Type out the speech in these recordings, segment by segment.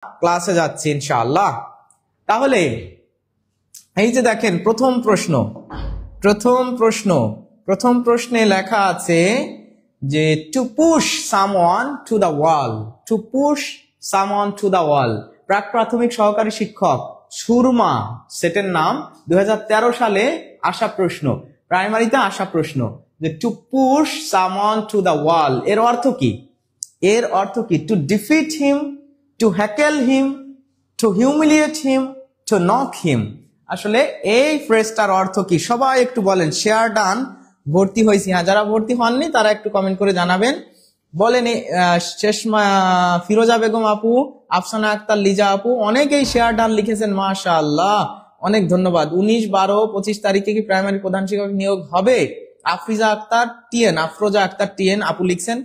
ক্লাসে যাচ্ছি ইনশাআল্লাহ। তাহলে এই যে দেখেন প্রথম প্রশ্নে লেখা আছে যে to push someone to the wall, to push someone to the wall. প্রাক প্রাথমিক সহকারী শিক্ষক সুরমা সেটের নাম 2013 সালে আসা প্রশ্ন, প্রাইমারিতে আসা প্রশ্ন যে to push someone to the wall এর অর্থ কি? এর অর্থ কি? To defeat him, to heckle him, to humiliate him, to knock him. আসলে এই ফ্রেজটার অর্থ কি সবাই একটু বলেন। শেয়ার ডান, ভর্তি হয়েছি। হ্যাঁ, যারা ভর্তি হননি তারা একটু কমেন্ট করে জানাবেন। বলেন শেষমা ফিরোজা বেগম আপু, আফসানা আক্তার, লিজা আপু অনেকেই শেয়ার ডান লিখেছেন, মাশাআল্লাহ, অনেক ধন্যবাদ। 19-12-25 তারিখে কি প্রাইমারি প্রধান শিক্ষক নিয়োগ হবে? আফরোজা আক্তার টিএন আপু লিখছেন।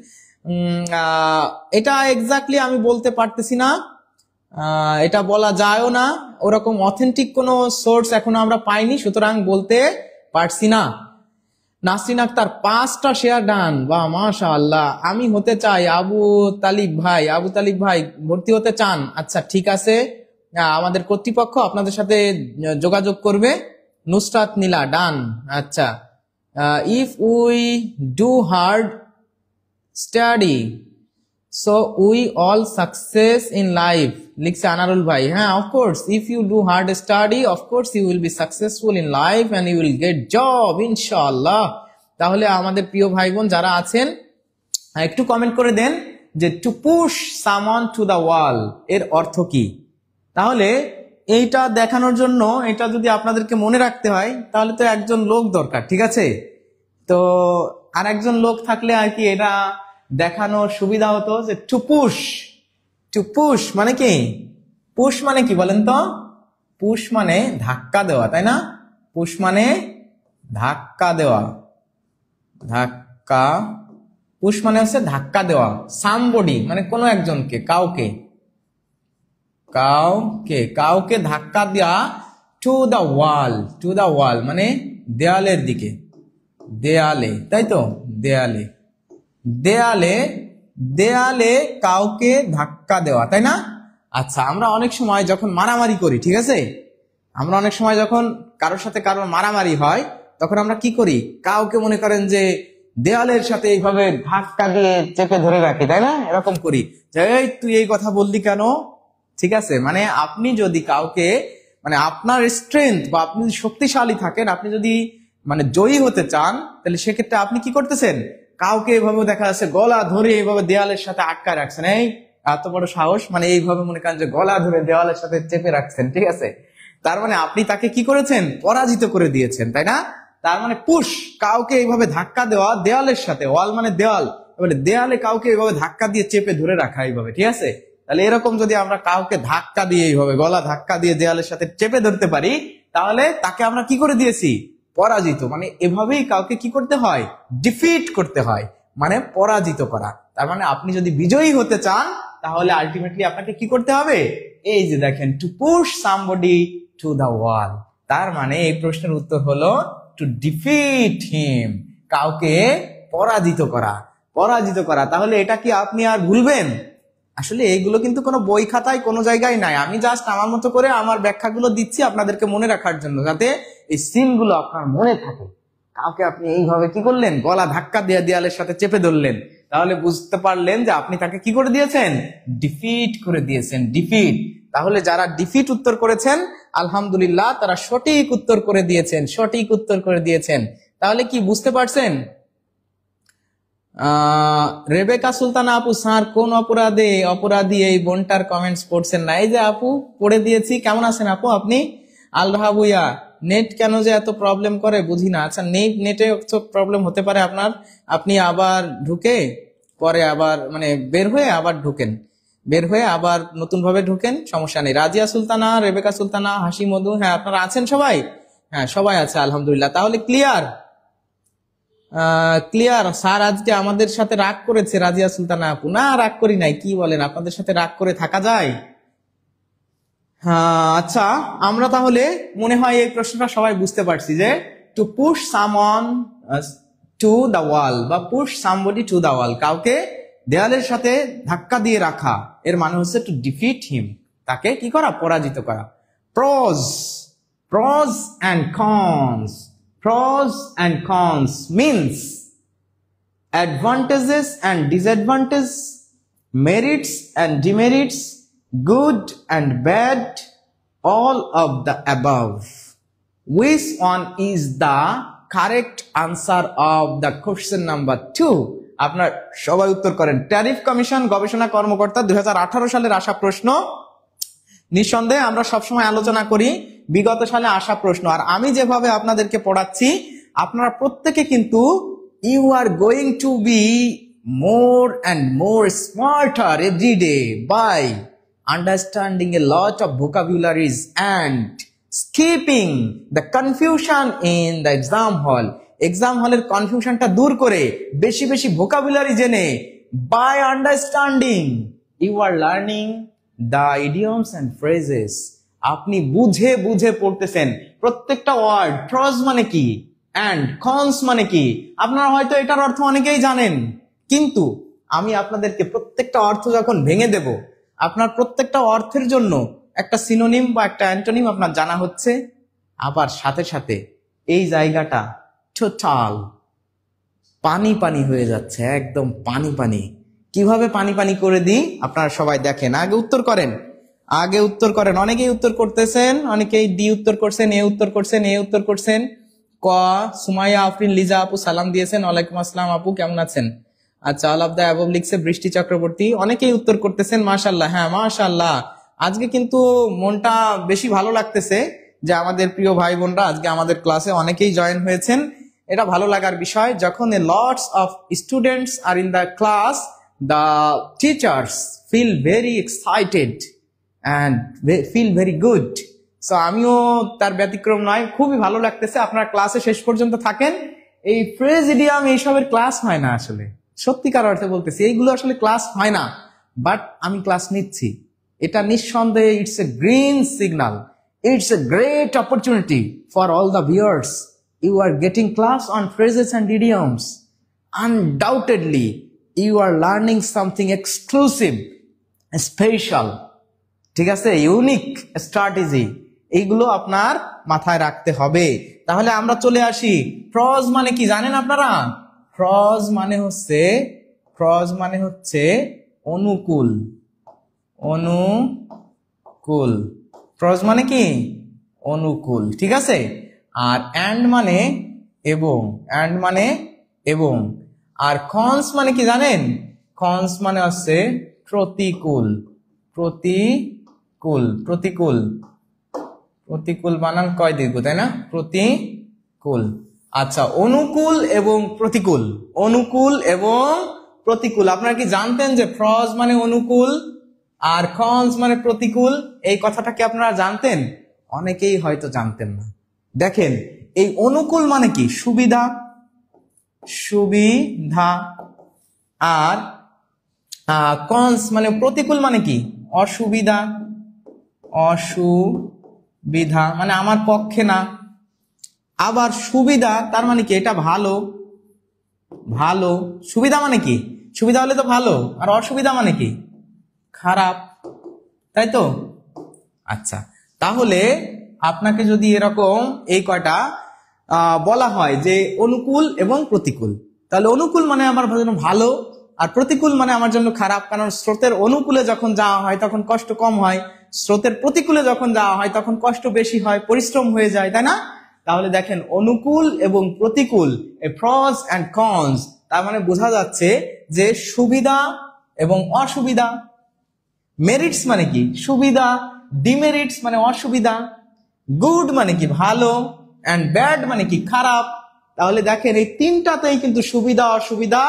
এটা এক্স্যাক্টলি আমি বলতে পারতেছি না, এটা বলা যায়ও না, ওরকম অথেন্টিক কোন সোর্স এখনো আমরা পাইনি, সুতরাং বলতে পারছি না। নাসরিন আক্তার 5টা শেয়ার ডান, বা মাশাআল্লাহ। আমি হতে চাই। আবু তালিব ভাই ভর্তি হতে চান? আচ্ছা ঠিক আছে, আমাদের কর্তৃপক্ষ আপনাদের সাথে যোগাযোগ করবে। নুসরাত নীলা ডান। আচ্ছা, if we do hard study so we all success in life লিখছে আনারুল ভাই। হ্যাঁ, of course if you do hard study of course you will be successful in life and you will get job ইনশাআল্লাহ। তাহলে আমাদের প্রিয় ভাই বোন যারা আছেন একটু কমেন্ট করে দেন যে to push someone to the wall এর অর্থ কি। তাহলে এইটা দেখানোর জন্য, এটা যদি আপনাদেরকে মনে রাখতে হয় তাহলে তো একজন লোক দরকার, ঠিক আছে? তো আর একজন লোক থাকলে আর কি এটা দেখানোর সুবিধা হতো যে টু পুশ মানে কি? পুশ মানে কি বলেন তো? পুশ মানে ধাক্কা দেওয়া, তাই না? পুশ মানে ধাক্কা দেওয়া, পুশ মানে হচ্ছে ধাক্কা দেওয়া। সামবডি মানে কোনো একজনকে, কাউকে ধাক্কা দেওয়া। টু দ্য ওয়াল মানে দেয়ালের দিকে, দেয়ালে, তাই তো? দেয়ালে কাউকে ধাক্কা দেওয়া, তাই না? আচ্ছা, আমরা অনেক সময় যখন মারামারি করি, ঠিক আছে, আমরা অনেক সময় যখন কারোর সাথে কারোর মারামারি হয় তখন আমরা কি করি? কাউকে মনে করেন যে দেয়ালের সাথে এইভাবে ধাক্কা দিয়ে চেপে ধরে রাখি, তাই না? এরকম করি যে এই তুই এই কথা বললি কেন, ঠিক আছে? মানে আপনি যদি কাউকে, মানে আপনার স্ট্রেংথ বা আপনি যদি শক্তিশালী থাকেন, আপনি যদি মানে জয়ী হতে চান, তাহলে সেক্ষেত্রে আপনি কি করতেছেন? কাউকে এইভাবে দেখা যাচ্ছে গলা ধরে এইভাবে দেওয়ালের সাথে আটকায় রাখছেন। এই এত বড় সাহস, মানে এইভাবে মনে করেন যে গলা ধরে দেওয়ালের সাথে চেপে রাখছেন, ঠিক আছে? তার মানে আপনি তাকে কি করেছেন? পরাজিত করে দিয়েছেন, তাই না? তার মানে পুশ, কাউকে এইভাবে ধাক্কা দেওয়া দেওয়ালের সাথে, ওয়াল মানে দেওয়াল, এবারে দেয়ালে কাউকে এইভাবে ধাক্কা দিয়ে চেপে ধরে রাখা এইভাবে, ঠিক আছে? তাহলে এরকম যদি আমরা কাউকে ধাক্কা দিয়ে এইভাবে গলা ধাক্কা দিয়ে দেওয়ালের সাথে চেপে ধরতে পারি, তাহলে তাকে আমরা কি করে দিয়েছি? পরাজিত। মানে এভাবেই কাউকে কি করতে হয়? ডিফিট করতে হয়, মানে পরাজিত করা। তার মানে আপনি যদি বিজয়ী হতে চান তাহলে আলটিমেটলি আপনাকে কি করতে হবে? এই যে দেখেন, to push somebody to the wall. তার মানে এই প্রশ্নের উত্তর হলো টু ডিফিট হিম, কাউকে পরাজিত করা। তাহলে এটা কি আপনি আর ভুলবেন? আসলে এইগুলো কিন্তু কোনো বই খাতায় কোনো জায়গায় নাই। আমি জাস্ট আমার মতো করে আমার ব্যাখ্যাগুলো দিচ্ছি আপনাদেরকে মনে রাখার জন্য, যাতে এই সিনগুলো আপনার মনে থাকে। কাউকে আপনি এইভাবে কি করলেন? গলা ধাক্কা দিয়ে দেয়ালের সাথে চেপে ধরলেন, তাহলে বুঝতে পারলেন যে আপনি তাকে কি করে দিয়েছেন? ডিফিট করে দিয়েছেন, ডিফিট। তাহলে যারা ডিফিট উত্তর করেছেন আলহামদুলিল্লাহ, তারা সঠিক উত্তর করে দিয়েছেন। তাহলে কি বুঝতে পারছেন? রেবেকা সুলতানা আপু, স্যার কোন অপরাধী এই বোনটার কমেন্টস পড়ছেন না? এই যে আপু পড়ে দিয়েছি। কেমন আছেন আপু আপনি? আল রাহাবুয়া, নেট কেন যে এত প্রবলেম করে বুঝি না। আচ্ছা, নেটে প্রবলেম হতে পারে আপনার, আপনি আবার ঢুকে পরে আবার মানে বের হয়ে আবার নতুন ভাবে ঢুকেন, সমস্যা নেই। রাজিয়া সুলতানা, রেবেকা সুলতানা, হাসি মধু, হ্যাঁ আপনারা আছেন সবাই? হ্যাঁ সবাই আছে আলহামদুলিল্লাহ। তাহলে ক্লিয়ার। স্যার আজকে আমাদের সাথে রাগ করেছে রাজিয়া সুলতানা আপু। না, রাগ করি নাই। কি বলেন, আপনাদের সাথে রাগ করে থাকা যায়? আচ্ছা, আমরা তাহলে মনে হয় এই প্রশ্নটা সবাই বুঝতে পারছি যে to push someone to the wall বা push somebody to the wall, কাউকে দেয়ালের সাথে ধাক্কা দিয়ে রাখা, এর মানে হচ্ছে টু ডিফিট হিম, তাকে কি করা? পরাজিত করা। Pros, pros and cons, pros and cons means advantages and disadvantages, merits and demerits, good and bad, all of the above. Which one is the correct answer of the question number 2? আপনার সবাই উত্তর করেন। Tariff commission গবেষণা কর্মকর্তা 2018 সালের আসা প্রশ্ন। নিঃসন্দেহে আমরা সবসময় আলোচনা করি বিগত সালে আসা প্রশ্ন, আর আমি যেভাবে আপনাদেরকে পড়াচ্ছি আপনারা প্রত্যেকে কিন্তু you are going to be more and more smarter every day by understanding a lot of vocabularies and skipping the confusion in the exam hall. Exam hall এর কনফিউশনটা দূর করে বেশি বেশি vocabulary জেনে by understanding you are learning the idioms and phrases. আপনি বুঝে বুঝে পড়তেছেন প্রত্যেকটা ওয়ার্ড। প্রজ মানে কি and cons মানে কি আপনারা হয়তো এটার অর্থ অনেকেই জানেন, কিন্তু আমি আপনাদেরকে প্রত্যেকটা অর্থ যখন ভেঙে দেব, আপনার প্রত্যেকটা অর্থের জন্য একটা সিনোনিম বা একটা অ্যান্টোনিম আপনার জানা হচ্ছে, আবার সাথে সাথে এই জায়গাটা টোটাল পানি পানি হয়ে যাচ্ছে, একদম পানি পানি। কিভাবে পানি পানি করে দিই আপনারা সবাই দেখেন। আগে উত্তর করেন, আগে উত্তর করেন। অনেকেই উত্তর করতেছেন, অনেকেই ডি উত্তর করছেন, এ উত্তর করছেন, এ উত্তর করছেন। ক সুমাইয়া আফরিন লিজা আপু সালাম দিয়েছেন, ওয়ালাইকুম আসসালাম আপু, কেমন আছেন? আচ্ছা, অল অফ দ্য অ্যাবভ লিখছে বৃষ্টি চক্রবর্তী। অনেকেই উত্তর করতেছেন, মাশাআল্লাহ। হ্যাঁ মাশাআল্লাহ, আজকে কিন্তু মনটা বেশি ভালো লাগতেছে যে আমাদের প্রিয় ভাই বোনরা আজকে আমাদের ক্লাসে অনেকেই জয়েন হয়েছেন। এটা ভালো লাগার বিষয়। যখন a lots of students are in the class, the teachers feel very excited and feel very good. So আমিও তার ব্যতিক্রম নয়, খুবই ভালো লাগতেছে। আপনারা ক্লাসে শেষ পর্যন্ত থাকেন। এই ফ্রেজ ইডিয়াম এইসবের ক্লাস হয় না, আসলে সত্যিকার অর্থে বলতেছি, এইগুলো আসলে ক্লাস হয় না, বাট আমি ক্লাস নিচ্ছি। এটা নিঃসন্দেহে it's a green signal, it's a great opportunity for all the viewers. You are getting class on phrases and idioms. Undoubtedly you are learning something exclusive, special, ঠিক আছে, ইউনিক স্ট্র্যাটেজি। এইগুলো আপনার মাথায় রাখতে হবে। তাহলে আমরা চলে আসি, প্রজ মানে কি জানেন আপনারা? প্রজ মানে হচ্ছে অনুকূল, অনুকূল। প্রজ মানে কি? অনুকূল, ঠিক আছে। আর অ্যান্ড মানে এবং, অ্যান্ড মানে এবং। আর কনস মানে কি জানেন? কনস মানে হচ্ছে প্রতিকূল, প্রতিকূল, প্রতিকূল, প্রতিকূল বানান কয় দীর্ঘ, তাই না? প্রতিকূল। আচ্ছা, অনুকূল এবং প্রতিকূল, অনুকূল এবং প্রতিকূল। আপনারা কি জানতেন যে প্রজ মানে অনুকূল আর কনস মানে প্রতিকূল? এই কথাটা কি আপনারা জানতেন? অনেকেই হয়তো জানতেন না। দেখেন, এই অনুকূল মানে কি? সুবিধা, সুবিধা। আর কনস মানে প্রতিকূল মানে কি? অসুবিধা, অসুবিধা মানে আমার পক্ষে না। আবার সুবিধা তার মানে কি? এটা ভালো, ভালো। সুবিধা মানে কি? সুবিধা হলে তো ভালো, আর অসুবিধা মানে কি? খারাপ, তাই তো? আচ্ছা, তাহলে আপনাকে যদি এরকম এই কয়টা বলা হয় যে অনুকূল এবং প্রতিকূল, তাহলে অনুকূল মানে আমার জন্য ভালো, আর প্রতিকূল মানে আমার জন্য খারাপ। কারণ স্রোতের অনুকূলে যখন যাওয়া হয় তখন কষ্ট কম হয়, স্রোতের প্রতিকূলে যখন যাওয়া হয় তখন কষ্ট বেশি হয়, পরিশ্রম হয়ে যায়, তাই না? তাহলে দেখেন, অনুকূল এবং প্রতিকূল, এ প্রজ অ্যান্ড কনস, তার মানে বোঝা যাচ্ছে যে সুবিধা এবং অসুবিধা। মেরিটস মানে কি? সুবিধা। ডিমেরিটস মানে অসুবিধা। গুড মানে কি? ভালো। অ্যান্ড ব্যাড মানে কি? খারাপ। তাহলে দেখেন, এই তিনটাতেই কিন্তু সুবিধা, অসুবিধা,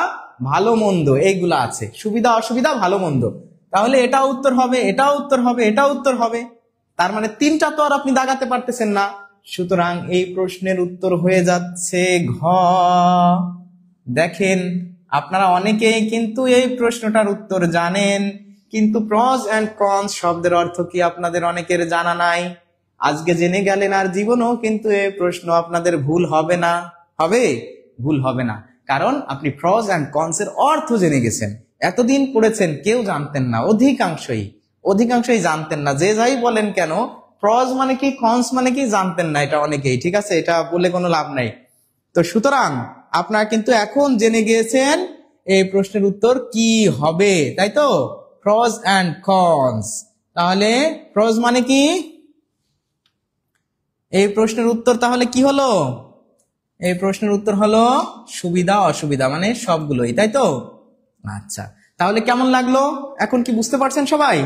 ভালো মন্দ এইগুলা আছে। সুবিধা, অসুবিধা, ভালো মন্দ। তাহলে এটা উত্তর হবে, এটা উত্তর হবে, এটা উত্তর হবে। তার মানে তিনটা তো আর আপনি দাগাতে পারতেছেন না। সুতরাং এই প্রশ্নের উত্তর হয়ে যাচ্ছে ঘ। দেখেন, আপনারা অনেকেই কিন্তু এই প্রশ্নটার উত্তর জানেন, কিন্তু প্রজ অ্যান্ড কনস শব্দের অর্থ কি আপনাদের অনেকের জানা নাই। আজকে জেনে গেলেন, আর জীবনেও কিন্তু এই প্রশ্ন আপনাদের ভুল হবে না। হবে? ভুল হবে না, কারণ আপনি প্রজ অ্যান্ড কনস এর অর্থ জেনে গেছেন। এতদিন পড়েছেন, কেউ জানতেন না, অধিকাংশই জানতেন না, যে যাই বলেন কেন প্রজ মানে কি কনস মানে কি জানতেন না এটা অনেকেই, ঠিক আছে, এটা বলে কোনো লাভ নাই। তো সুতরাং আপনারা কিন্তু এখন জেনে গিয়েছেন এই প্রশ্নের উত্তর কি হবে, তাই তো, প্রজ অ্যান্ড কনস। তাহলে প্রজ মানে কি, এই প্রশ্নের উত্তর তাহলে কি হলো, এই প্রশ্নের উত্তর হলো সুবিধা অসুবিধা, মানে সবগুলোই, তাই তো। আচ্ছা, তাহলে কেমন লাগলো, এখন কি বুঝতে পারছেন সবাই?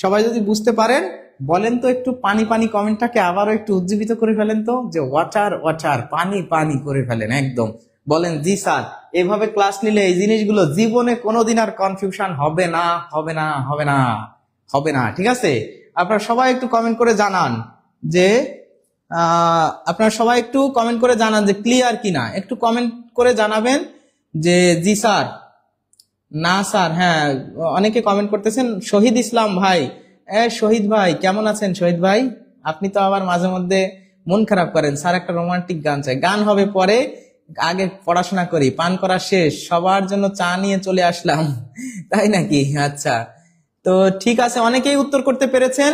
সবাই যদি বুঝতে পারেন বলেন তো একটু পানি পানি কমেন্টটাকে আবারও একটু উজ্জীবিত করে ফেলেন তো, যে ওয়াটার ওয়াটার, পানি পানি করে ফেলেন একদম, বলেন জি স্যার, এভাবে ক্লাস নিলে এই জিনিসগুলো জীবনে কোনোদিন আর কনফিউশন হবে না, হবে না, হবে না, হবে না, ঠিক আছে। আপনারা সবাই একটু কমেন্ট করে জানান যে আপনারা সবাই একটু কমেন্ট করে জানান যে ক্লিয়ার কিনা, একটু কমেন্ট করে জানাবেন যে জি স্যার, না স্যার, হ্যাঁ অনেকে কমেন্ট করতেছেন। শহীদ ইসলাম ভাই, শহীদ ভাই কেমন আছেন? শহীদ ভাই আপনি তো আবার মাঝে মধ্যে মন খারাপ করেন, স্যার একটা রোমান্টিক গান চাই। গান হবে পরে, আগে পড়াশোনা করি, পান করা শেষ, সবার জন্য চা নিয়ে চলে আসলাম তাই নাকি? আচ্ছা, তো ঠিক আছে, অনেকেই উত্তর করতে পেরেছেন।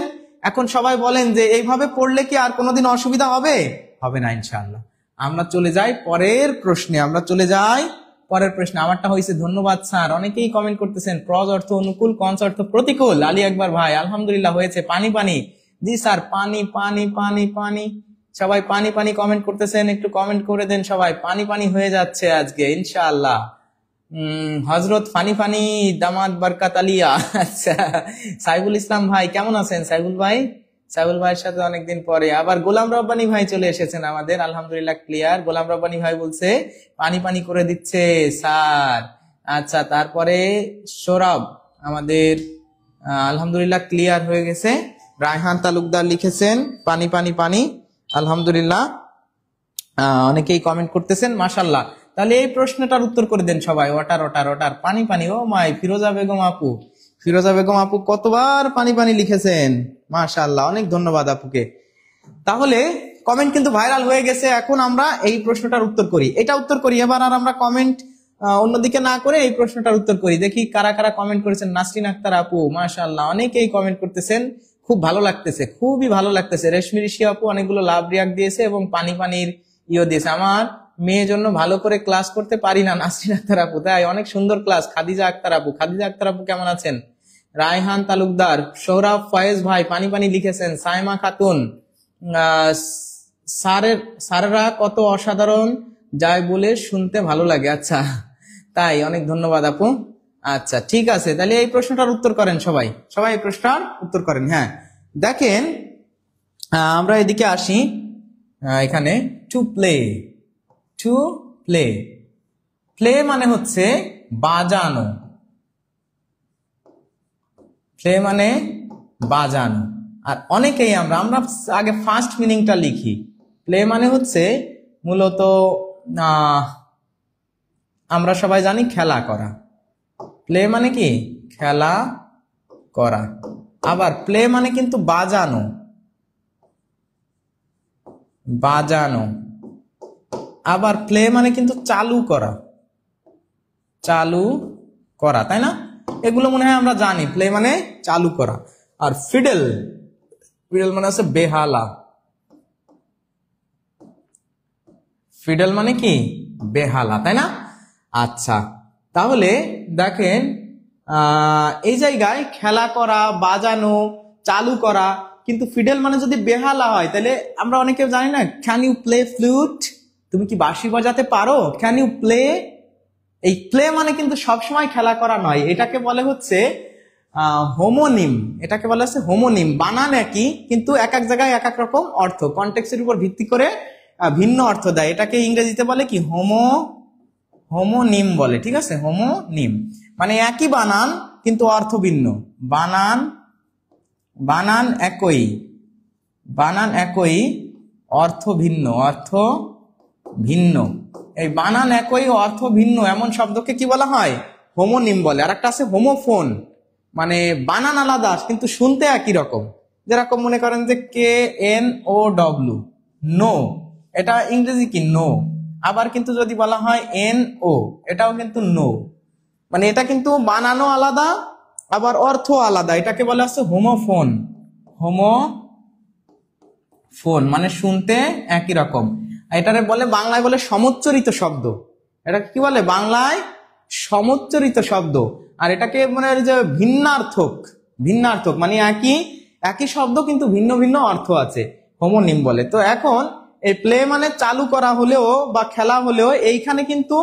এখন সবাই বলেন যে এইভাবে পড়লে কি আর কোনোদিন অসুবিধা হবে? হবে না ইনশাআল্লাহ। আমরা চলে যাই পরের প্রশ্নে, আমরা চলে যাই পরের প্রশ্নে। আমারটা হয়েছে ধন্যবাদ স্যার, অনেকেই কমেন্ট করতেছেন প্রজ অর্থ অনুকূল, কনস অর্থ প্রতিকূল। আলী আকবর ভাই আলহামদুলিল্লাহ হয়েছে পানি পানি। জি স্যার, পানি পানি পানি পানি, সবাই পানি পানি কমেন্ট করতেছেন, একটু কমেন্ট করে দেন সবাই, পানি পানি হয়ে যাচ্ছে আজকে ইনশাআল্লাহ। হজরত ফানি ফানি দামাত বরকাত আলিয়া। আচ্ছা, সাইবুল ইসলাম ভাই কেমন আছেন? সাইবুল ভাই, সাইবুল ভাইয়ের সাথে অনেকদিন পরে আবার গোলাম রব্বানি ভাই চলে এসেছেন আমাদের, আলহামদুলিল্লাহ ক্লিয়ার। গোলাম রব্বানি ভাই বলছে পানি পানি করে দিচ্ছে স্যার। আচ্ছা, তারপরে সৌরভ আমাদের আলহামদুলিল্লাহ ক্লিয়ার হয়ে গেছে। রায়হান তালুকদার লিখেছেন পানি পানি পানি, আলহামদুলিল্লাহ। অনেকেই কমেন্ট করতেছেন, মাশাআল্লাহ। তাহলে এই প্রশ্নটার উত্তর করে দেন সবাই, ওয়াটার ওয়াটার ওয়াটার, পানি পানি। ও মাই, ফিরোজা বেগম আপু, ফিরোজা বেগম আপু কতবার পানি পানি লিখেছেন, মাশাআল্লাহ, অনেক ধন্যবাদ আপুকে। তাহলে কমেন্ট কিন্তু ভাইরাল হয়ে গেছে, এখন আমরা এই প্রশ্নটার উত্তর করি, এটা উত্তর করি এবার, আর আমরা কমেন্ট অন্যদিকে না করে এই প্রশ্নটার উত্তর করি। দেখি কারা কারা কমেন্ট করেছেন। নাসরিন আক্তার আপু, মাশাআল্লাহ, অনেকেই কমেন্ট করতেছেন, খুব ভালো লাগতেছে, খুবই ভালো লাগতেছে। রেশমি ঋষি আপু অনেকগুলো লাভ রিয়াক্ট দিয়েছে এবং পানি পানির ইয়ে দিয়েছে। আমার মেয়ের জন্য ভালো করে ক্লাস করতে পারি না, নাসরিন আক্তার আপু, তাই অনেক সুন্দর ক্লাস। খাদিজা আক্তার আপু, খাদিজা আক্তার আপু কেমন আছেন? রায়হান তালুকদার, সৌরভ ফয়েজ ভাই পানি পানি লিখেছেন। সাইমা খাতুন, স্যারেরা কত অসাধারণ যায় বলে শুনতে ভালো লাগে। আচ্ছা, তাই, অনেক ধন্যবাদ আপু। আচ্ছা ঠিক আছে, তাহলে এই প্রশ্নটার উত্তর করেন সবাই, সবাই এই প্রশ্নটার উত্তর করেন। হ্যাঁ দেখেন, আমরা এদিকে আসি, এখানে to play, to play, play মানে হচ্ছে বাজানো, প্লে মানে বাজানো। আর অনেকেই আমরা আগে ফার্স্ট মিনিংটা লিখি। প্লে মানে হচ্ছে মূলত আমরা সবাই জানি খেলা করা। প্লে মানে কি? খেলা করা। আবার প্লে মানে কিন্তু বাজানো, বাজানো। আবার প্লে মানে কিন্তু চালু করা, চালু করা, তাই না? এগুলো মনে হয় আমরা জানি, প্লে মানে চালু করা। আর ফিডেল, ফিডেল মানে হচ্ছে বেহালা, ফিডেল মানে কি? বেহালা, তাই না? আচ্ছা, তাহলে দেখেন এই জায়গায় খেলা করা, বাজানো, চালু করা, কিন্তু ফিডেল মানে যদি বেহালা হয় তাহলে আমরা অনেকে জানি না, ক্যান ইউ প্লে ফ্লুট, তুমি কি বাঁশি বাজাতে পারো? Can you play? এই প্লে মানে কিন্তু সবসময় খেলা করা নয়, এটাকে বলে হচ্ছে হোমোনিম, এটাকে বলা হচ্ছে হোমোনিম। বানান একই কিন্তু এক এক জায়গায় এক এক রকম অর্থ, কনটেক্সটের উপর ভিত্তি করে ভিন্ন অর্থ দেয়। এটাকে ইংরেজিতে বলে কি? হোমোনিম বলে, ঠিক আছে? হোমোনিম মানে একই বানান কিন্তু অর্থ ভিন্ন। বানান একই, বানান একই, অর্থ ভিন্ন, অর্থ ভিন্ন। এই বানান একই অর্থ ভিন্ন এমন শব্দকে কি বলা হয়? হোমোনিম বলে। আর একটা আছে হোমোফোন, মানে বানান আলাদা কিন্তু শুনতে একই রকম। যেরকম মনে করেন যে KNOW, নো, এটা ইংরেজি কি? নো। আবার কিন্তু যদি বলা হয় NO, এটাও কিন্তু নো, মানে এটা কিন্তু বানানো আলাদা আবার অর্থ আলাদা, এটাকে বলা হচ্ছে হোমোফোন। হোমোফোন মানে শুনতে একই রকম। এটারে বলে বাংলায় বলে সমুচ্চরিত শব্দ। এটা কি বলে বাংলায়? সমুচ্চরিত শব্দ। আর এটাকে মানে যে ভিন্নার্থক মানে একই শব্দ কিন্তু ভিন্ন ভিন্ন অর্থ আছে, হোমোনিম বলে। তো এখন এই প্লে মানে চালু করা হলেও বা খেলা হলেও এইখানে কিন্তু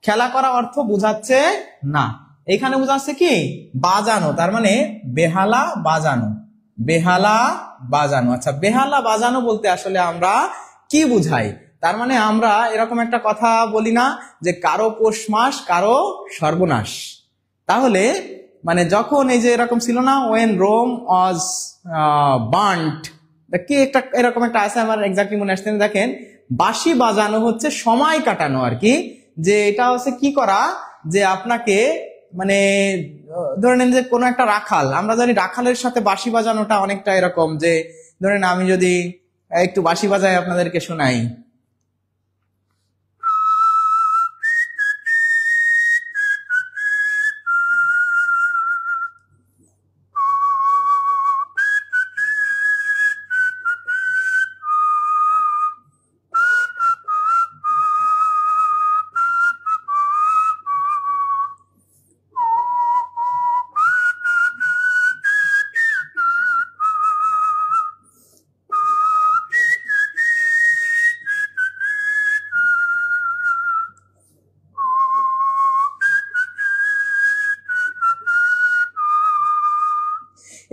খেলা করা অর্থ বোঝাচ্ছে না, এইখানে বোঝাচ্ছে কি বাজানো, তার মানে বেহালা বাজানো। আচ্ছা, বেহালা বাজানো বলতে আসলে আমরা কি বুঝাই? তার মানে আমরা এরকম একটা কথা বলি না যে কারো পৌষ মাস কারো সর্বনাশ। তাহলে মানে যখন এই যে এরকম ছিল না, ওয়েন রোম ওয়াজ বার্নড, কি একটা এরকম একটা আছে, আমার এক্স্যাক্টলি মনে আসছে। দেখেন, বাঁশি বাজানো হচ্ছে সময় কাটানো আর কি, যে এটা হচ্ছে কি করা, যে আপনাকে মানে ধরে নেন যে কোনো একটা রাখাল, আমরা জানি রাখালের সাথে বাঁশি বাজানোটা অনেকটা এরকম, যে ধরেন আমি যদি একটু বাঁশি বাজাই আপনাদেরকে শোনাই।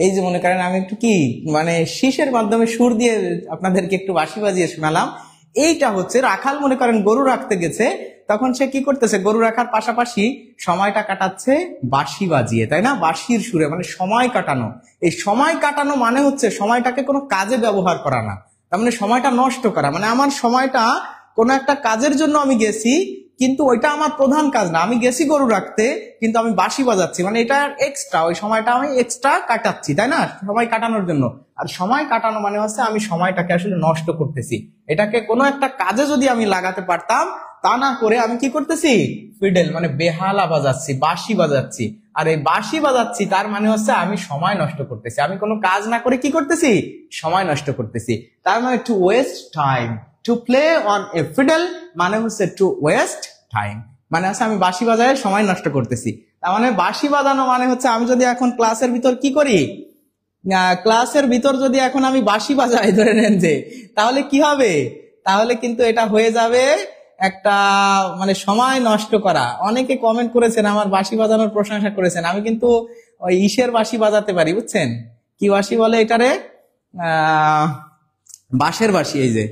এই যে মনে করেন আমি একটু কি মানে শীষের মাধ্যমে সুর দিয়ে আপনাদেরকে একটু বাঁশি বাজিয়ে শোনালাম। এইটা হচ্ছে রাখাল মনে করেন গরু রাখতে গেছে, তখন সে কি করতেছে, গরু রাখার পাশাপাশি সময়টা কাটাচ্ছে বাঁশি বাজিয়ে, তাই না? বাঁশির সুরে, মানে সময় কাটানো। এই সময় কাটানো মানে হচ্ছে সময়টাকে কোনো কাজে ব্যবহার করা না, তার মানে সময়টা নষ্ট করা। মানে আমার সময়টা কোনো একটা কাজের জন্য আমি গেছি, কিন্তু ওইটা আমার প্রধান কাজ না, আমি গেছি গরু রাখতে কিন্তু আমি বাঁশি বাজাচ্ছি, মানে এটা এক্সট্রা, ওই সময়টা আমি এক্সট্রা কাটাচ্ছি, তাই না? সময় কাটানোর জন্য। আর সময় কাটানো মানে হচ্ছে আমি সময়টাকে আসলে নষ্ট করতেছি। এটাকে কোনো একটা কাজে যদি আমি লাগাতে পারতাম, তা না করে আমি কি করতেছি, ফিডেল মানে বেহালা বাজাচ্ছি, বাঁশি বাজাচ্ছি। আর এই বাঁশি বাজাচ্ছি তার মানে হচ্ছে আমি সময় নষ্ট করতেছি, আমি কোনো কাজ না করে কি করতেছি, সময় নষ্ট করতেছি। তার মানে to waste time, to play on a fiddle মানে হচ্ছে টু ওয়েস্ট টাইম, মানে হচ্ছে আমি বাঁশি বাজায় সময় নষ্ট করতেছি। তার মানে বাঁশি বাজানো মানে হচ্ছে আমি যদি এখন ক্লাসের ভিতর কি করি, ক্লাসের ভিতর যদি এখন আমি বাঁশি বাজাই ধরে নেন যে, তাহলে কি হবে, তাহলে কিন্তু এটা হয়ে যাবে একটা মানে সময় নষ্ট করা। অনেকে কমেন্ট করেছেন, আমার বাঁশি বাজানোর প্রশংসা করেছেন। আমি কিন্তু ওই ইসের বাঁশি বাজাতে পারি, বুঝছেন? কি বাঁশি বলে এটারে? বাঁশের বাঁশি। এই যে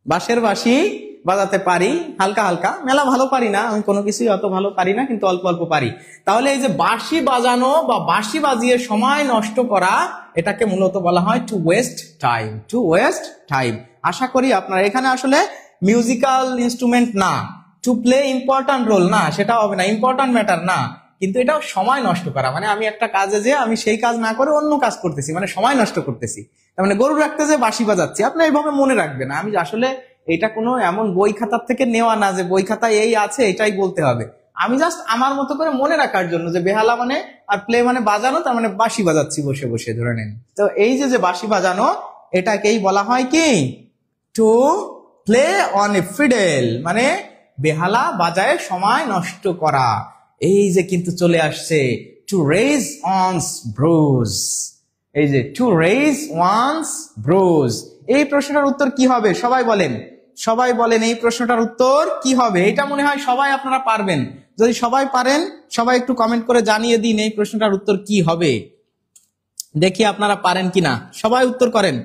বাঁশের বাঁশি বাজাতে পারি হালকা হালকা, মেলা ভালো পারি না, আমি কোনো কিছুই অত ভালো পারি না, কিন্তু অল্প অল্প পারি। তাহলে এই যে বাঁশি বাজানো বা বাঁশি বাজিয়ে সময় নষ্ট করা, এটাকে মূলত বলা হয় to waste time, to waste time. আশা করি আপনার এখানে আসলে মিউজিক্যাল ইনস্ট্রুমেন্ট না, টু প্লে ইম্পর্টেন্ট রোল না, সেটা হবে না, ইম্পর্টেন্ট ম্যাটার না, কিন্তু এটাও সময় নষ্ট করা, মানে আমি একটা কাজে যে আমি সেই কাজ না করে অন্য কাজ করতেছি, মানে সময় নষ্ট করতেছি। তার মানে গরু রাখতে যে বাঁশি বাজাচ্ছি, আপনি এইভাবে মনে রাখবেন। আমি আসলে এটা কোনো এমন বই খাতার থেকে নেওয়া না যে বই খাতায় এই আছে এটাই বলতে হবে, আমি জাস্ট আমার মতো করে মনে রাখার জন্য যে বেহালা মানে আর প্লে মানে বাজানো, তার মানে বাঁশি বাজাচ্ছি বসে বসে, ধরে নেন। তো এই যে বাঁশি বাজানো, এটাকেই বলা হয় কি two play on a fiddle, মানে বেহালা বাজায় সময় নষ্ট করা। এই যে কিন্তু চলে আসছে টু রেজ অনস ব্রুজ, এই যে টু রেজ ওয়ান্স ব্রুজ। এই প্রশ্নটার উত্তর কি হবে সবাই বলেন, সবাই বলেন এই প্রশ্নটার উত্তর কি হবে? এটা মনে হয় সবাই আপনারা পারবেন। যদি সবাই পারেন, সবাই একটু কমেন্ট করে জানিয়ে দিন এই প্রশ্নটার উত্তর কি হবে, দেখি আপনারা পারেন কিনা। সবাই উত্তর করেন।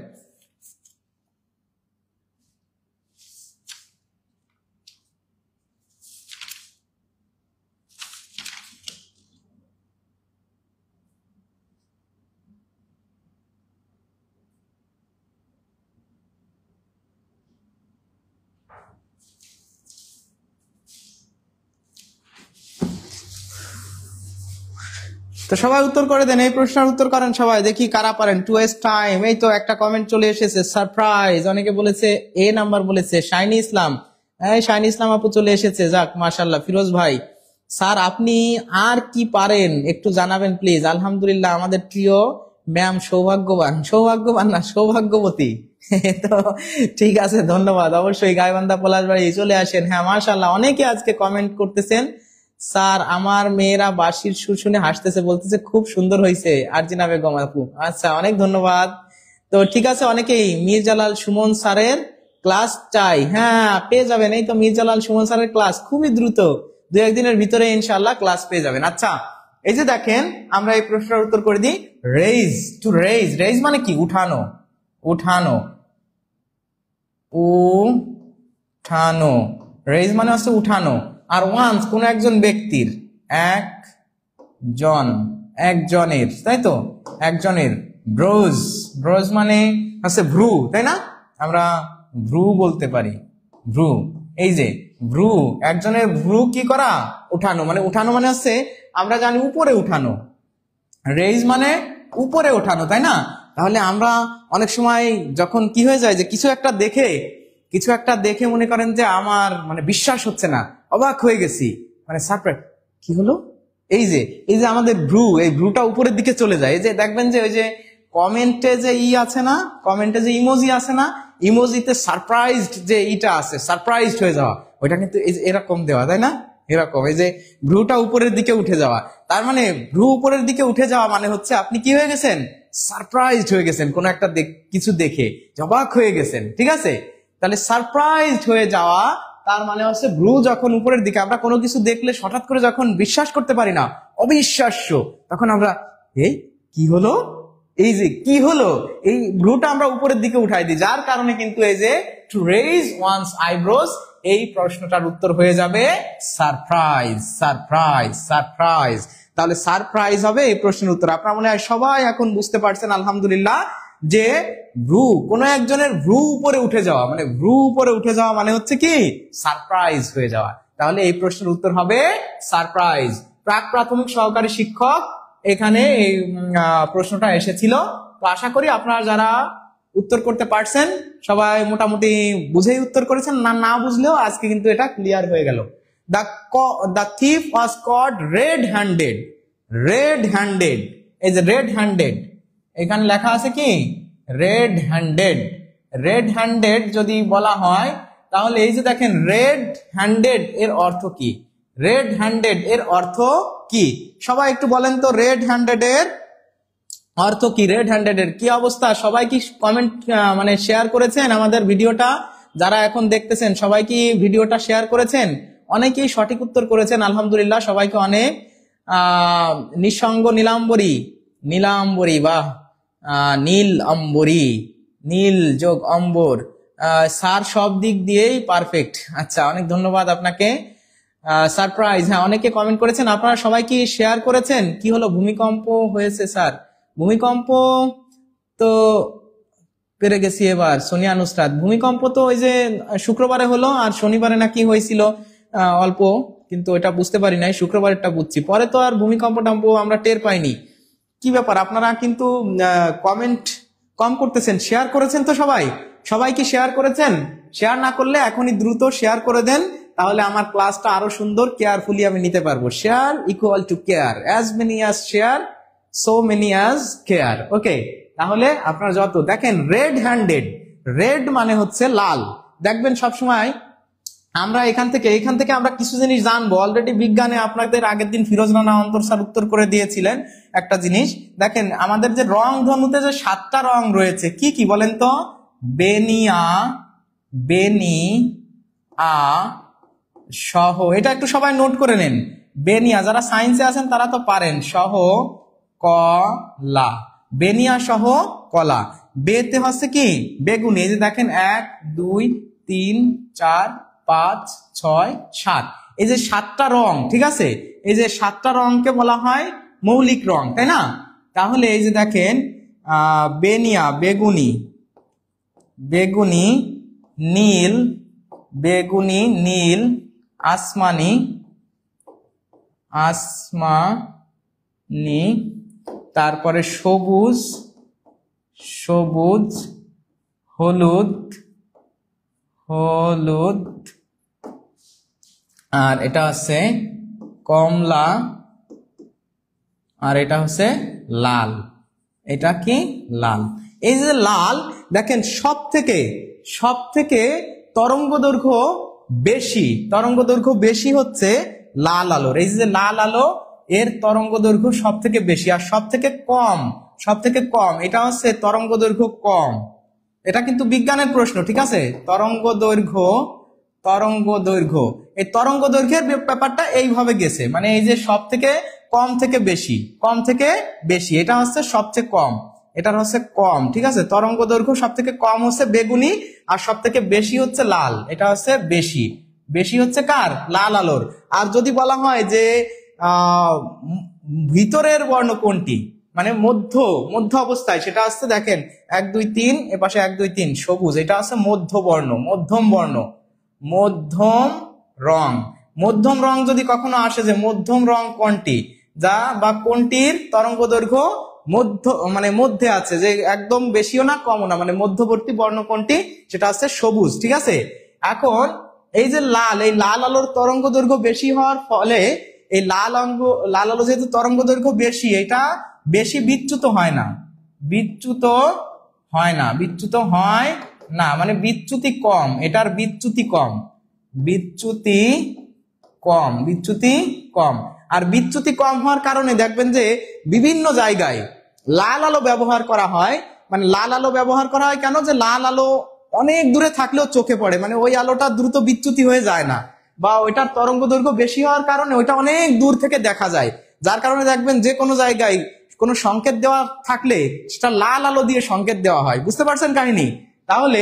তো সবাই উত্তর করে দেন, এই প্রশ্নের উত্তর করেন সবাই, দেখি কারা পারেন। টু ওয়েস্ট টাইম, এই তো একটা কমেন্ট চলে এসেছে, সারপ্রাইজ। অনেকে বলেছে এ নাম্বার বলেছে, শাইনি ইসলাম, এই শাইনি ইসলাম আপু চলে এসেছে, যাক মাশাআল্লাহ। ফিরোজ ভাই, স্যার আপনি আর কি পারেন একটু জানাবেন প্লিজ। আলহামদুলিল্লাহ, আমাদের প্রিয় ম্যাম সৌভাগ্যবান, সৌভাগ্যবান না সৌভাগ্যবতী। তো ঠিক আছে, ধন্যবাদ। অবশ্যই গাইবান্ধা পলাশবাড়ি চলে আসেন। হ্যাঁ মাশাআল্লাহ, অনেকে আজকে কমেন্ট করতেছেন। স্যার আমার মেয়েরা বাঁশির সুর শুনে হাসতেছে, বলতেছে খুব সুন্দর হয়েছে। আরজিনা বেগম আপু, আচ্ছা অনেক ধন্যবাদ। তো ঠিক আছে, অনেকেই মির্জালাল সুমন স্যারের ক্লাস চাই। হ্যাঁ পেয়ে যাবেন, এই তো মির্জালাল সুমন স্যারের ক্লাস খুবই দ্রুত, দু একদিনের ভিতরে ইনশাআল্লাহ ক্লাস পেয়ে যাবেন। আচ্ছা এই যে দেখেন, আমরা এই প্রশ্নের উত্তর করে দিই। রেইজ, টু রেইজ, রেইজ মানে কি? উঠানো, উঠানো, উঠানো। রেইজ মানে হচ্ছে উঠানো। আর ওয়ান্স কোন একজন ব্যক্তির, একজন, একজনের, তাই তো, একজনের। ব্রোজ, ব্রোজ মানে হচ্ছে ভ্রু, তাই না? আমরা ভ্রু বলতে পারি, ভ্রু। এই যে ভ্রু, একজনের ভ্রু কি করা? উঠানো। মানে উঠানো মানে হচ্ছে আমরা জানি উপরে উঠানো। রেইজ মানে উপরে ওঠানো, তাই না? তাহলে আমরা অনেক সময় যখন কি হয়ে যায় যে কিছু একটা দেখে মনে করেন যে আমার মানে বিশ্বাস হচ্ছে না, অবাক হয়ে গেছি, মানে সারপ্রাইজ, কি হলো? এই যে আমাদের ভ্রু, এই ভ্রুটা উপরের দিকে চলে যায়। এই যে দেখবেন যে ওই যে কমেন্টে যে আছে না, কমেন্টে যে ইমোজি আছে না, ইমোজিতে সারপ্রাইজড যে ইটা আছে, সারপ্রাইজড হয়ে যাওয়া, ওইটা কিন্তু এরকম দেওয়া, তাই না? এরকম এই যে ভ্রুটা উপরের দিকে উঠে যাওয়া। তার মানে ভ্রু উপরের দিকে উঠে যাওয়া মানে হচ্ছে আপনি কি হয়ে গেছেন? সারপ্রাইজড হয়ে গেছেন, কোন একটা কিছু দেখে অবাক হয়ে গেছেন, ঠিক আছে? তাহলে সারপ্রাইজড হয়ে যাওয়া তার মানে হচ্ছে ভ্রু যখন উপরের দিকে, আমরা কোনো কিছু দেখলে হঠাৎ করে যখন বিশ্বাস করতে পারি না, অবিশ্বাস্য, তখন আমরা এই কি হলো, এই যে কি হলো, এই ভ্রুটা আমরা উপরের দিকে উঠাই দিই, যার কারণে কিন্তু এই যে টু রেইজ ওয়ান্স আইব্রোজ, এই প্রশ্নটার উত্তর হয়ে যাবে সারপ্রাইজ, সারপ্রাইজ, সারপ্রাইজ। তাহলে সারপ্রাইজ হবে এই প্রশ্নের উত্তর। আপনারা মনে হয় সবাই এখন বুঝতে পারছেন আলহামদুলিল্লাহ যে ভ্রু, কোন একজনের ভ্রু উপরে উঠে যাওয়া, মানে ভ্রু উপরে উঠে যাওয়া মানে হচ্ছে কি? সারপ্রাইজ হয়ে যাওয়া। তাহলে এই প্রশ্নের উত্তর হবে সারপ্রাইজ। প্রাক প্রাথমিক সহকারী শিক্ষক, এখানে এই প্রশ্নটা এসেছিল। তো আশা করি আপনারা যারা উত্তর করতে পারছেন সবাই মোটামুটি বুঝেই উত্তর করেছেন, না বুঝলেও আজকে কিন্তু এটা ক্লিয়ার হয়ে গেল। The thief was caught red-handed, red-handed, এই যে red-handed, এখানে লেখা আছে কি red-handed, red-handed যদি বলা হয় তাহলে এই যে দেখেন red-handed এর অর্থ কি? red-handed এর অর্থ কি? সবাই একটু বলেন তো red-handed এর অর্থ কি? red-handed এর কি অবস্থা? সবাই কি কমেন্ট মানে শেয়ার করেছেন আমাদের ভিডিওটা? যারা এখন দেখতেছেন সবাই কি ভিডিওটা শেয়ার করেছেন? অনেকেই সঠিক উত্তর করেছেন আলহামদুলিল্লাহ, সবাইকে অনেক। নিঃসঙ্গ নীলাম্বরী, নীলাম্বরী, বাহ, নীল অম্বরী, নীল যোগ অম্বর, স্যার সব দিক দিয়েই পারফেক্ট। আচ্ছা অনেক ধন্যবাদ আপনাকে। সারপ্রাইজ, হ্যাঁ অনেকে কমেন্ট করেছেন। আপনারা সবাই কি শেয়ার করেছেন? কি হলো? ভূমিকম্প হয়েছে স্যার, ভূমিকম্প তো পেরে গেছি এবার। সোনিয়া নুসরাত, ভূমিকম্প তো ওই যে শুক্রবারে হলো, আর শনিবারে নাকি হয়েছিল অল্প, কিন্তু এটা বুঝতে পারি নাই, শুক্রবারেরটা বুঝছি, পরে তো আর ভূমিকম্প টাম্প আমরা টের পাইনি। কি ব্যাপার, আপনারা কিন্তু কমেন্ট কম করতেছেন, শেয়ার করেছেন তো সবাই? সবাই কি শেয়ার করেছেন? শেয়ার না করলে এখনই দ্রুত শেয়ার করে দেন, তাহলে আমার ক্লাসটা আরো সুন্দর কেয়ারফুলি আমি নিতে পারবো। Share equal to care, as many as share so many as care. Okay, তাহলে আপনারা যত দেখেন red-handed, রেড মানে হচ্ছে লাল। দেখবেন সবসময় আমরা এখান থেকে আমরা কিছু জিনিস জানবো। অলরেডি বিজ্ঞানে আপনাদের আগের দিন ফিরোজ রানা অন্তর স্যার উত্তর করে দিয়েছিলেন একটা জিনিস। দেখেন আমাদের যে রং ধনুতে যে 7টা রং রয়েছে, কি কি বলেন তো? বেনিয়া, বেনি আ সহ, এটা একটু সবাই নোট করে নেন। বেনিয়া, যারা সায়েন্সে আছেন তারা তো পারেন, সহ কলা, বেনিয়া সহ কলা। বেতে হচ্ছে কি? বেগুনি। এই যে দেখেন 1 2 3 4 5 6 7, এই যে 7টা রং, ঠিক আছে? এই যে 7টা রংকে বলা হয় মৌলিক রং, তাই না? তাহলে এই যে দেখেন বেনিয়া বেগুনি, বেগুনি নীল, বেগুনি নীল, আসমানি, আসমানি, তারপরে সবুজ, সবুজ, হলুদ, হলুদ, আর এটা আছে কমলা, আর এটা হচ্ছে লাল। এটা কি? লাল। এই যে লাল, দেখেন সব থেকে তরঙ্গ দৈর্ঘ্য বেশি হচ্ছে লাল আলোর। এই যে লাল আলো, এর তরঙ্গ দৈর্ঘ্য সব থেকে বেশি, আর সব থেকে কম এটা হচ্ছে তরঙ্গ দৈর্ঘ্য কম। এটা কিন্তু বিজ্ঞানের প্রশ্ন, ঠিক আছে? তরঙ্গ দৈর্ঘ্য, এই তরঙ্গ দৈর্ঘ্যের ব্যাপারটা এইভাবে গেছে, মানে এই যে সব থেকে কম থেকে বেশি, এটা হচ্ছে সবচেয়ে কম, এটা হচ্ছে কম, ঠিক আছে? তরঙ্গ দৈর্ঘ্য সব থেকে কম হচ্ছে বেগুনি, আর সব থেকে বেশি হচ্ছে লাল। এটা হচ্ছে বেশি হচ্ছে কার? লাল আলোর। আর যদি বলা হয় যে ভিতরের বর্ণ কোনটি, মানে মধ্য অবস্থায়, সেটা হচ্ছে দেখেন 1 2 3, এপাশে 1 2 3 সবুজ, এটা হচ্ছে মধ্যম রং। যদি কখনো আসে যে মধ্যম রং কোনটি, বা কোনটির তরঙ্গ দৈর্ঘ্য মধ্যে আছে, যে একদম বেশিও না কমও না, মানে মধ্যবর্তী বর্ণ কোনটি, সেটা হচ্ছে সবুজ, ঠিক আছে? এখন এই যে এই লাল আলোর তরঙ্গ দৈর্ঘ্য বেশি হওয়ার ফলে, এই লাল আলো যেহেতু তরঙ্গ দৈর্ঘ্য বেশি, এটা বেশি বিচ্যুত হয় না, মানে বিচ্যুতি কম, এটার বিচ্যুতি কম। আর বিচ্যুতি কম হওয়ার কারণে দেখবেন যে বিভিন্ন জায়গায় লাল আলো ব্যবহার করা হয়। মানে লাল আলো ব্যবহার করা হয় কেন? যে লাল আলো অনেক দূরে থাকলেও চোখে পড়ে, মানে ওই আলোটা দ্রুত বিচ্যুতি হয়ে যায় না, বা ওইটার তরঙ্গ দৈর্ঘ্য বেশি হওয়ার কারণে ওইটা অনেক দূর থেকে দেখা যায়। যার কারণে দেখবেন যে কোনো জায়গায় কোনো সংকেত দেওয়া থাকলে সেটা লাল আলো দিয়ে সংকেত দেওয়া হয়। বুঝতে পারছেন কাহিনী? তাহলে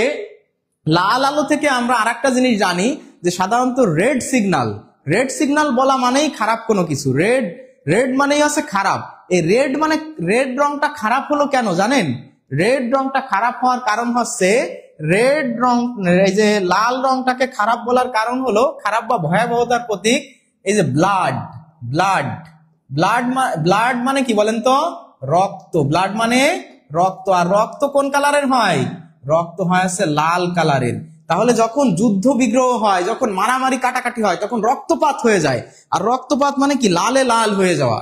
লাল আলো থেকে আমরা আরেকটা জিনিস জানি, যে সাধারণত রেড সিগন্যাল বলা মানেই খারাপ কোনো কিছু। রেড মানেই হচ্ছে খারাপ। এই রেড রংটা খারাপ হলো কেন জানেন? রেড রংটা খারাপ হওয়ার কারণ হচ্ছে, এই যে লাল রংটাকে খারাপ বলার কারণ হলো, খারাপ বা ভয়াবহতার প্রতীক, এই যে ব্লাড মানে কি বলেন তো? রক্ত। ব্লাড মানে রক্ত। আর রক্ত কোন কালারের হয়? রক্ত হয় হচ্ছে লাল কালারের। তাহলে যখন যুদ্ধ বিগ্রহ হয়, যখন মারামারি কাটাকাটি হয়, তখন রক্তপাত হয়ে যায়। আর রক্তপাত মানে কি? লালে লাল হয়ে যাওয়া।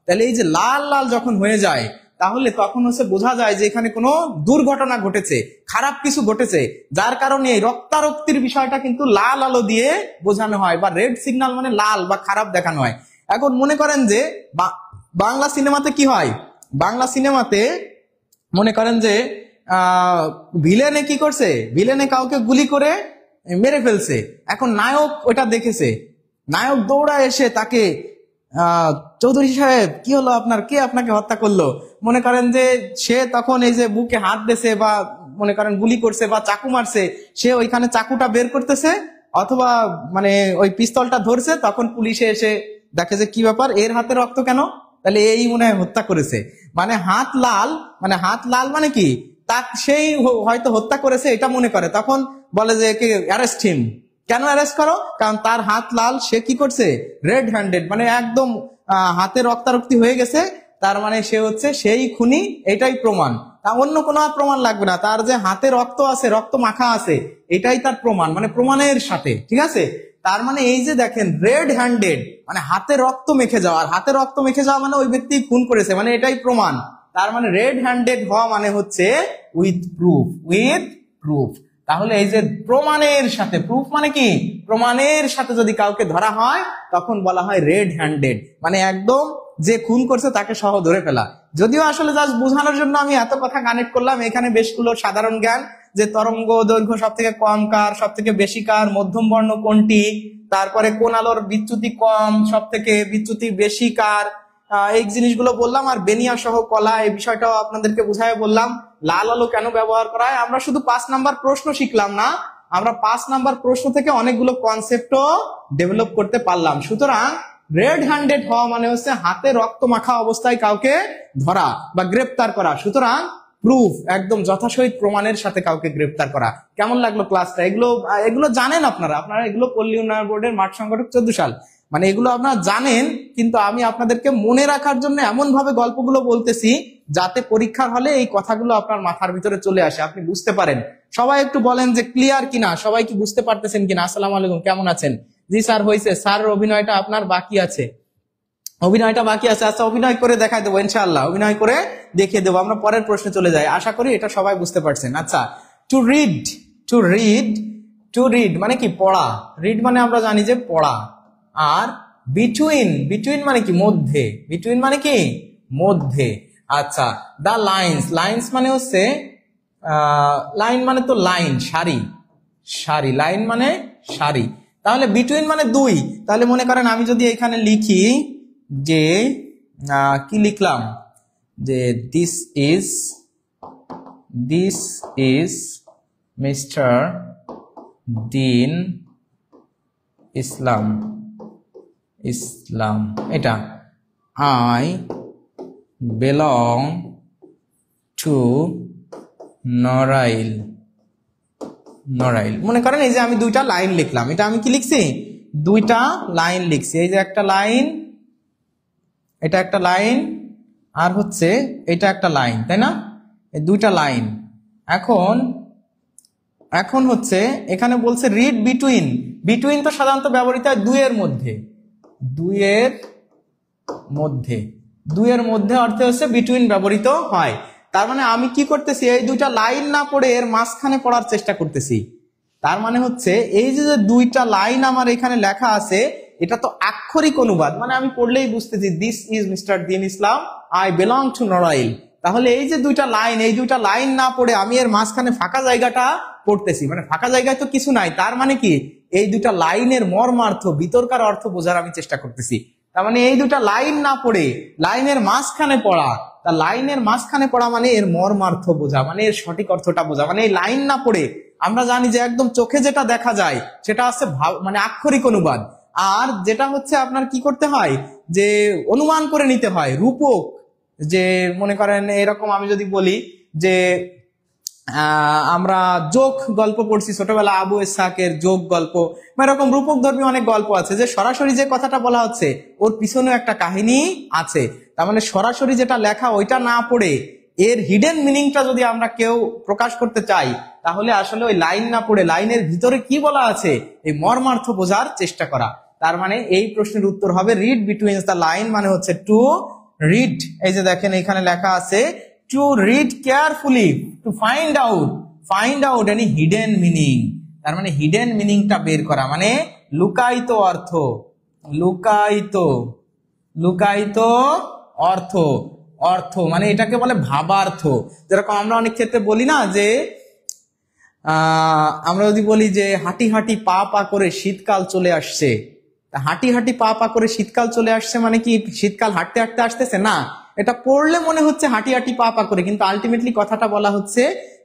তাহলে এই যে লাল যখন হয়ে যায়, তাহলে তখন হচ্ছে বোঝা যায় যে এখানে কোনো দুর্ঘটনা ঘটেছে, খারাপ কিছু ঘটেছে, যার কারণে এই রক্তারক্তির বিষয়টা কিন্তু লাল আলো দিয়ে বোঝানো হয়, বা রেড সিগন্যাল মানে লাল বা খারাপ দেখানো হয়। এখন মনে করেন যে বাংলা সিনেমাতে কি হয়? বাংলা সিনেমাতে মনে করেন যে ভিলেনে কি করছে? ভিলেনে কাউকে গুলি করে মেরে ফেলছে। এখন নায়ক ওটা দেখেছে, নায়ক দৌড়া এসে তাকে, চৌধুরী সাহেব কি হলো আপনার, কে আপনাকে হত্যা করলো? মনে করেন যে সে তখন এই যে বুকে হাত দিয়েছে, বা মনে করেন গুলি করছে বা চাকু মারছে, সে ওইখানে চাকুটা বের করতেছে, অথবা মানে ওই পিস্তলটা ধরছে, তখন পুলিশে এসে দেখে যে কি ব্যাপার, এর হাতে রক্ত কেন? তাহলে এই মনে হয় হত্যা করেছে। মানে হাত লাল মানে কি, সেই হয়তো হত্যা করেছে এটা মনে করে, তখন বলে যে অ্যারেস্ট হিম। কেন অ্যারেস্ট করো? কারণ তার হাত লাল, সে কি করছে? রেড হ্যান্ডেড, মানে একদম হাতে রক্তারক্তি হয়ে গেছে, তার মানে সে হচ্ছে সেই খুনি, এটাই প্রমাণ। তা অন্য কোনো প্রমাণ লাগবে না, তার যে হাতে রক্ত আছে, রক্ত মাখা আছে, এটাই তার প্রমাণ, মানে প্রমাণের সাথে, ঠিক আছে? তার মানে এই যে দেখেন রেড হ্যান্ডেড মানে হাতে রক্ত মেখে যাওয়া, আর হাতে রক্ত মেখে যাওয়া মানে ওই ব্যক্তি খুন করেছে, মানে এটাই প্রমাণ। তার মানে রেড হ্যান্ডেড হওয়া মানে হচ্ছে উইথ প্রুফ। তাহলে এই যে প্রমাণের সাথে, প্রুফ মানে কি? প্রমাণের সাথে যদি কাউকে ধরা হয়, তখন বলা হয় রেড হ্যান্ডেড, মানে একদম যে খুন করছে তাকে সহ ধরে ফেলা। যদিও আসলে জাস্ট বোঝানোর জন্য আমি এত কথা কানেক্ট করলাম। এখানে বেশগুলো সাধারণ জ্ঞান, যে তরঙ্গ দৈর্ঘ্য সব থেকে কম কার, সব থেকে বেশি কার, মধ্যম বর্ণ কোনটি, তারপরে কোন আলোর বিচ্যুতি কম, সব থেকে বিচ্যুতি বেশি কার, এই জিনিসগুলো বললাম। আর বেনিয়া সহ কলা, এই বিষয়টাও আপনাদেরকে বুঝাই বললাম। লাল আলো কেন ব্যবহার করা হয়। আমরা শুধু 5 নাম্বার প্রশ্ন শিখলাম না, আমরা 5 নাম্বার প্রশ্ন থেকে অনেকগুলো কনসেপ্টও ডেভেলপ করতে পারলাম। সুতরাং রেড হ্যান্ডেড হওয়া মানে হচ্ছে হাতে রক্ত মাখা অবস্থায় কাউকে ধরা বা গ্রেপ্তার করা। সুতরাং প্রুফ, একদম যথাসহিত প্রমাণের সাথে কাউকে গ্রেপ্তার করা। কেমন লাগলো ক্লাসটা? এগুলো জানেন আপনারা এগুলো পল্লী উন্নয়ন বোর্ডের মাঠ সংগঠক 14 সাল, মানে এগুলো আপনারা জানেন, কিন্তু আমি আপনাদেরকে মনে রাখার জন্য এমন ভাবে গল্পগুলো বলতেছি যাতে পরীক্ষার হলে এই কথাগুলো আপনার মাথার ভিতরে চলে আসে, আপনি বুঝতে পারেন। সবাই একটু বলেন যে ক্লিয়ার কিনা, সবাই কি বুঝতে পারতেছেন কিনা? আসসালামু আলাইকুম, কেমন আছেন? জি স্যার হয়েছে, স্যারের অভিনয়টা আপনার বাকি আছে, অভিনয়টা বাকি আছে। আচ্ছা অভিনয় করে দেখাই দেবো ইনশাআল্লাহ, অভিনয় করে দেখিয়ে দেবো। আমরা পরের প্রশ্নে চলে যাই, আশা করি এটা সবাই বুঝতে পারছেন। আচ্ছা to read, to read, to read মানে কি পড়া, রিড মানে আমরা জানি যে পড়া। আর বিটুইন, বিটুইন মানে কি মধ্যে, বিটুইন মানে কি মধ্যে। আচ্ছা দা লাইন্স, লাইন্স মানে হচ্ছে লাইন মানে তো লাইন, সারি, সারি, লাইন মানে সারি। তাহলে বিটুইন মানে দুই, তাহলে মনে করেন আমি যদি এখানে লিখি যে কি লিখলাম, যে দিস ইজ মিস্টার দিন ইসলাম, ইসলাম এটা, I belong to Narail, Narail. মনে করেন এই যে আমি দুইটা লাইন লিখলাম, এটা আমি কি লিখছি, দুইটা লাইন লিখছি। এই যে একটা লাইন, এটা একটা লাইন, আর হচ্ছে এটা একটা লাইন, তাই না, এই দুইটা লাইন। এখন এখন হচ্ছে এখানে বলছে রিড বিটুইন, বিটুইন তো সাধারণত ব্যবহৃত হয় দুইয়ের মধ্যে, দুইয়ের মধ্যে, দুইয়ের মধ্যে অর্থে হচ্ছে বিটুইন ব্যবহৃত হয়। তার মানে আমি কি করতেছি, এই দুইটা লাইন না পড়ে এর মাঝখানে পড়ার চেষ্টা করতেছি। তার মানে হচ্ছে এই যে দুইটা লাইন আমার এখানে লেখা আছে, এটা তো আক্ষরিক অনুবাদ, মানে আমি পড়লেই বুঝতেছি দিস ইজ মিস্টার দিন ইসলাম, আই বিলং টু নড়াইল। তাহলে এই যে দুইটা লাইন, এই দুইটা লাইন না পড়ে আমি এর মাঝখানে ফাঁকা জায়গাটা পড়তেছি, মানে ফাঁকা জায়গায় তো কিছু নাই। তার মানে কি এই দুইটা লাইনের মর্মার্থ, ভিতরকার অর্থ বোঝার আমি চেষ্টা করতেছি। তার মানে এই দুটা লাইন না পড়ে লাইনের মাঝখানে পড়া, তা লাইনের মাঝখানে পড়া মানে এর মর্মার্থ বোঝা, মানে এর সঠিক অর্থটা বোঝা। মানে এই লাইন না পড়ে আমরা জানি যে একদম চোখে যেটা দেখা যায় সেটা হচ্ছে মানে আক্ষরিক অনুবাদ, আর যেটা হচ্ছে আপনার কি করতে হয়, যে অনুমান করে নিতে হয়, রূপক। যে মনে করেন এরকম আমি যদি বলি যে আমরা যোগ গল্প পড়ছি ছোটবেলা, আবু ইসহাকের যোগ গল্প, এরকম রূপক ধর্মী অনেক গল্প আছে, যে সরাসরি যে কথাটা বলা হচ্ছে ওর পিছনে একটা কাহিনী আছে। তার মানে সরাসরি যেটা লেখা ওইটা না পড়ে এর হিডেন মিনিংটা যদি আমরা কেউ প্রকাশ করতে চাই, তাহলে আসলে ওই লাইন না পড়ে লাইনের ভিতরে কি বলা আছে এই মর্মার্থ বোঝার চেষ্টা করা। তার মানে এই প্রশ্নের উত্তর হবে রিড বিটুইন দ্য লাইন, মানে হচ্ছে টু রিড। এই যে দেখেন এখানে লেখা আছে to read carefully, to find out any hidden meaning. তার মানে হিডেন মিনিংটা বের করা, মানে লুকায়িত অর্থ, লুকায়িত, লুকায়িত অর্থ, অর্থ মানে এটাকে বলে ভাবার্থ। যেরকম আমরা অনেক ক্ষেত্রে বলি না যে আমরা যদি বলি যে হাঁটি হাঁটি পা পা করে শীতকাল চলে আসছে, হাঁটি হাঁটি পা পা করে শীতকাল চলে আসছে মানে কি শীতকাল হাঁটতে হাঁটতে আসতেছে না, এটা পড়লে মনে হচ্ছে হাঁটি হাঁটি পা পা করে, কিন্তু আলটিমেটলি কথাটা বলা হচ্ছে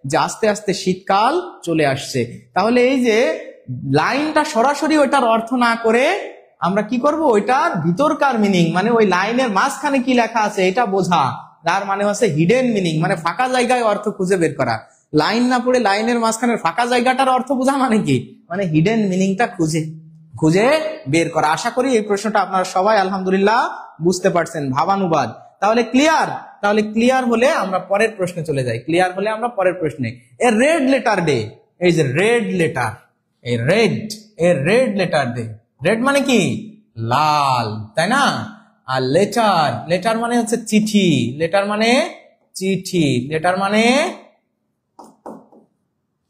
যে আস্তে আস্তে শীতকাল চলে আসছে। তাহলে এই যে লাইনটা সরাসরি ওইটার অর্থ না করে আমরা কি করব, ওইটার ভিতরকার মিনিং, মানে ওই লাইনের মাঝখানে কি লেখা আছে এটা বোঝা, যার মানে হচ্ছে হিডেন মিনিং, মানে ফাঁকা জায়গায় অর্থ খুঁজে বের করা। লাইন না পড়ে লাইনের মাঝখানে ফাঁকা জায়গাটার অর্থ বোঝা মানে কি, মানে হিডেন মিনিংটা খুঁজে বের করা। আশা করি এই প্রশ্নটা আপনারা সবাই আলহামদুলিল্লাহ বুঝতে পারছেন, ভাবানুবাদ। তাহলে ক্লিয়ার, তাহলে ক্লিয়ার হলে আমরা পরের প্রশ্নে চলে যাই, ক্লিয়ার হলে আমরা পরের প্রশ্নে। এ রেড লেটার ডে, এই যে red letter, a red letter day, red মানে কি লাল, তাই না, আর লেটার, লেটার মানে হচ্ছে চিঠি, লেটার মানে চিঠি, লেটার মানে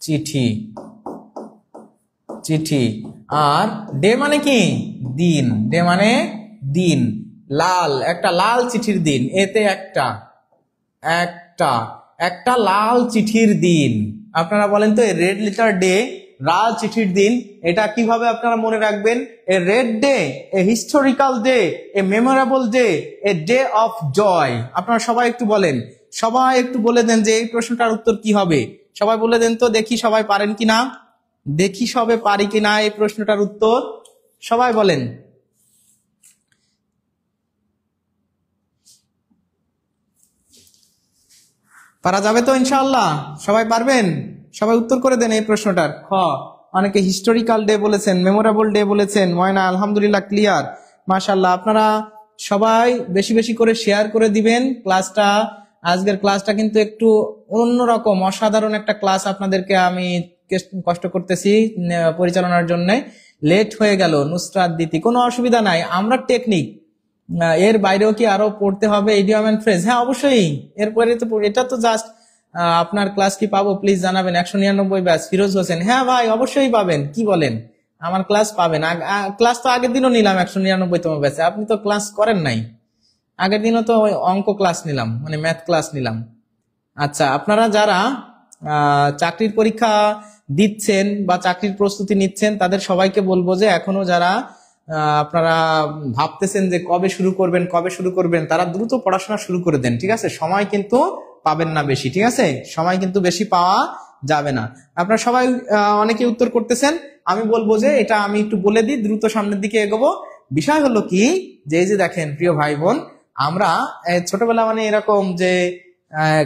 চিঠি, চিঠি। আর ডে মানে কি দিন, ডে মানে দিন, লাল, একটা লাল চিঠির দিন, এতে একটা একটা একটা লাল চিঠির দিন। আপনারা বলেন তো এই রেড লেটার ডে, লাল চিঠির দিন, এটা কিভাবে আপনারা মনে রাখবেন? A red day, a historical day, a memorable day, a day of joy. আপনারা সবাই একটু বলেন, সবাই একটু বলে দেন যে এই প্রশ্নটার উত্তর কি হবে। সবাই বলে দেন তো দেখি, সবাই পারেন কিনা, দেখি সবে পারি কিনা এই প্রশ্নটার উত্তর, সবাই বলেন। পারা যাবে তো ইনশাআল্লাহ, সবাই পারবেন, সবাই উত্তর করে দেন এই প্রশ্নটার। খ, অনেকে হিস্টোরিক্যাল ডে বলেছেন, মেমোরেবল ডে বলেছেন। ময়না আলহামদুলিল্লাহ ক্লিয়ার, মাশাআল্লাহ। আপনারা সবাই বেশি বেশি করে শেয়ার করে দিবেন ক্লাসটা। আজকের ক্লাসটা কিন্তু একটু অন্যরকম, অসাধারণ একটা ক্লাস আপনাদেরকে আমি কষ্ট করতেছি পরিচালনার জন্য। লেট হয়ে গেল নুসরাত দিতি, কোনো অসুবিধা নাই, আমরা টেকনিক এর বাইরেও কি আরো পড়তে হবে ইডিয়ম এন্ড ফ্রেজ? হ্যাঁ অবশ্যই, এরপরে তো এটা তো জাস্ট আপনার ক্লাস কি পাবো প্লিজ জানাবেন। 199 ব্যাচ ফিরোজ হোসেন, হ্যাঁ ভাই অবশ্যই পাবেন, কি বলেন, আমার ক্লাস পাবেন। ক্লাস তো আগের দিনও নিলাম 199তম ব্যাচে, আপনি তো ক্লাস করেন নাই, আগের দিনও তো অঙ্ক ক্লাস নিলাম, মানে ম্যাথ ক্লাস নিলাম। আচ্ছা, আপনারা যারা চাকরির পরীক্ষা দিচ্ছেন বা চাকরির প্রস্তুতি নিচ্ছেন তাদের সবাইকে বলবো যে এখনো যারা আপনারা ভাবতেছেন যে কবে শুরু করবেন তারা দ্রুত পড়াশোনা শুরু করে দেন, ঠিক আছে? সময় কিন্তু পাবেন না বেশি, ঠিক আছে? সময় কিন্তু বেশি পাওয়া যাবে না। আপনারা সবাই অনেকে উত্তর করতেছেন, আমি বলবো যে এটা আমি একটু বলে দিই, দ্রুত সামনের দিকে এগোবো। বিষয় হলো কি, যে এই যে দেখেন প্রিয় ভাই বোন, আমরা ছোটবেলা মানে এরকম যে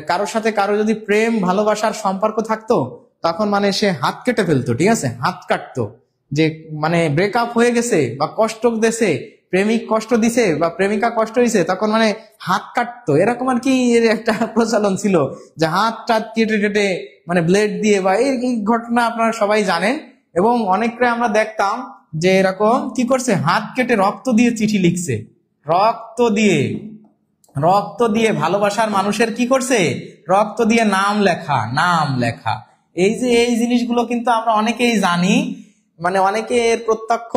কারোর সাথে কারো যদি প্রেম ভালোবাসার সম্পর্ক থাকতো তখন মানে সে হাত কেটে ফেলতো, ঠিক আছে? হাত কাটতো, যে মানে ব্রেকআপ হয়ে গেছে বা কষ্ট দিছে, প্রেমিক কষ্ট দিছে বা প্রেমিকা কষ্ট দিছে, তখন মানে হাত কাটতো, এরকম আর কি এর একটা প্রচলন ছিল, যে হাত টাত কেটে কেটে মানে ব্লেড দিয়ে, বা এই ঘটনা আপনারা সবাই জানেন। এবং অনেকটা আমরা দেখতাম যে এরকম কি করছে, হাত কেটে রক্ত দিয়ে চিঠি লিখছে, রক্ত দিয়ে ভালোবাসার মানুষের কি করছে, রক্ত দিয়ে নাম লেখা। এই যে এই জিনিসগুলো কিন্তু আমরা অনেকেই জানি, মানে অনেকে এর প্রত্যক্ষ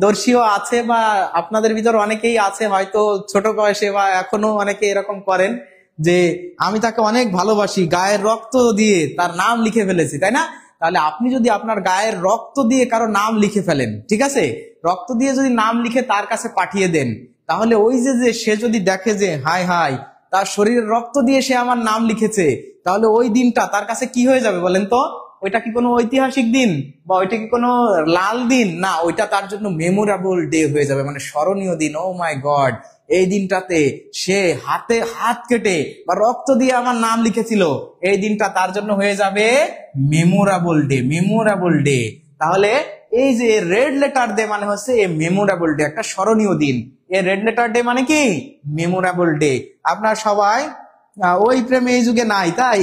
দর্শীও আছে, বা আপনাদের ভিতর অনেকেই আছে হয়তো ছোট বয়সে বা এখনো অনেকে এরকম করেন যে আমি তাকে অনেক ভালোবাসি, গায়ের রক্ত দিয়ে তার নাম লিখে ফেলেছি, তাই না? তাহলে আপনি যদি আপনার গায়ের রক্ত দিয়ে কারো নাম লিখে ফেলেন, ঠিক আছে, রক্ত দিয়ে যদি নাম লিখে তার কাছে পাঠিয়ে দেন, তাহলে ওই যে সে যদি দেখে যে হায় হায় তার শরীরের রক্ত দিয়ে সে আমার নাম লিখেছে, তাহলে ওই দিনটা তার কাছে কি হয়ে যাবে বলেন তো? ওইটা কি কোনো ঐতিহাসিক দিন বা ওইটা কি কোনো লাল দিন? না, ওইটা তার জন্য মেমোরেবল ডে হয়ে যাবে, মানে স্মরণীয় দিন। ও মাই গড, এই দিনটাতে সে হাত কেটে বা রক্ত দিয়ে আমার নাম লিখেছিল, এই দিনটা তার জন্য হয়ে যাবে মেমোরেবল ডে। তাহলে এই যে রেড লেটার ডে মানে হচ্ছে এই মেমোরেবল ডে, একটা স্মরণীয় দিন। এই রেড লেটার ডে মানে কি মেমোরেবল ডে। আপনার সবাই ওই প্রেমে এই যুগে নাই, তাই?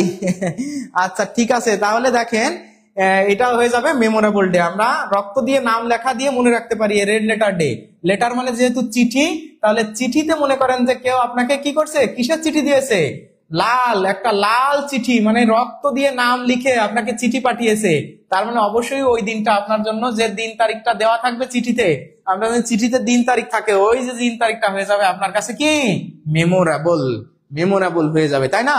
আচ্ছা ঠিক আছে, তাহলে দেখেন এটা হয়ে যাবে মেমোরেবল ডে। আমরা রক্ত দিয়ে নাম লেখা দিয়ে মনে রাখতে পারি রেড লেটার ডে। লেটার মানে যেহেতু চিঠি, তাহলে চিঠিতে মনে করেন যে কেউ আপনাকে কি করছে, কিসের চিঠি দিয়েছে, একটা লাল চিঠি, মানে রক্ত দিয়ে নাম লিখে আপনাকে চিঠি পাঠিয়েছে। তার মানে অবশ্যই ওই দিনটা আপনার জন্য, যে দিন তারিখটা দেওয়া থাকবে চিঠিতে, আপনার চিঠিতে দিন তারিখ থাকে, ওই যে দিন তারিখটা হয়ে যাবে আপনার কাছে কি মেমোরেবল হয়ে যাবে, তাই না?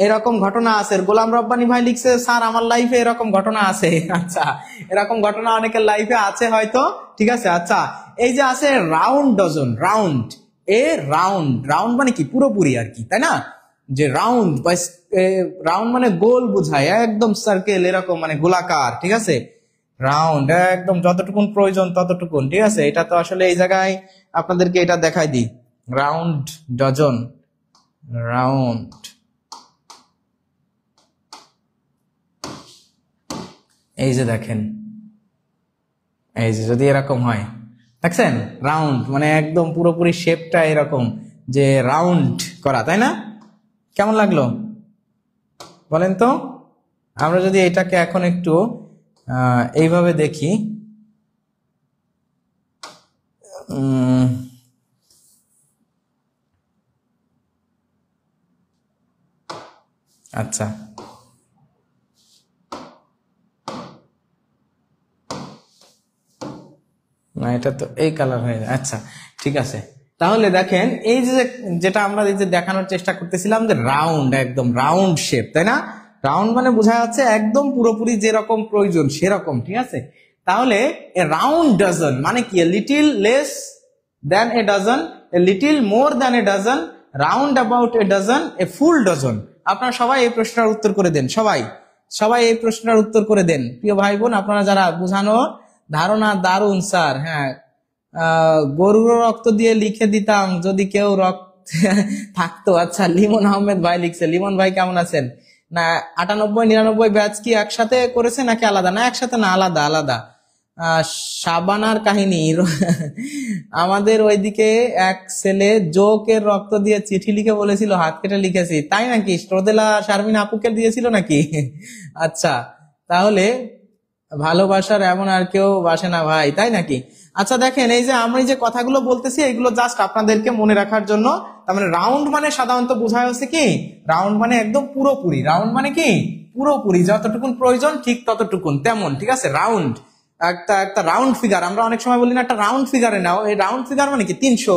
এরকম ঘটনা আছে। গোলাম রব্বানী ভাই লিখছে, স্যার আমার লাইফে এরকম ঘটনা আছে। আচ্ছা, এরকম ঘটনা অনেকের লাইফে আছে হয়তো, ঠিক আছে। আচ্ছা, এই যে আছে রাউন্ড ডজন, রাউন্ড মানে কি পুরোপুরি আর কি, তাই না? যে রাউন্ড মানে গোল বোঝায়, একদম সার্কেল এরকম, মানে গোলাকার, ঠিক আছে? রাউন্ড একদম যতটুকুন প্রয়োজন ততটুকুন, ঠিক আছে? এটা তো আসলে এই জায়গায় আপনাদেরকে এটা দেখাই দিই, রাউন্ড ডজন, রাউন্ড এই যে দেখেন, এই যে যদি এরকম হয়, দেখছেন রাউন্ড মানে একদম পুরোপুরি শেপটা এরকম, যে রাউন্ড করা, তাই না? কেমন লাগলো বলেন তো? আমরা যদি এটাকে এখন একটু এইভাবে দেখি, আচ্ছা না, এটা তো এই কালার হয়ে যায়। আচ্ছা ঠিক আছে, তাহলে দেখেন এই যে যেটা আমরা এই যে দেখানোর চেষ্টা করতেছিলাম, যে রাউন্ড, একদম রাউন্ড শেপ, তাই না? রাউন্ড মানে বোঝা যাচ্ছে একদম পুরোপুরি যেরকম প্রয়োজন সেরকম, ঠিক আছে? তাহলে এ রাউন্ড ডজন মানে কি, little less than a dozen, a little more than a dozen, round about a dozen, a full dozen. আপনারা সবাই এই প্রশ্নটার উত্তর করে দেন, সবাই এই প্রশ্নটার উত্তর করে দেন প্রিয় ভাই বোন, আপনারা যারা বুঝানো ধারণা দারুন স্যার। হ্যাঁ, গরুর রক্ত দিয়ে লিখে দিতাম যদি কেউ রক্ত থাকতো। আচ্ছা, লিমন আহমেদ ভাই লিখছে। লিমন ভাই কেমন আছেন? না 98 99 ব্যাচ কি একসাথে করেছে নাকি আলাদা? না একসাথে না, আলাদা আলাদা। শাবানার কাহিনী, আমাদের ওইদিকে এক ছেলে জোকের রক্ত দিয়ে চিঠি লিখে বলেছিল হাত কেটে লিখেছি, তাই নাকি? স্ট্রোদেলা শারমিন আপুকে দিয়েছিল নাকি? আচ্ছা, তাহলে ভালোবাসার এমন আর কেউ বাসে না ভাই, তাই নাকি? আচ্ছা দেখেন, এই যে আমরা যে কথাগুলো বলতেছি এগুলো জাস্ট আপনাদেরকে মনে রাখার জন্য। তার মানে রাউন্ড মানে সাধারণত বোঝায় হচ্ছে কি, রাউন্ড মানে একদম পুরোপুরি, রাউন্ড মানে কি পুরোপুরি, যতটুকুন প্রয়োজন ঠিক ততটুকুন, তেমন, ঠিক আছে? রাউন্ড একটা একটা রাউন্ড ফিগার, আমরা অনেক সময় বলি না একটা রাউন্ড ফিগারে নাও, এই রাউন্ড ফিগার মানে কি 300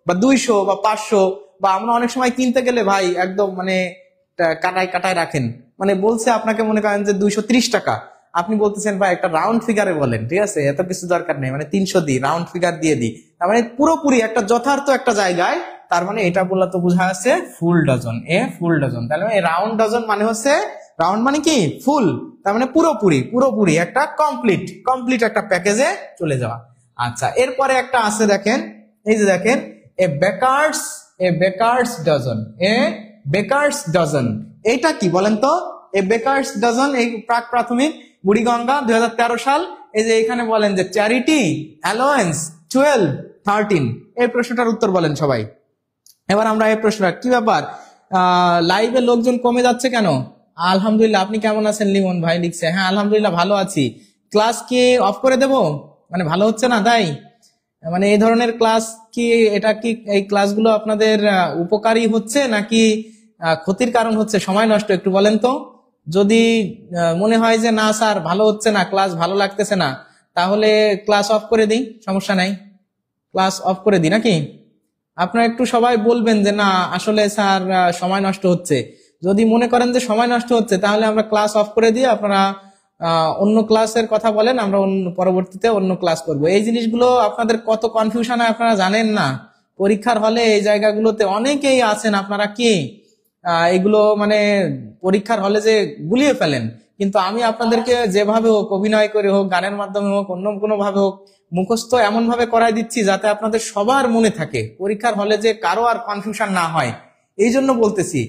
বা 200 বা 500, বা আমরা অনেক সময় কিনতে গেলে ভাই একদম মানে কাটায় কাটায় রাখেন, মানে বলছে আপনাকে মনে করেন যে 230 টাকা, আপনি বলতেছেন ভাই একটা রাউন্ড ফিগারে বলেন, ঠিক আছে? এত কিছু দরকার নেই, মানে 300 দিই, রাউন্ড ফিগার দিয়ে দিই, তার মানে পুরোপুরি একটা যথার্থ একটা জায়গায়। তার মানে এটা বললে তো বোঝা যাচ্ছে ফুল ডজন, ফুল ডজন। তাহলে রাউন্ড ডজন মানে হচ্ছে, রাউন্ড মানে কি ফুল, তার মানে পুরোপুরি, পুরোপুরি একটা কমপ্লিট, কমপ্লিট একটা প্যাকেজে চলে যাওয়া। আচ্ছা, এরপরে একটা আছে দেখেন, এই যে দেখেন, এ বেকার্স ডজন, বেকার্স ডজন, এইটা কি বলেন তো? এ বেকার্স ডজন, এই প্রাক প্রাথমিক বুড়িগঙ্গা 2013 সাল। এই যে এখানে বলেন যে চ্যারিটি অ্যালাওয়েন্স 12, 13, এই প্রশ্নটার উত্তর বলেন সবাই। এবার আমরা এই প্রশ্নটা, কি ব্যাপার লাইভে লোকজন কমে যাচ্ছে কেন? আলহামদুলিল্লাহ, আপনি কেমন আছেন? লিমন ভাই লিখছে, হ্যাঁ আলহামদুলিল্লাহ ভালো আছি। ক্লাস কি অফ করে দেব? মানে ভালো হচ্ছে না তাই? মানে এই ধরনের ক্লাস কি, এটা কি এই ক্লাসগুলো আপনাদের উপকারী হচ্ছে নাকি ক্ষতির কারণ হচ্ছে, সময় নষ্ট? একটু বলেন তো। যদি মনে হয় যে না স্যার ভালো হচ্ছে না, ক্লাস ভালো লাগতেছে না, তাহলে ক্লাস অফ করে দিই, সমস্যা নাই, ক্লাস অফ করে দিই নাকি? আপনারা একটু সবাই বলবেন যে না আসলে স্যার সময় নষ্ট হচ্ছে। যদি মনে করেন যে সময় নষ্ট হচ্ছে তাহলে আমরা ক্লাস অফ করে দিয়ে আপনারা অন্য ক্লাসের কথা বলেন, আমরা পরবর্তীতে অন্য ক্লাস করব। এই জিনিসগুলো আপনাদের কত কনফিউশন হয় আপনারা জানেন না। পরীক্ষার হলে এই জায়গাগুলোতে অনেকেই আছেন আপনারা কি এগুলো মানে পরীক্ষার হলে যে গুলিয়ে ফেলেন, কিন্তু আমি আপনাদেরকে যেভাবে হোক, অভিনয় করে হোক, গানের মাধ্যমে হোক, অন্য কোনো ভাবে হোক, মুখস্থ এমন ভাবে করাই দিচ্ছি যাতে আপনাদের সবার মনে থাকে, পরীক্ষার হলে যে কারো আর কনফিউশন না হয়, এই জন্য বলতেছি।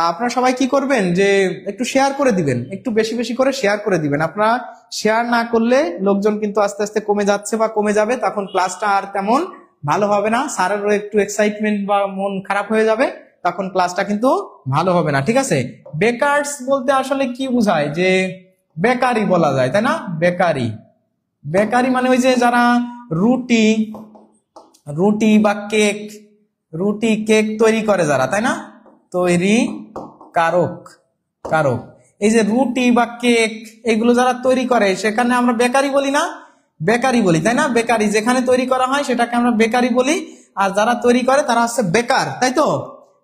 আপনারা সবাই কি করবেন যে একটু শেয়ার করে দিবেন, একটু বেশি বেশি করে শেয়ার করে দিবেন। আপনারা শেয়ার না করলে লোকজন কিন্তু আস্তে আস্তে কমে যাচ্ছে বা কমে যাবে, তখন ক্লাসটা আর তেমন ভালো হবে না, স্যারেরও একটু এক্সাইটমেন্ট বা মন খারাপ হয়ে যাবে, তখন ক্লাসটা কিন্তু ভালো হবে না, ঠিক আছে? বেকারস বলতে আসলে কি বোঝায়? যে বেকারি বলা যায়, তাই না? বেকারি, বেকারি মানে ওই যে যারা রুটি রুটি বা কেক, রুটি কেক তৈরি করে যারা, তাই না? তৈরি কারক, কারক, এই যে রুটি বা কেক এগুলো যারা তৈরি করে সেখানে আমরা বেকারি বলি না? বেকারি বলি, তাই না? বেকারি যেখানে তৈরি করা হয় সেটাকে আমরা বেকারি বলি, আর যারা তৈরি করে তারা হচ্ছে বেকার, তাই তো?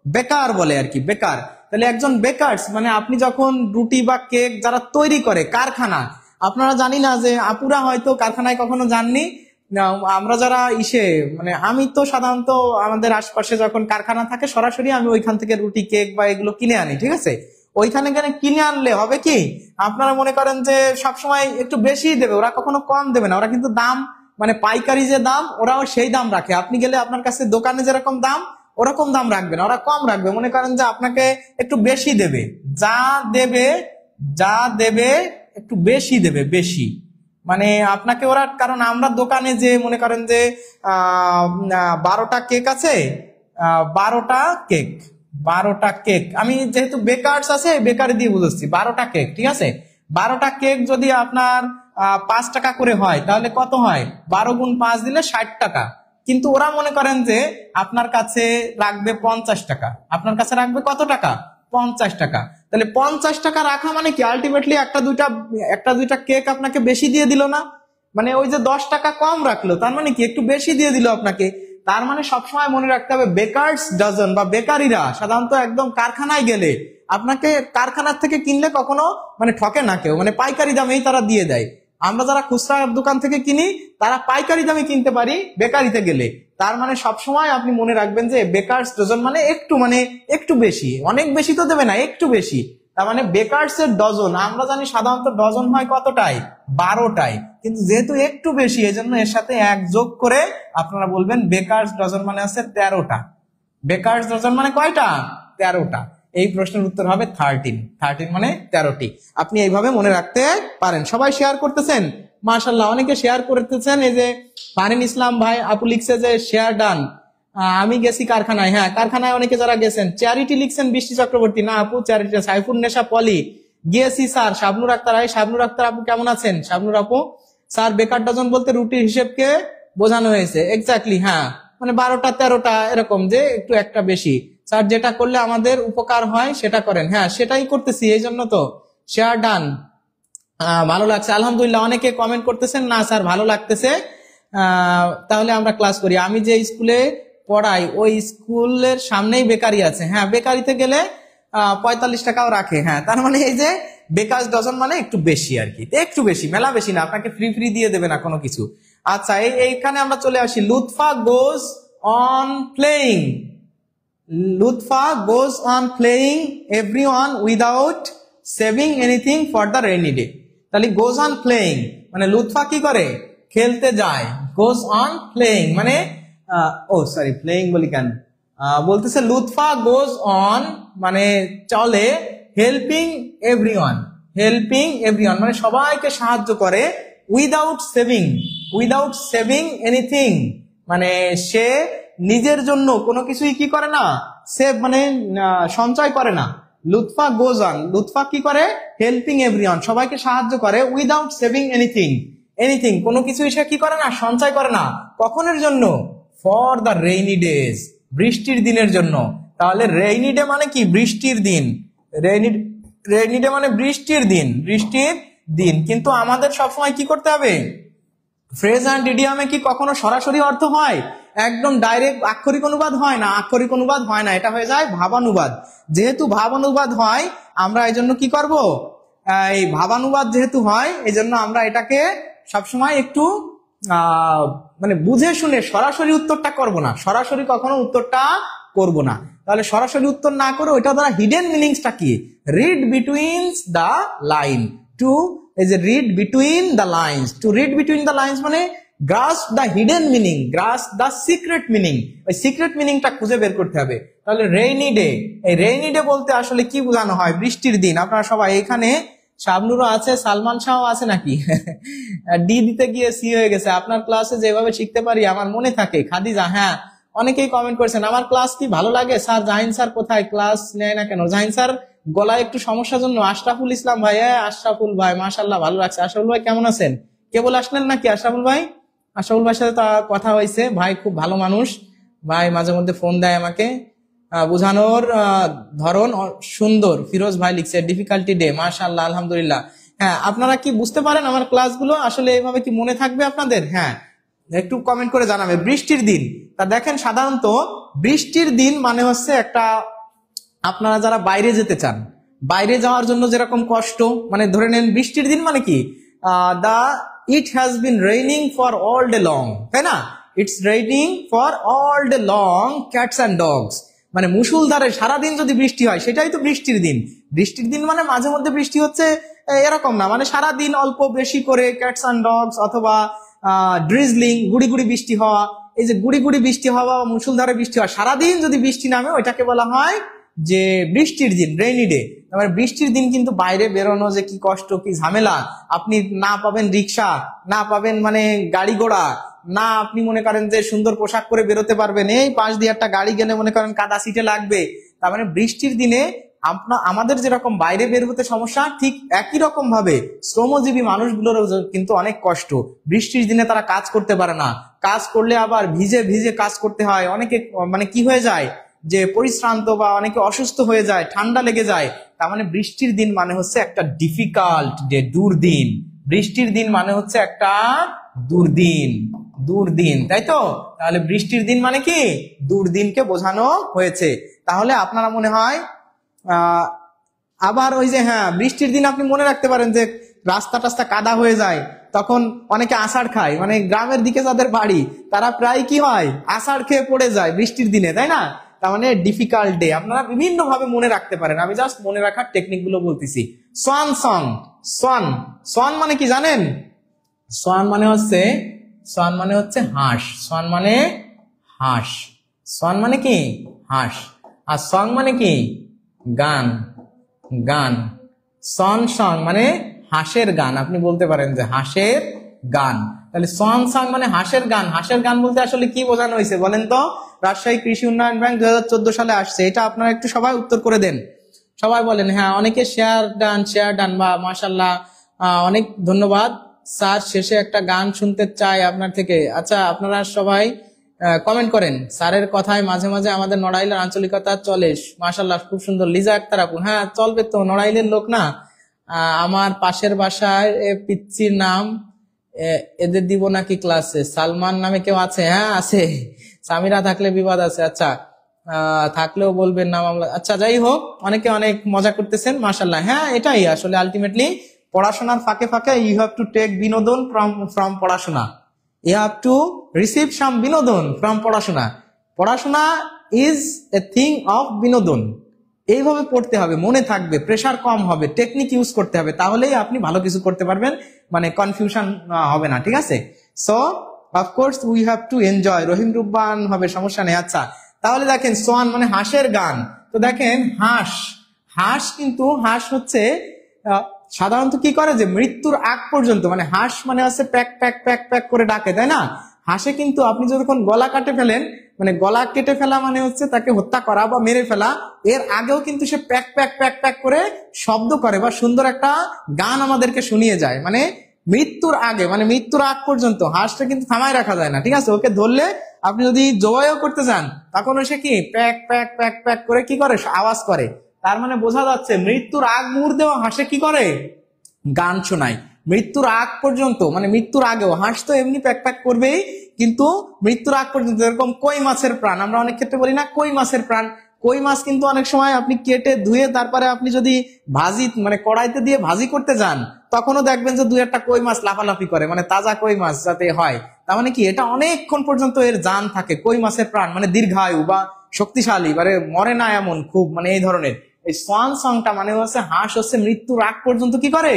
বেকার বলে আর কি, বেকার। তাহলে একজন বেকারস মানে আপনি যখন রুটি বা কেক যারা তৈরি করে কারখানা, আপনারা জানি না যে আপুরা হয়তো কারখানায় কখনো যাননি, আমরা যারা মানে আমি তো সাধারণত আমাদের আশপাশে যখন কারখানা থাকে সরাসরি আমি ওইখান থেকে রুটি কেক বা এগুলো কিনে আনি, ঠিক আছে? ওইখানে কিনে আনলে হবে কি, আপনারা মনে করেন যে সবসময় একটু বেশি দেবে, ওরা কখনো কম দেবে না, ওরা কিন্তু দাম মানে পাইকারি যে দাম ওরাও সেই দাম রাখে। আপনি গেলে আপনার কাছে দোকানে যেরকম দাম ওরকম দাম রাখবে না, ওরা কম রাখবে, মনে করেন যে আপনাকে একটু বেশি দেবে, যা দেবে যা দেবে একটু বেশি দেবে, বেশি মানে আপনাকে ওরা, কারণ আমরা দোকানে যে মনে করেন যে 12টা কেক আছে, 12টা কেক, 12টা কেক, আমি যেহেতু বেকারস আছে বেকারি দিয়ে বুঝাচ্ছি, 12টা কেক, ঠিক আছে? 12টা কেক যদি আপনার 5 টাকা করে হয় তাহলে কত হয়? 12 গুণ 5 দিলে 60 টাকা। কিন্তু ওরা মনে করেন যে আপনার কাছে রাখবে 50 টাকা, আপনার কাছে রাখবে কত টাকা? 50 টাকা। তাহলে 50 টাকা রাখা মানে কি, আলটিমেটলি একটা দুইটা কেক আপনাকে বেশি দিয়ে দিল না? মানে ওই যে 10 টাকা কম রাখলো, তার মানে কি একটু বেশি দিয়ে দিল আপনাকে। তার মানে সবসময় মনে রাখতে হবে বেকারস ডজন বা বেকারিরা সাধারণত একদম কারখানায় গেলে, আপনাকে কারখানার থেকে কিনলে কখনো মানে ঠকে না কেউ, মানে পাইকারি দামেই তারা দিয়ে দেয়। আমরা যারা খুচরা দোকান থেকে কিনি তারা পাইকারি দামে কিনতে পারি বেকারিতে গেলে। তার মানে সবসময় আপনি মনে রাখবেন যে বেকারস ডজন মানে একটু বেশি, অনেক বেশি তো দেবে না, একটু বেশি। তার মানে বেকারস এর ডজন, আমরা জানি সাধারণত ডজন হয় কতটাই? 12টাই, কিন্তু যেহেতু একটু বেশি এজন্য এর সাথে 1 যোগ করে আপনারা বলবেন বেকারস ডজন মানে আছে 13টা। বেকারস ডজন মানে কয়টা? 13টা। এই প্রশ্নের উত্তর হবে 13, 13 মানে 13টি। আপনি এইভাবে মনে রাখতে পারেন। সবাই শেয়ার করতেছেন, মাশাআল্লাহ অনেকে শেয়ার করতেছেন। এই যে ফারিন ইসলাম ভাই আপু লিখছে যে শেয়ার ডান, আমি গেছি কারখানায়। হ্যাঁ কারখানায় অনেকে যারা গেছেন। চ্যারিটি লিখছেন বৃষ্টি চক্রবর্তী, না আপু চ্যারিটি, সাইফুন নেশা পলি গিয়েছি স্যার। শাবনুর আক্তার, শাবনুর আক্তার আপু কেমন আছেন? শাবনুর আপু, স্যার বেকার ডজন বলতে রুটির হিসেবকে বোঝানো হয়েছে। এক্স্যাক্টলি, হ্যাঁ, মানে 12টা 13টা এরকম, যে একটু একটা বেশি। স্যার যেটা করলে আমাদের উপকার হয় সেটা করেন। হ্যাঁ, সেটাই করতেছি, এই জন্য তো শেয়ার ডান। ভালো লাগছে আলহামদুলিল্লাহ। অনেকে কমেন্ট করতেছেন না স্যার ভালো লাগতেছে, তাহলে আমরা ক্লাস করি। আমি যে স্কুলে পড়াই ওই স্কুলের সামনেই বেকারি আছে। হ্যাঁ, বেকারিতে গেলে 45 টাকাও রাখে। হ্যাঁ, তার মানে এই যে বেকার ডজন মানে একটু বেশি আর কি, একটু বেশি, মেলা বেশি না, আপনাকে ফ্রি ফ্রি দিয়ে দেবে না কোনো কিছু। আচ্ছা, এইখানে আমরা চলে আসি। Lutfa goes on playing, Lutfa goes on playing everyone without saving anything for the rainy day. তাহলে গোজ অন প্লেইং মানে লুৎফা কি করে? খেলতে যায়। গোজ অন প্লেইং মানে প্লেইং বলি কেন, বলতেছে লুৎফা গোজ অন মানে চলে, হেল্পিং এভরিওয়ান, হেল্পিং এভরিওয়ান মানে সবাইকে সাহায্য করে, উইদাউট সেভিং এনিথিং মানে সে নিজের জন্য কোনো কিছুই কি করে না, সেভ মানে সঞ্চয় করে না। লুৎফা গোজ অন, লুৎফা কি করে? হেল্পিং এভরিওয়ান, সবাইকে সাহায্য করে, উইদাউট সেভিং এনিথিং কোনো কিছুই সে কি করে না, সঞ্চয় করে না। কখনের জন্য? ফর দ্য রেইনি ডেজ, বৃষ্টির দিনের জন্য। তাহলে রেইনি ডে মানে কি? বৃষ্টির দিন। রেইনি ডে মানে বৃষ্টির দিন। কিন্তু আমাদের সবসময় কি করতে হবে? ফ্রেজ অ্যান্ড ইডিয়ামে কি কখনো সরাসরি অর্থ হয়? একদম ডাইরেক্ট আক্ষরিক অনুবাদ হয় না, এটা হয়ে যায় ভাবানুবাদ। যেহেতু ভাবানুবাদ হয়, আমরা এই জন্য কি করব? এই ভাবানুবাদ যেহেতু হয়, এই জন্য আমরা এটাকে সবসময় একটু মানে বুঝে শুনে সরাসরি উত্তরটা করব না, সরাসরি কখনো উত্তরটা করব না। তাহলে সরাসরি উত্তর না করে ওইটা দ্বারা হিডেন মিনিংসটা কি? Read between the line, to এই যে read between the lines, to read between the lines মানে grasp the hidden meaning, grasp the secret meaning, ওই সিক্রেট মিনিংটা খুঁজে বের করতে হবে। তাহলে রেইনি ডে, এই রেইনি ডে বলতে আসলে কি বোঝানো হয়? বৃষ্টির দিন। আপনারা সবাই এখানে, শাবনুরও আছে, সালমান শাহ আছে নাকি? ডি দিতে গিয়ে সি হয়ে গেছে। আপনার ক্লাসে যেভাবে শিখতে পারি আমার মনে থাকে। খাদিজা, হ্যাঁ, অনেকেই কমেন্ট করেছেন আমার ক্লাস কি ভালো লাগে স্যার। জাহিন স্যার কোথায়? ক্লাস নেয় না কেন? জাহিন স্যার গলায় একটু সমস্যার জন্য। আশরাফুল ইসলাম ভাই, আশরাফুল ভাই মাশাআল্লাহ, ভালো লাগছে। আশরাফুল ভাই কেমন আছেন? কেবল আসলেন নাকি আশরাফুল ভাই? আশরাফুল ভাইয়ের সাথে তো কথা হয়েছে, ভাই খুব ভালো মানুষ, ভাই মাঝে মধ্যে ফোন দেয় আমাকে। বোঝানোর ধরন সুন্দর। ফিরোজ ভাই লিখছে ডিফিকাল্টি ডে, মাশাআল্লাহ আলহামদুলিল্লাহ। হ্যাঁ, আপনারা কি বুঝতে পারেন আমার ক্লাসগুলো? আসলে এইভাবে কি মনে থাকবে আপনাদের? হ্যাঁ, একটু কমেন্ট করে জানাবে। বৃষ্টির দিন, তা দেখেন সাধারণত বৃষ্টির দিন মানে হচ্ছে একটা, আপনারা যারা বাইরে যেতে চান, বাইরে যাওয়ার জন্য যেরকম কষ্ট, মানে ধরে নেন বৃষ্টির দিন মানে কি, it has been raining for all day long, তাই না? It's raining for all day long cats and dogs, মানে মুষলধারে সারাদিন যদি বৃষ্টি হয় সেটাই তো বৃষ্টির দিন। বৃষ্টির দিন মানে মাঝে মধ্যে বৃষ্টি হচ্ছে এরকম না, মানে সারাদিন অল্প বেশি করে ক্যাটস অ্যান্ড ডগস অথবা ড্রিজলিং, গুড়ি গুড়ি বৃষ্টি হওয়া, এই যে গুড়ি গুড়ি বৃষ্টি হওয়া বা মুষলধারে বৃষ্টি হওয়া, সারাদিন যদি বৃষ্টি নামে ওইটাকে বলা হয় যে বৃষ্টির দিন, রেইনি ডে। মানে বৃষ্টির দিন কিন্তু বাইরে বেরোনো যে কি কষ্ট, কি ঝামেলা। আপনি না পাবেন রিক্সা, না পাবেন মানে গাড়ি ঘোড়া, না আপনি মনে করেন যে সুন্দর পোশাক পরে বেরোতে পারবেন, এই পাশ দিয়ে একটা গাড়ি গেলে মনে করেন কাদা সিটে লাগবে। তার মানে বৃষ্টির দিনে আমাদের যেরকম বাইরে বের হতে সমস্যা, ঠিক একই রকম ভাবে শ্রমজীবী মানুষগুলোর কিন্তু অনেক কষ্ট। বৃষ্টির দিনে তারা কাজ করতে পারে না, কাজ করলে আবার ভিজে ভিজে কাজ করতে হয়। অনেকে মানে কি হয়ে যায় যে পরিশ্রান্ত, বা অনেকে অসুস্থ হয়ে যায়, ঠান্ডা লেগে যায়। তার মানে বৃষ্টির দিন মানে হচ্ছে একটা ডিফিকাল্ট ডে, দুর্দিন। বৃষ্টির দিন মানে হচ্ছে একটা দুর্দিন, তাই তো? তাহলে বৃষ্টির দিন মানে কি? দুর্দিনকে বোঝানো হয়েছে। তাহলে আপনারা মনে হয় আবার ওই যে, হ্যাঁ, বৃষ্টির দিন আপনি মনে রাখতে পারেন যে রাস্তা টাস্তা কাদা হয়ে যায়, তখন অনেকে আষাঢ় খায়, মানে গ্রামের দিকে যাদের বাড়ি তারা প্রায় কি হয়, আষাঢ় খেয়ে পড়ে যায় বৃষ্টির দিনে, তাই না? তার মানে ডিফিকাল্ট ডে আপনারা বিভিন্ন ভাবে মনে রাখতে পারেন, আমি জাস্ট মনে রাখার টেকনিক গুলো বলতেছি। সোয়ান সং, সোয়ান মানে কি জানেন? সোয়ান মানে হচ্ছে হাঁস। সোয়ান মানে হাঁস, সোয়ান মানে কি? হাঁস। আর সং মানে কি? গান। সং মানে হাঁসের গান, আপনি বলতে পারেন যে হাঁসের গান। তাহলে সং মানে হাঁসের গান। হাঁসের গান বলতে আসলে কি বোঝানো হয়েছে বলেন তো? রাজশাহী কৃষি উন্নয়ন ব্যাংক 2014 সালে আসছে, এটা আপনারা একটু সবাই উত্তর করে দেন। সবাই বলেন হ্যাঁ, অনেকে শেয়ার ডান বা মাশাআল্লাহ, অনেক ধন্যবাদ স্যার। শেষে একটা গান শুনতে চাই আপনার থেকে। আচ্ছা, আপনারা সবাই কমেন্ট করেন। স্যারের কথায় মাঝে মাঝে আমাদের নড়াইলের আঞ্চলিকতা চলে। মাশাআল্লাহ, খুব সুন্দর। লিজা আক্তার আপু, হ্যাঁ চলবে তো, নড়াইলের লোক না। আমার পাশের বাসায় পিচ্চির নাম, এদের দিব নাকি ক্লাসে? সালমান নামে কেউ আছে? হ্যাঁ আছে, সামিরা থাকলে বিবাদ আছে। আচ্ছা, থাকলেও বলবেন না মামলা। আচ্ছা, যাই হোক, অনেকে অনেক মজা করতেছেন, মাশাআল্লাহ। হ্যাঁ, এটাই আসলে আলটিমেটলি পড়াশোনার ফাঁকে ফাঁকে ইউ হ্যাভ টু টেক বিনোদন ফ্রম পড়াশোনা। ইউ হ্যাভ টু রিসিভ সাম বিনোদন ফ্রম পড়াশোনা। পড়াশোনা ইজ এ থিং অফ বিনোদন। এইভাবে পড়তে হবে, মনে থাকবে, প্রেসার কম হবে, টেকনিক ইউজ করতে হবে, তাহলেই আপনি ভালো কিছু করতে পারবেন, মানে কনফিউশন হবে না। ঠিক আছে? So of course we have to enjoy. Rahim রুব্বান হবে, সমস্যা নেই। আচ্ছা, তাহলে দেখেন সোয়ান মানে হাঁসের গান। তো দেখেন হাঁস কিন্তু হাঁস হচ্ছে সাধারণত কি করে, যে মৃত্যুর আগ পর্যন্ত, মানে হাঁস মানে হচ্ছে প্যাক প্যাক প্যাক প্যাক করে ডাকে, তাই না? হাঁসে কিন্তু আপনি যখন গলা কাটে ফেলেন, মানে গলা কেটে ফেলা মানে হচ্ছে তাকে হত্যা করা বা মেরে ফেলা, এর আগেও কিন্তু সে প্যাক প্যাক প্যাক প্যাক করে শব্দ করে বা সুন্দর একটা গান আমাদেরকে শুনিয়ে যায়। মানে মৃত্যুর আগে, মানে মৃত্যুর আগ পর্যন্ত হাঁসটা কিন্তু থামায় রাখা যায় না। ঠিক আছে? ওকে ধরলে আপনি যদি জবাইও করতে চান, তখন সে কি প্যাক প্যাক প্যাক প্যাক করে কি করে, আওয়াজ করে। তার মানে বোঝা যাচ্ছে মৃত্যুর আগ মুহূর্তেও হাঁসে কি করে, গান শোনায়। মৃত্যুর আগ পর্যন্ত, মানে মৃত্যুর আগেও হাঁস তো এমনি প্যাক প্যাক করবেই, কিন্তু মৃত্যুর আগ পর্যন্ত। এরকম কই মাছের প্রাণ, আমরা অনেক ক্ষেত্রে বলি না কই মাছের প্রাণ। কই মাছ কিন্তু অনেক সময় আপনি কেটে ধুয়ে তারপরে আপনি যদি ভাজি, মানে কড়াইতে দিয়ে ভাজি করতে যান, তখনও দেখবেন যে দুই একটা কই মাছ লাফালাফি করে, মানে তাজা কই মাছ যাতে হয়। তার মানে কি, এটা অনেকক্ষণ পর্যন্ত এর জান থাকে। কই মাছের প্রাণ মানে দীর্ঘায়ু বা শক্তিশালী, মানে মরে না এমন, খুব মানে এই ধরনের। এই সোয়ান সংটা মানে হচ্ছে হাঁস হচ্ছে মৃত্যুর আগ পর্যন্ত কি করে,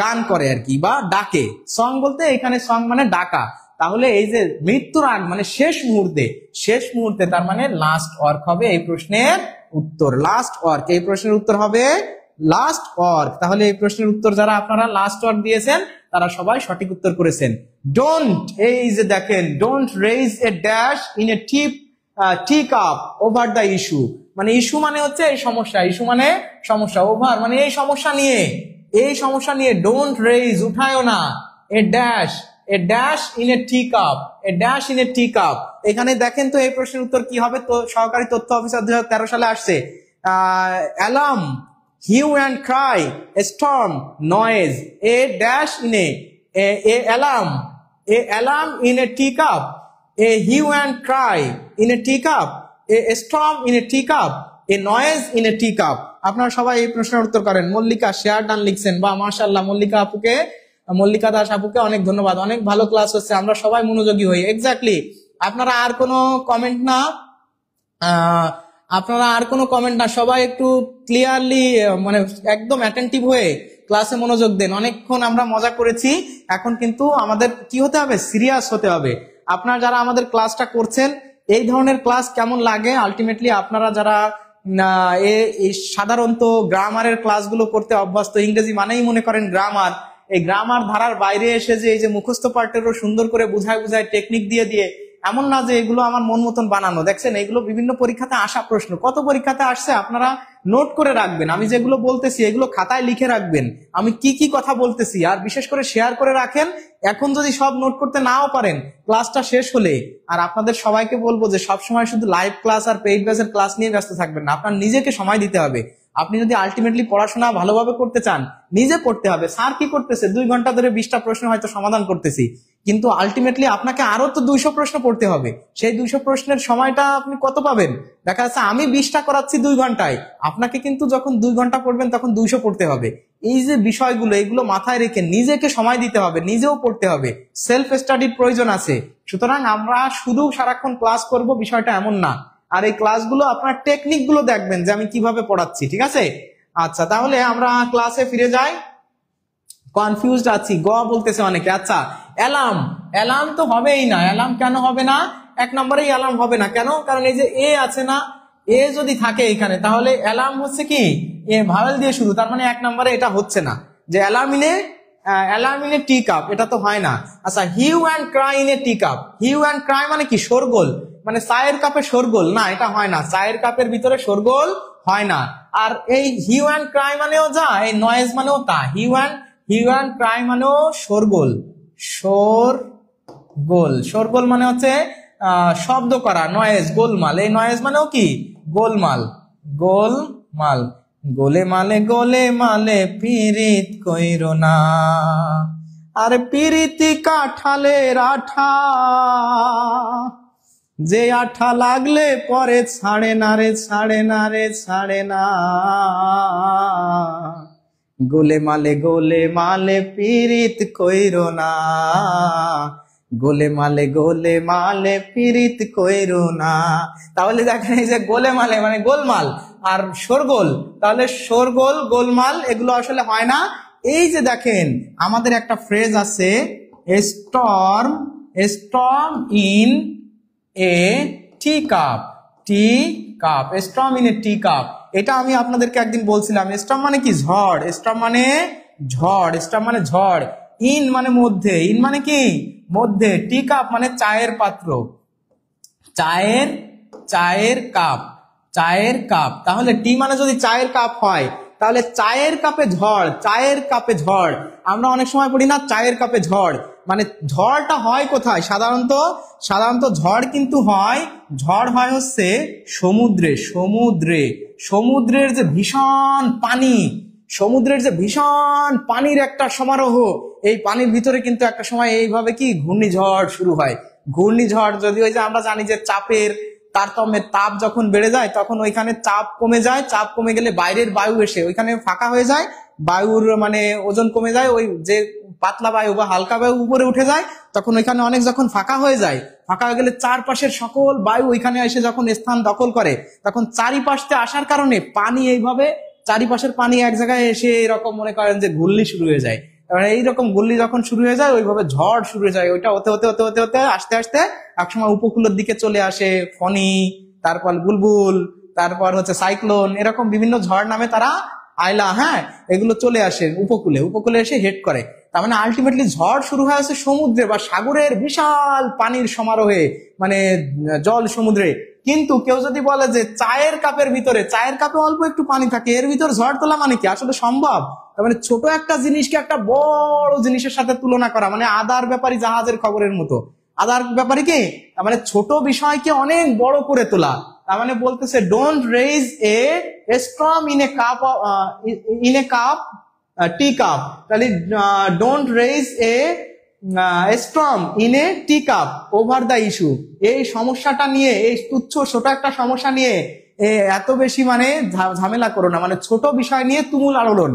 গান করে আর কি, বা ডাকে। সং বলতে এখানে সং মানে ডাকা। তাহলে এই যে মৃত্যুর আগ মানে শেষ মুহূর্তে, তার মানে লাস্ট ওয়ার্ক হবে এই প্রশ্নের উত্তর। লাস্ট ওয়ার্ক, এই প্রশ্নের উত্তর হবে লাস্ট ওয়ার্ক। তাহলে এই প্রশ্নের উত্তর যারা আপনারা লাস্ট ওয়ার্ক দিয়েছেন, তারা সবাই সঠিক উত্তর করেছেন। ডোন্ট, এই যে দেখেন, don't raise A dash in a tea cup over the issue. মানে ইস্যু মানে হচ্ছে এই সমস্যা, ইস্যু মানে সমস্যা, ওভার মানে এই সমস্যা নিয়ে, ডোন্ট রেইজ উঠায়ও না, a dash in a tea cup. এখানে দেখেন তো এই প্রশ্নের উত্তর কি হবে। তো সহকারী তথ্য অফিসার 2013 সালে আসছে, alarm, hue and cry, storm, noise, a dash in a alarm in a tea cup, a hue and cry in a tea cup, a storm in a tea cup, a noise in a tea cup. আপনারা সবাই এই প্রশ্নের উত্তর করেন। Mallika share done লিখছেন, বা মাশাআল্লাহ, মল্লিকা দাস আপুকে অনেক ধন্যবাদ। অনেক ভালো ক্লাস হচ্ছে, আমরা সবাই মনোযোগী হই। এক্স্যাক্টলি, আপনারা আর কোনো কমেন্ট না, সবাই একটু ক্লিয়ারলি, মানে একদম অ্যাটেন্টিভ হয়ে ক্লাসে মনোযোগ দেন। অনেকক্ষণ আমরা মজা করেছি, এখন কিন্তু আমাদের কি হতে হবে, সিরিয়াস হতে হবে। আপনারা যারা আমাদের ক্লাসটা করছেন, এই ধরনের ক্লাস কেমন লাগে? আলটিমেটলি আপনারা যারা সাধারণত গ্রামারের ক্লাসগুলো করতে অভ্যস্ত, ইংরেজি মানেই মনে করেন গ্রামার, এই গ্রামার ধারার বাইরে এসে যে এই যে মুখস্থ পার্টেরও সুন্দর করে বুঝায় টেকনিক দিয়ে, এমন না যে এগুলো আমার মন মতন বানানো। দেখছেন, এগুলো বিভিন্ন পরীক্ষাতে আসা প্রশ্ন, কত পরীক্ষাতে আসছে, আপনারা নোট করে রাখবেন। আমি যেগুলো বলতেছি এগুলো খাতায় লিখে রাখবেন, আমি কি কথা বলতেছি, আর বিশেষ করে শেয়ার করে রাখেন। এখন যদি সব নোট করতে নাও পারেন, ক্লাসটা শেষ হলে, আর আপনাদের সবাইকে বলবো যে সবসময় শুধু লাইভ ক্লাস আর পেইড ব্যাচের ক্লাস নিয়ে ব্যস্ত থাকবেন না, আপনার নিজেকে সময় দিতে হবে। আপনি যদি আলটিমেটলি পড়াশোনা ভালোভাবে করতে চান, নিজে পড়তে হবে। স্যার কি করতেছে, 2 ঘন্টা ধরে 20টা প্রশ্ন হয়তো সমাধান করতেছি, কিন্তু আলটিমেটলি আপনাকে আরো তো 200 প্রশ্ন পড়তে হবে। সেই 200 প্রশ্নের সময়টা আপনি কত পাবেন? দেখা যাচ্ছে আমি 20টা করাচ্ছি 2 ঘন্টায়, আপনাকে কিন্তু যখন 2 ঘন্টা পড়বেন তখন 200 পড়তে হবে। এই যে বিষয়গুলো, এগুলো মাথায় রেখে নিজেকে সময় দিতে হবে, নিজেও পড়তে হবে, সেলফ স্টাডির প্রয়োজন আছে। সুতরাং আমরা শুধু সারাক্ষণ ক্লাস করব, বিষয়টা এমন না। আর এই ক্লাসগুলো আপনার টেকনিক গুলো দেখবেন যে আমি কিভাবে পড়াচ্ছি। ঠিক আছে? আচ্ছা, তাহলে আমরা ক্লাসে ফিরে যাই। কনফিউজড আছি, বলতেছে অনেকে। আচ্ছা, অ্যালার্ম তো হবেই না। অ্যালার্ম কেন হবে না? 1 নম্বরেই অ্যালার্ম হবে না। কেন? কারণ এই যে এ আছে না, এ যদি থাকে এখানে, তাহলে অ্যালার্ম হচ্ছে কি, এ ভাওয়েল দিয়ে শুরু, তার মানে 1 নম্বরে এটা হচ্ছে না। যে alarm in a tea cup, এটা তো হয় না। আচ্ছা, hue and cry in a tea cup, hue and cry মানে কি, শোরগোল, মানে চায়ের কাপে শোরগোল, না এটা হয় না। চায়ের কাপের ভিতরে শোরগোল হয় না। আর এই হিউ অ্যান্ড ক্রাই মানেও যা, এই নয়েজ মানেও তা। হিউ অ্যান্ড ক্রাই মানেও শোরগোল। শোরগোল মানে হচ্ছে শব্দ করা, নয়েজ, গোলমাল। এই নয়েজ মানেও কি? গোলমাল। গোলমাল। গোলে মালে পিরিত কইরো না, আর পিরিতি কাঠালের আঠা, যে আঠা লাগলে পরে ছাড়ে না রে, ছাড়ে না। গোলে মালে পিরিত কইরো না, গোলে মালে পিরিত কইরো না। তাহলে দেখেন এই যে গোলে মালে মানে গোলমাল, আর শোরগোল, তাহলে শোরগোল গোলমাল এগুলো আসলে হয় না। এই যে দেখেন আমাদের একটা ফ্রেজ আছে, storm in a tea cup, storm in a tea cup. এটা আমি আপনাদেরকে একদিন বলছিলাম। স্টর্ম মানে কি? ঝড়। স্টর্ম মানে ঝড়। ইন মানে মধ্যে, ইন মানে কি? মধ্যে। টি কাপ মানে চায়ের পাত্র, চায়ের কাপ। তাহলে টি মানে যদি চায়ের কাপ হয়, তাহলে চায়ের কাপে ঝড়। আমরা অনেক সময় পড়ি না চায়ের কাপে ঝড়, মানে ঝড়টা হয় কোথায়? সাধারণত ঝড় কিন্তু হয়, হচ্ছে সমুদ্রের যে ভীষণ পানি, পানির একটা সমারোহ। এই পানির ভিতরে কিন্তু একটা সময় এইভাবে কি ঘূর্ণিঝড় শুরু হয়। ঘূর্ণিঝড় যদি ওই যে আমরা জানি যে চাপের তারতম্যের তাপ যখন বেড়ে যায়, তখন ওইখানে চাপ কমে যায়। চাপ কমে গেলে বাইরের বায়ু এসে ওইখানে ফাঁকা হয়ে যায়, বায়ুর মানে ওজন কমে যায়, ওই যে পাতলা বায়ু বা হালকা বায়ু উপরে উঠে যায়। তখন ওইখানে অনেক যখন ফাঁকা হয়ে যায়, ফাঁকা হয়ে গেলে চারপাশের সকল বায়ু ওইখানে এসে যখন স্থান দখল করে, তখন চারিপাশে আসার কারণে পানি এইভাবে চারিপাশের পানি এক জায়গায় এসে এরকম মনে করেন যে ঘূর্ণি শুরু হয়ে যায়। তারপরে এইরকম ঘূর্ণি যখন শুরু হয়ে যায়, ওইভাবে ঝড় শুরু হয়ে যায়। ওইটা হতে আস্তে আস্তে একসময় উপকূলের দিকে চলে আসে। ফনি, তারপর বুলবুল, তারপর হচ্ছে সাইক্লোন, এরকম বিভিন্ন ঝড় নামে তারা আয়লা, হ্যাঁ, এগুলো চলে আসে উপকূলে এসে হেড করে। তার মানে আলটিমেটলি ঝড় শুরু হয়ে আছে সমুদ্রে বা সাগরের বিশাল পানির সমারোহে, মানে জল সমুদ্রে। কিন্তু কেউ যদি বলে যে চায়ের কাপে অল্প একটু পানি থাকে, এর ভিতর ঝড় তোলা মানে কি আসলে সম্ভব? তার মানে ছোট একটা জিনিসকে একটা বড় জিনিসের সাথে তুলনা করা, মানে আদার ব্যাপারী জাহাজের খবরের মতো। আদার ব্যাপারে কি? তার মানে ছোট বিষয়কে অনেক বড় করে তোলা। তার মানে বলতেছে don't raise a storm in a cup tea cup. তাহলে don't raise a storm in a tea cup over the issue. এই সমস্যাটা নিয়ে, এই তুচ্ছ ছোট একটা সমস্যা নিয়ে এত বেশি মানে ঝামেলা করো না। মানে ছোট বিষয় নিয়ে তুমুল আলোড়ন,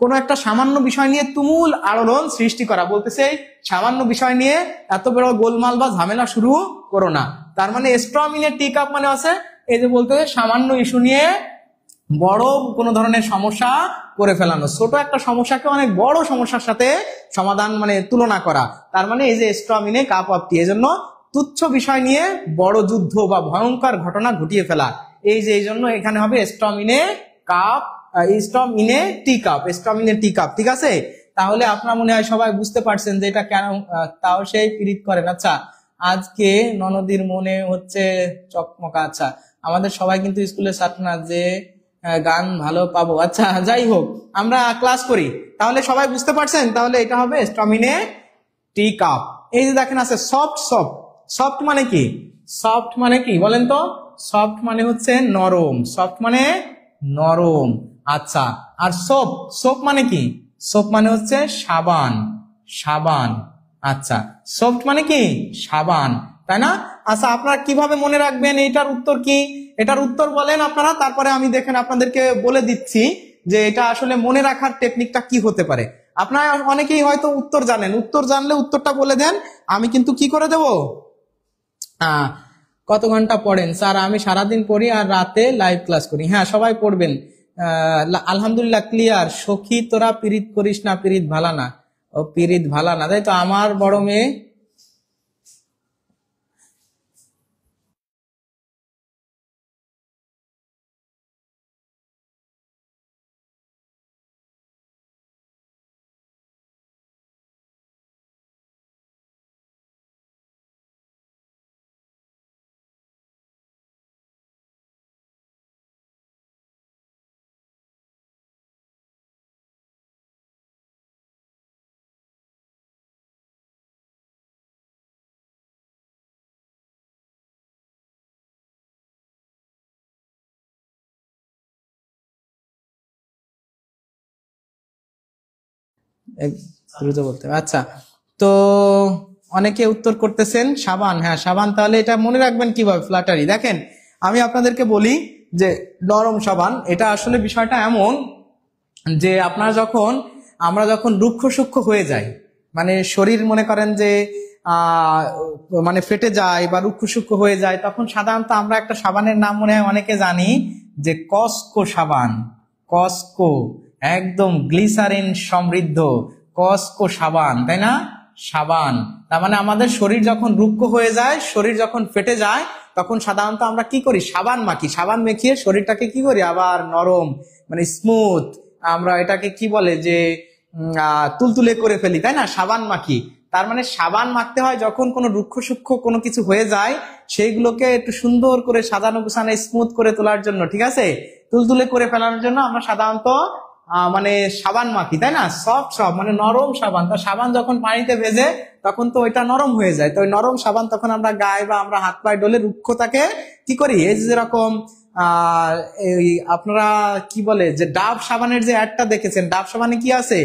কোন একটা সামান্য বিষয় নিয়ে তুমুল আলোড়ন সৃষ্টি করা, বলতেছে সামান্য বিষয় নিয়ে এত বড় গোলমাল বা ঝামেলা শুরু করো না। তার মানে storm in a tea cup মানে আছে এই যে বলতে সামান্য ইস্যু নিয়ে বড় কোন ধরনের সমস্যা করে ফেলানো, ছোট একটা সমস্যাকে অনেক বড় সমস্যার সাথে সমাধান মানে তুলনা করা। তার মানে এই যে storm in a cup of tea, এই জন্য তুচ্ছ বিষয় নিয়ে বড় যুদ্ধ বা ভয়ঙ্কর ঘটনা ঘটিয়ে ফেলা। এই যে এই জন্য এখানে হবে storm in a cup, storm in a tea cup. ঠিক আছে? তাহলে আপনারা মনে হয় সবাই বুঝতে পারছেন যে এটা কেন তাও সেই পীড়িত করেন। আচ্ছা, আজকে ননদীর মনে হচ্ছে চকমকা। আচ্ছা, আমাদের সবাই কিন্তু স্কুলের ছাত্র না যে গান ভালো পাবো। আচ্ছা, যাই হোক, আমরা ক্লাস করি। তাহলে সবাই বুঝতে পারছেন, তাহলে এটা হবে storm in a tea cup. এই যে দেখেন আছে সফট মানে কি? সফট মানে কি বলেন তো? সফট মানে হচ্ছে নরম, আচ্ছা, আর সোপ মানে কি? সোপ মানে হচ্ছে সাবান। আচ্ছা, সফট মানে কি? সাবান, তাই না? আচ্ছা, আপনারা কিভাবে মনে রাখবেন? এটার উত্তর কি? এটার উত্তর বলেন আপনারা, তারপরে আমি দেখেন আপনাদেরকে বলে দিচ্ছি যে এটা আসলে মনে রাখার টেকনিকটা কি হতে পারে। আপনারা অনেকেই হয়তো উত্তর জানেন, উত্তর জানলে উত্তরটা বলে দেন, আমি কিন্তু কি করে দেব। কত ঘন্টা পড়েন? স্যার আমি সারাদিন পড়ি আর রাতে লাইভ ক্লাস করি। হ্যাঁ, সবাই পড়বেন। আলহামদুলিল্লাহ, ক্লিয়ার। সখী তোরা পীড়িত করিস না, পীড়িত ভালা না। ও পীড়িত ভালা না, তাই তো। আমার বড় মেয়ে দ্রুত বলতে হবে। আচ্ছা, তো অনেকে উত্তর করতেছেন সাবান। হ্যাঁ সাবান, তাহলে এটা মনে রাখবেন কিভাবে, ফ্ল্যাটারি। দেখেন আমি আপনাদেরকে বলি যে নরম সাবান, এটা আসলে বিষয়টা এমন যে আমরা যখন রুক্ষ সূক্ষ্ম হয়ে যাই, মানে শরীর মনে করেন যে মানে ফেটে যায় বা রুক্ষ সূক্ষ্ম হয়ে যায়, তখন সাধারণত আমরা একটা সাবানের নাম মনে হয় অনেকে জানি যে কসকো সাবান। কসকো, একদম গ্লিসারিন সমৃদ্ধ কসকো সাবান, তাই না? সাবান, তার মানে আমাদের শরীর যখন রুক্ষ হয়ে যায়, শরীর যখন ফেটে যায়, তখন সাধারণত আমরা কি করি, সাবান মাখি। সাবান মেখিয়ে শরীরটাকে কি করি, আবার নরম মানে স্মুথ, আমরা এটাকে কি বলে যে তুলতুলে করে ফেলি, তাই না? সাবান মাখি। তার মানে সাবান মাখতে হয় যখন কোনো রুক্ষ সূক্ষ্ম কোনো কিছু হয়ে যায়, সেইগুলোকে একটু সুন্দর করে সাজানো গুছানো স্মুথ করে তোলার জন্য, ঠিক আছে, তুলতুলে করে ফেলানোর জন্য আমরা সাধারণত মানে সাবান মাখি, তাই না? সফট মানে নরম সাবান। তা সাবান যখন পানিতে ভেজে তখন তো ওইটা নরম হয়ে যায়, তো ওই নরম সাবান তখন আমরা গায়ে বা আমরা হাত পায়ে ডলে রুক্ষতাকে কি করি, এই যেরকম এই আপনারা কি বলে যে ডাব সাবানের যে অ্যাডটা দেখেছেন, ডাব সাবানে কি আছে,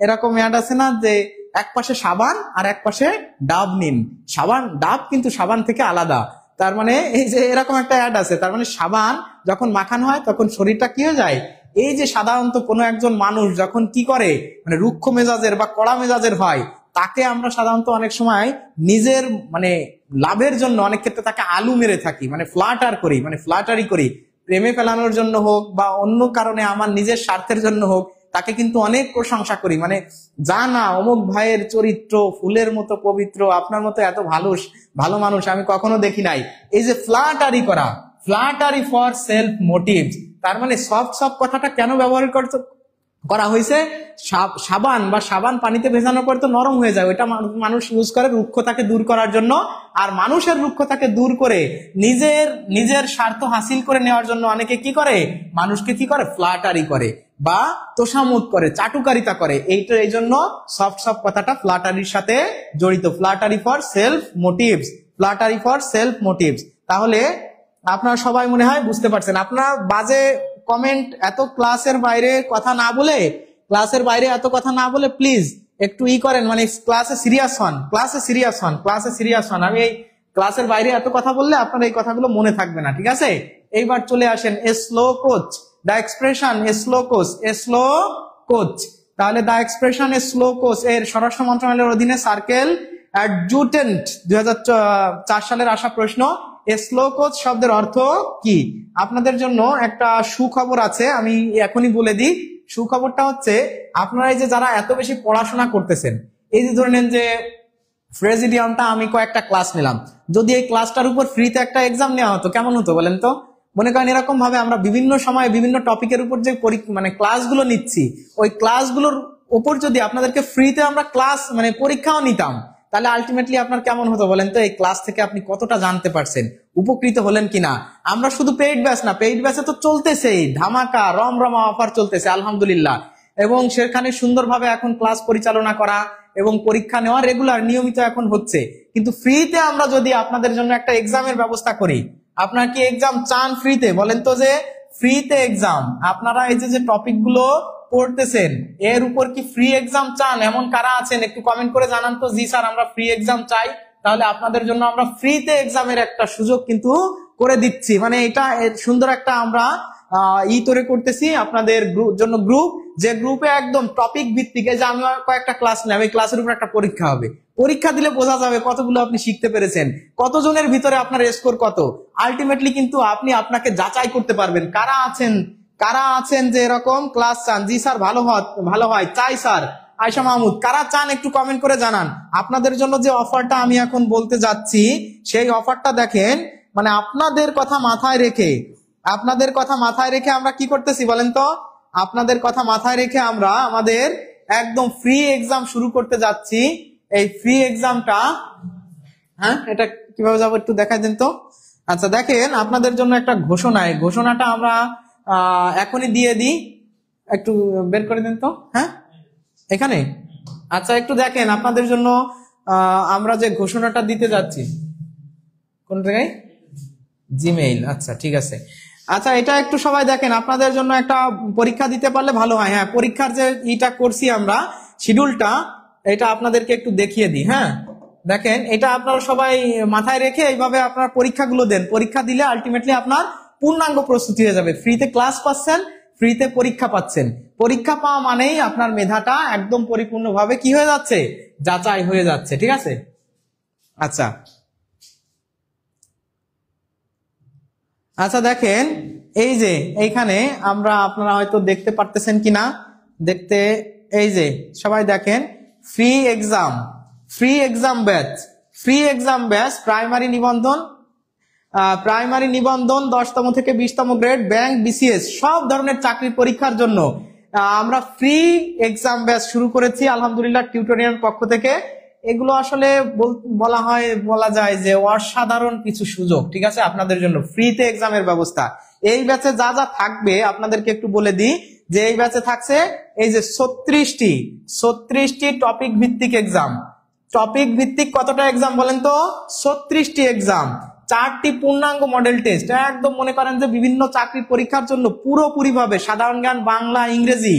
এরকম অ্যাড আছে না যে এক পাশে সাবান আর এক পাশে ডাব নিন। সাবান ডাব কিন্তু সাবান থেকে আলাদা, তার মানে এই যে এরকম একটা অ্যাড আছে। তার মানে সাবান যখন মাখানো হয় তখন শরীরটা কি হয়ে যায়, এই যে সাধারণত কোনো একজন মানুষ যখন কি করে মানে রুক্ষ মেজাজের বা কড়া মেজাজের হয়, তাকে আমরা সাধারণত অনেক সময় নিজের মানে লাভের জন্য অনেক ক্ষেত্রে তাকে আলু মেরে থাকি, মানে ফ্ল্যাটারি করি, প্রেমে ফেলানোর জন্য হোক বা অন্য কারণে আমার নিজের স্বার্থের জন্য হোক, তাকে কিন্তু অনেক প্রশংসা করি, মানে যা না অমুক ভাইয়ের চরিত্র ফুলের মতো পবিত্র, আপনার মতো এত ভালো মানুষ আমি কখনো দেখি নাই। এই যে ফ্ল্যাটারি করা, ফ্ল্যাটারি ফর সেলফ মোটিভ, তার মানে সফট কথাটা কেন ব্যবহার করা হয়েছে, সাবান বা সাবান পানিতে ভেজানোর পর তো নরম হয়ে যায়, ওইটা মানুষ ইউজ করে রুক্ষতাকে দূর করার জন্য। আর মানুষের রুক্ষতাকে দূর করে নিজের স্বার্থ হাসিল করে নেওয়ার জন্য অনেকে কি করে, মানুষকে কি করে, ফ্ল্যাটারি করে বা তোষামোদ করে, চাটুকারিতা করে। এই জন্য সফট কথাটা ফ্ল্যাটারির সাথে জড়িত, flattery for self motives, flattery for self motives. তাহলে আপনারা সবাই মনে হয় বুঝতে পারছেন। আপনারা বাজে কমেন্ট এত ক্লাসের বাইরে কথা না বলে প্লিজ একটু করেন, মানে ক্লাসে সিরিয়াস হন। আমি এই ক্লাসের বাইরে এত কথা বললে আপনার এই কথাগুলো মনে থাকবে না, ঠিক আছে? এইবার চলে আসেন a slow coach, the expression a slow coach. তাহলে the expression a slow coach এর স্বরাষ্ট্র মন্ত্রণালয়ের অধীনে সার্কেল অ্যাডজুটেন্ট 2004 সালের আসা প্রশ্ন। স্লো কোচ শব্দের অর্থ কি? আপনাদের জন্য একটা সুখবর আছে, আমি এখনই বলে দিই। সুখবরটা হচ্ছে, আপনারা এই যে যারা এত বেশি পড়াশোনা করতেছেন, এই যে ধরে নেন যে প্রেসিডিয়ামটা আমি কয়েকটা ক্লাস নিলাম, যদি এই ক্লাসটার উপর ফ্রিতে একটা এক্সাম নেওয়া হতো কেমন হতো বলেন তো? মনে করেন এরকম ভাবে আমরা বিভিন্ন সময় বিভিন্ন টপিকের উপর যে মানে ক্লাসগুলো নিচ্ছি, ওই ক্লাসগুলোর উপর যদি আপনাদেরকে ফ্রিতে আমরা ক্লাস মানে পরীক্ষাও নিতাম, তাহলে আলটিমেটলি আপনার কেমন হতো বলেন তো? এই ক্লাস থেকে আপনি কতটা জানতে পারছেন, উপকৃত হলেন কিনা? আমরা শুধু পেইড ব্যাচ না, পেইড ব্যাচে তো চলতেছেই ধামাকা রমরমা অফার চলতেছে আলহামদুলিল্লাহ, এবং সেখানে সুন্দরভাবে এখন ক্লাস পরিচালনা করা এবং পরীক্ষা নেওয়া রেগুলার নিয়মিত এখন হচ্ছে। কিন্তু ফ্রিতে আমরা যদি আপনাদের জন্য একটা এক্সামের ব্যবস্থা করি, আপনারা কি এক্সাম চান ফ্রিতে? বলেন তো যে ফ্রিতে এক্সাম, আপনারা এই যে টপিক গুলো পড়তেছেন এর উপর কি ফ্রি এক্সাম চান? এমন কারা আছেন একটু কমেন্ট করে জানান তো, জি স্যার আমরা ফ্রি এক্সাম চাই। তাহলে আপনাদের জন্য আমরা ফ্রিতে এক্সামের একটা সুযোগ কিন্তু করে দিচ্ছি, মানে এটা সুন্দর একটা আমরা তৈরি করতেছি আপনাদের জন্য গ্রুপ, যে গ্রুপে একদম টপিক ভিত্তিক, যে আমি কয়েকটা ক্লাস নেব, এই ক্লাসের উপর একটা পরীক্ষা হবে, পরীক্ষা দিলে বোঝা যাবে কতগুলো আপনি শিখতে পেরেছেন, কতজনের ভিতরে আপনার স্কোর কত। আলটিমেটলি কিন্তু আপনি আপনাকে যাচাই করতে পারবেন কারা আছেন যে এরকম ক্লাস চান। জি স্যার ভালো হয় চাই স্যার। আয়শা মাহমুদ, কারা চান একটু কমেন্ট করে জানান। আপনাদের জন্য যে অফারটা আমি এখন বলতে যাচ্ছি, সেই অফারটা দেখেন, মানে আপনাদের কথা মাথায় রেখে আমরা কি করতেছি বলেন তো? আপনাদের কথা মাথায় রেখে আমরা আমাদের একদম ফ্রি এক্সাম শুরু করতে যাচ্ছি। এই ফ্রি এক্সামটা, হ্যাঁ এটা কিভাবে যাবো একটু দেখাই দেন তো। আচ্ছা দেখেন, আপনাদের জন্য একটা ঘোষণা, এই ঘোষণাটা আমরা এখনই দিয়ে দিই, একটু বের করে দেন তো। হ্যাঁ এখানে, আচ্ছা একটু দেখেন আপনাদের জন্য আমরা যে ঘোষণাটা দিতে যাচ্ছি, কোন জায়গায়, জিমেইল, আচ্ছা ঠিক আছে। আচ্ছা এটা একটু সবাই দেখেন, আপনাদের জন্য একটা পরীক্ষা দিতে পারলে ভালো হয়। হ্যাঁ পরীক্ষার যে করছি আমরা, শিডিউলটা এটা আপনাদেরকে একটু দেখিয়ে দিই। হ্যাঁ, দেখেন এটা আপনারা সবাই মাথায় রেখে এইভাবে আপনার পরীক্ষাগুলো দেন। পরীক্ষা দিলে আলটিমেটলি আপনার পূর্ণাঙ্গ প্রস্তুতি হয়ে যাবে। ফ্রিতে ক্লাস পাচ্ছেন, ফ্রিতে পরীক্ষা পাচ্ছেন। পরীক্ষা পাওয়া মানেই আপনার মেধাটা একদম পরিপূর্ণভাবে কি হয়ে যাচ্ছে, যাচাই হয়ে যাচ্ছে। ঠিক আছে, আচ্ছা আচ্ছা দেখেন এই যে এইখানে আমরা, আপনারা হয়তো দেখতে পারতেছেন কিনা, দেখতে, এই যে সবাই দেখেন free exam, free exam batch, free exam batch, primary নিবন্ধন, প্রাইমারি নিবন্ধন 10তম থেকে 20তম গ্রেড, ব্যাংক, বিসিএস সব ধরনের চাকরির পরীক্ষার জন্য আমরা ফ্রি এক্সাম ব্যাচ শুরু করেছি আলহামদুলিল্লাহ টিউটোরিয়াল পক্ষ থেকে। এগুলো আসলে বলা যায় যে অসাধারণ কিছু সুযোগ। ঠিক আছে, আপনাদের জন্য ফ্রিতে এক্সামের ব্যবস্থা। এই ব্যাচে যা যা থাকবে আপনাদেরকে একটু বলে দিই যে এই ব্যাচে থাকছে এই যে 36টি টপিক ভিত্তিক এক্সাম। টপিক ভিত্তিক কতটা এক্সাম বলেন তো? 36টি এক্সাম, 4টি পূর্ণাঙ্গ মডেল টেস্ট। একদম মনে করেন যে বিভিন্ন চাকরির পরীক্ষার জন্য পুরোপুরি ভাবে সাধারণ জ্ঞান, বাংলা, ইংরেজি,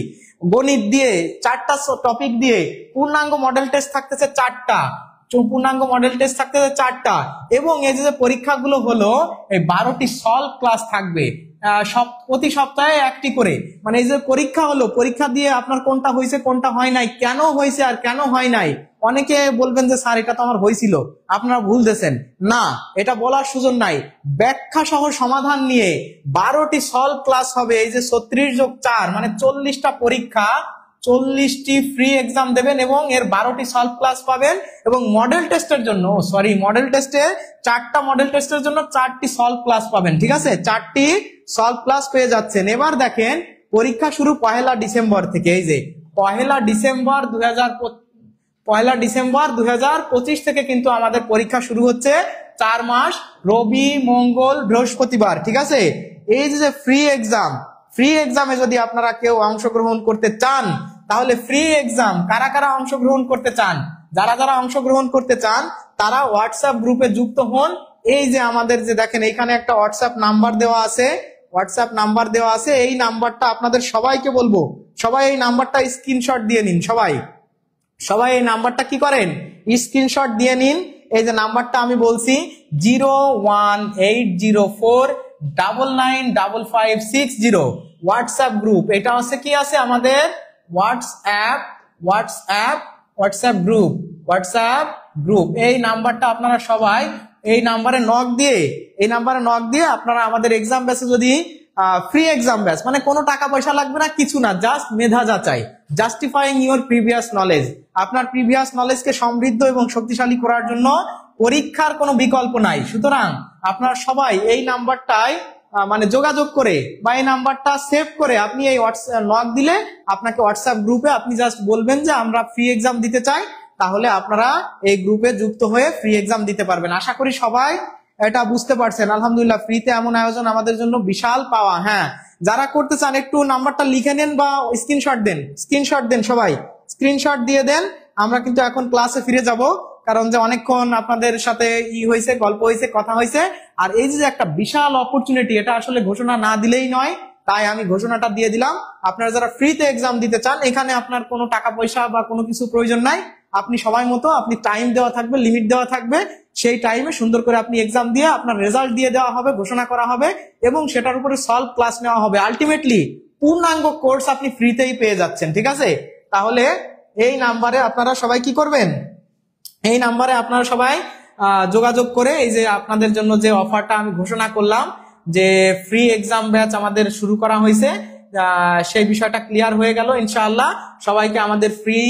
গণিত দিয়ে 4টা টপিক দিয়ে পূর্ণাঙ্গ মডেল টেস্ট থাকতেছে 4টা, পূর্ণাঙ্গ মডেল টেস্ট থাকতেছে 4টা, এবং এই যে পরীক্ষাগুলো হলো এই 12টি সলভ ক্লাস থাকবে প্রতি সপ্তাহে 1টি করে। মানে এই যে পরীক্ষা হলো, পরীক্ষা দিয়ে আপনার কোনটা হয়েছে কোনটা হয় নাই, কেন হয়েছে আর কেন হয় নাই, অনেকে বলবেন যে স্যার এটা তো আমার হয়েছিল, আপনারা ভুল দিয়েছেন। না, এটা বলার সুযোগ নাই। ব্যাখ্যা সহ সমাধান নিয়ে 12টি সলভ ক্লাস হবে। এই যে 36+4 মানে 40টা পরীক্ষা, 40টি ফ্রি এক্সাম দেবেন এবং এর 12টি সলভ ক্লাস পাবেন। এবং মডেল টেস্টের জন্য, মডেল টেস্টে 4টা মডেল টেস্টের জন্য 4টি সলভ ক্লাস পাবেন। ঠিক আছে, 4টি সলভ ক্লাস পেয়ে যাচ্ছেন। এবার দেখেন পরীক্ষা শুরু 1 ডিসেম্বর থেকে। এই যে 1 ডিসেম্বর 2025 থেকে কিন্তু আমাদের পরীক্ষা শুরু হচ্ছে 4 মাস, রবি, মঙ্গল, বৃহস্পতিবার। ঠিক আছে, এই যে ফ্রি এক্সাম, ফ্রি এক্সামে যদি আপনারা কেউ অংশগ্রহণ করতে চান তাহলে ফ্রি এক্সাম কারা কারা অংশগ্রহণ করতে চান? যারা যারা অংশগ্রহণ করতে চান তারা হোয়াটসঅ্যাপ গ্রুপে যুক্ত হন। এই যে আমাদের যে দেখেন এখানে একটা হোয়াটসঅ্যাপ নাম্বার দেওয়া আছে, হোয়াটসঅ্যাপ নাম্বার দেওয়া আছে। এই নাম্বারটা আপনাদের সবাইকে বলবো, সবাই এই নাম্বারটা স্ক্রিনশট দিয়ে নিন। সবাই এই নাম্বারটা কি করেন, স্ক্রিনশট দিয়ে নিন। এই যে নাম্বারটা আমি বলছি 01809955560 হোয়াটসঅ্যাপ গ্রুপ। এটা হচ্ছে কি আছে আমাদের হোয়াটসঅ্যাপ গ্রুপ। এই নাম্বারটা আপনারা সবাই এই নাম্বারে নক দিয়ে আপনারা আমাদের এক্সাম ব্যাচে যদি ফ্রি এক্সাম ব্যাচ মানে কোনো টাকা পয়সা লাগবে না, কিছু না, জাস্ট মেধা যাচাই, জাস্টিফাইং ইউর প্রিভিয়াস নলেজ। আপনার প্রিভিয়াস নলেজকে সমৃদ্ধ এবং শক্তিশালী করার জন্য পরীক্ষার কোনো বিকল্প নাই। সুতরাং আপনারা সবাই এই নাম্বারটায় মানে যোগাযোগ করে বা এই নাম্বারটা সেভ করে আপনি এই নক দিলে আপনাকে হোয়াটসঅ্যাপ গ্রুপে আপনি জাস্ট বলবেন যে আমরা ফ্রি এক্সাম দিতে চাই, তাহলে আপনারা এই গ্রুপে যুক্ত হয়ে ফ্রি এক্সাম দিতে পারবেন। আশা করি সবাই এটা বুঝতে পারছেন। আলহামদুলিল্লাহ, ফ্রিতে এমন আয়োজন আমাদের জন্য বিশাল পাওয়া। হ্যাঁ, যারা করতে চান একটু নাম্বারটা লিখে নেন বা স্ক্রিনশট দেন, সবাই স্ক্রিনশট দিয়ে দেন। আমরা কিন্তু এখন ক্লাসে ফিরে যাব, কারণ যে অনেকক্ষণ আপনাদের সাথে গল্প হয়েছে, কথা হয়েছে। আর এই যে একটা বিশাল অপরচুনিটি, এটা আসলে ঘোষণা না দিলেই নয়, তাই আমি ঘোষণাটা দিয়ে দিলাম। আপনারা যারা ফ্রিতে এক্সাম দিতে চান, এখানে আপনার কোনো টাকা পয়সা বা কোনো কিছু প্রয়োজন নাই। আপনি সময় মতো, আপনি টাইম দেওয়া থাকবে, লিমিট দেওয়া থাকবে, সেই টাইমে সুন্দর করে আপনি এক্সাম দিয়ে আপনার রেজাল্ট দিয়ে দেওয়া হবে, ঘোষণা করা হবে এবং সেটার উপরে সলভ ক্লাস নেওয়া হবে। আলটিমেটলি পূর্ণাঙ্গ কোর্স আপনি ফ্রিতেই পেয়ে যাচ্ছেন। ঠিক আছে, তাহলে এই নাম্বারে আপনারা সবাই কি করবেন, এই নাম্বারে আপনারা সবাই যোগাযোগ করে এই যে আপনাদের জন্য যে অফারটা আমি ঘোষণা করলাম যে ফ্রি এক্সাম ব্যাচ আমাদের শুরু করা হয়েছে, সেই বিষয়টা ক্লিয়ার হয়ে গেল ইনশাআল্লাহ। সবাইকে আমাদের ফ্রি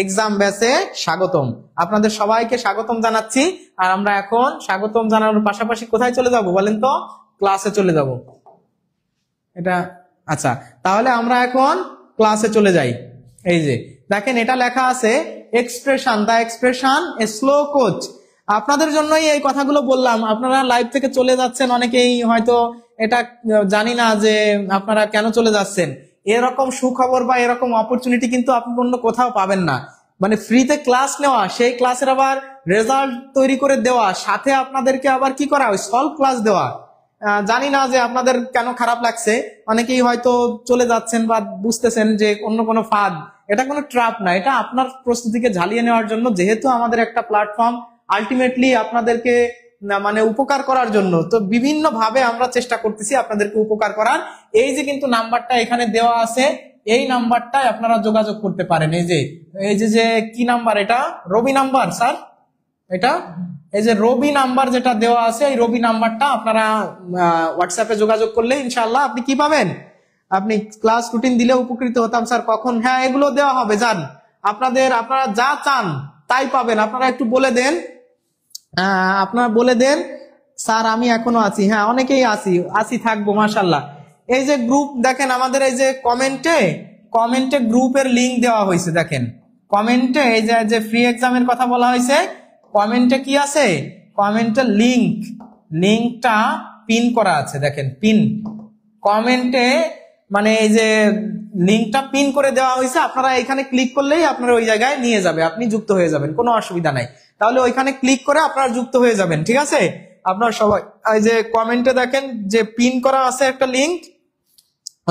এক্সাম ব্যাচে স্বাগতম, আপনাদের সবাইকে স্বাগতম জানাচ্ছি। আর আমরা এখন স্বাগতম জানানোর পাশাপাশি কোথায় চলে যাব বলেন তো? ক্লাসে চলে যাব। এটা আচ্ছা, তাহলে আমরা এখন ক্লাসে চলে যাই। এই যে দেখেন এটা লেখা আছে expression, the expression a slow coach. আপনাদের জন্যই এই কথাগুলো বললাম। আপনারা লাইভ থেকে চলে যাচ্ছেন, অনেকেই হয়তো এটা জানি না যে আপনারা কেন চলে যাচ্ছেন। এরকম সুখবর বা এরকম অপরচুনিটি কিন্তু আপনি অন্য কোথাও পাবেন না। মানে ফ্রিতে ক্লাস নেওয়া, সেই ক্লাসের আবার রেজাল্ট তৈরি করে দেওয়া, সাথে আপনাদেরকে আবার কি করা, ওই সলভ ক্লাস দেওয়া। জানি না যে আপনাদের কেন খারাপ লাগছে, অনেকেই হয়তো চলে যাচ্ছেন বা বুঝতেছেন যে অন্য কোনো ফাঁদ এটা কোনো ট্র্যাপ না, এটা আপনার প্রস্তুতিকে ঝালিয়ে নেওয়ার জন্য, যেহেতু আমাদের একটা প্ল্যাটফর্ম আলটিমেটলি আপনাদেরকে মানে উপকার করার জন্য, তো বিভিন্ন ভাবে আমরা চেষ্টা করতেছি আপনাদেরকে উপকার করার। এই যে কিন্তু নাম্বারটা এখানে দেওয়া আছে, এই নাম্বারটায় আপনারা যোগাযোগ করতে পারেন। এই যে কি নাম্বার, এটা রবি নাম্বার স্যার, এটা এই যে রবি নাম্বার যেটা দেওয়া আছে, এই রবি নাম্বারটা আপনারা হোয়াটসঅ্যাপে যোগাযোগ করলে ইনশাআল্লাহ আপনি কি পাবেন, আপনি ক্লাস রুটিন দিলে উপকৃত হতাম স্যার। কখন? হ্যাঁ, এগুলো দেওয়া হবে, যান আপনারা যা চান তাই পাবেন। আপনারা একটু বলে দেন, আপনারা বলে দেন স্যার আমি এখনো আছি। হ্যাঁ, অনেকেই আছি থাকবো মাশাআল্লাহ। এই যে গ্রুপ দেখেন আমাদের, এই যে কমেন্টে গ্রুপের লিংক দেওয়া হয়েছে, দেখেন কমেন্টে এই যে ফ্রি এক্সামের কথা বলা হয়েছে, কমেন্টে কি আছে, কমেন্টে লিংকটা পিন করা আছে, দেখেন পিন কমেন্টে, মানে এই যে লিংকটা পিন করে দেওয়া হয়েছে, আপনারা এখানে ক্লিক করলেই আপনারা ওই জায়গায় নিয়ে যাবে, আপনি যুক্ত হয়ে যাবেন, কোনো অসুবিধা নাই। তাহলে ওইখানে ক্লিক করে আপনারা যুক্ত হয়ে যাবেন, ঠিক আছে? আপনারা সবাই এই যে কমেন্টে দেখেন যে পিন করা আছে একটা লিংক,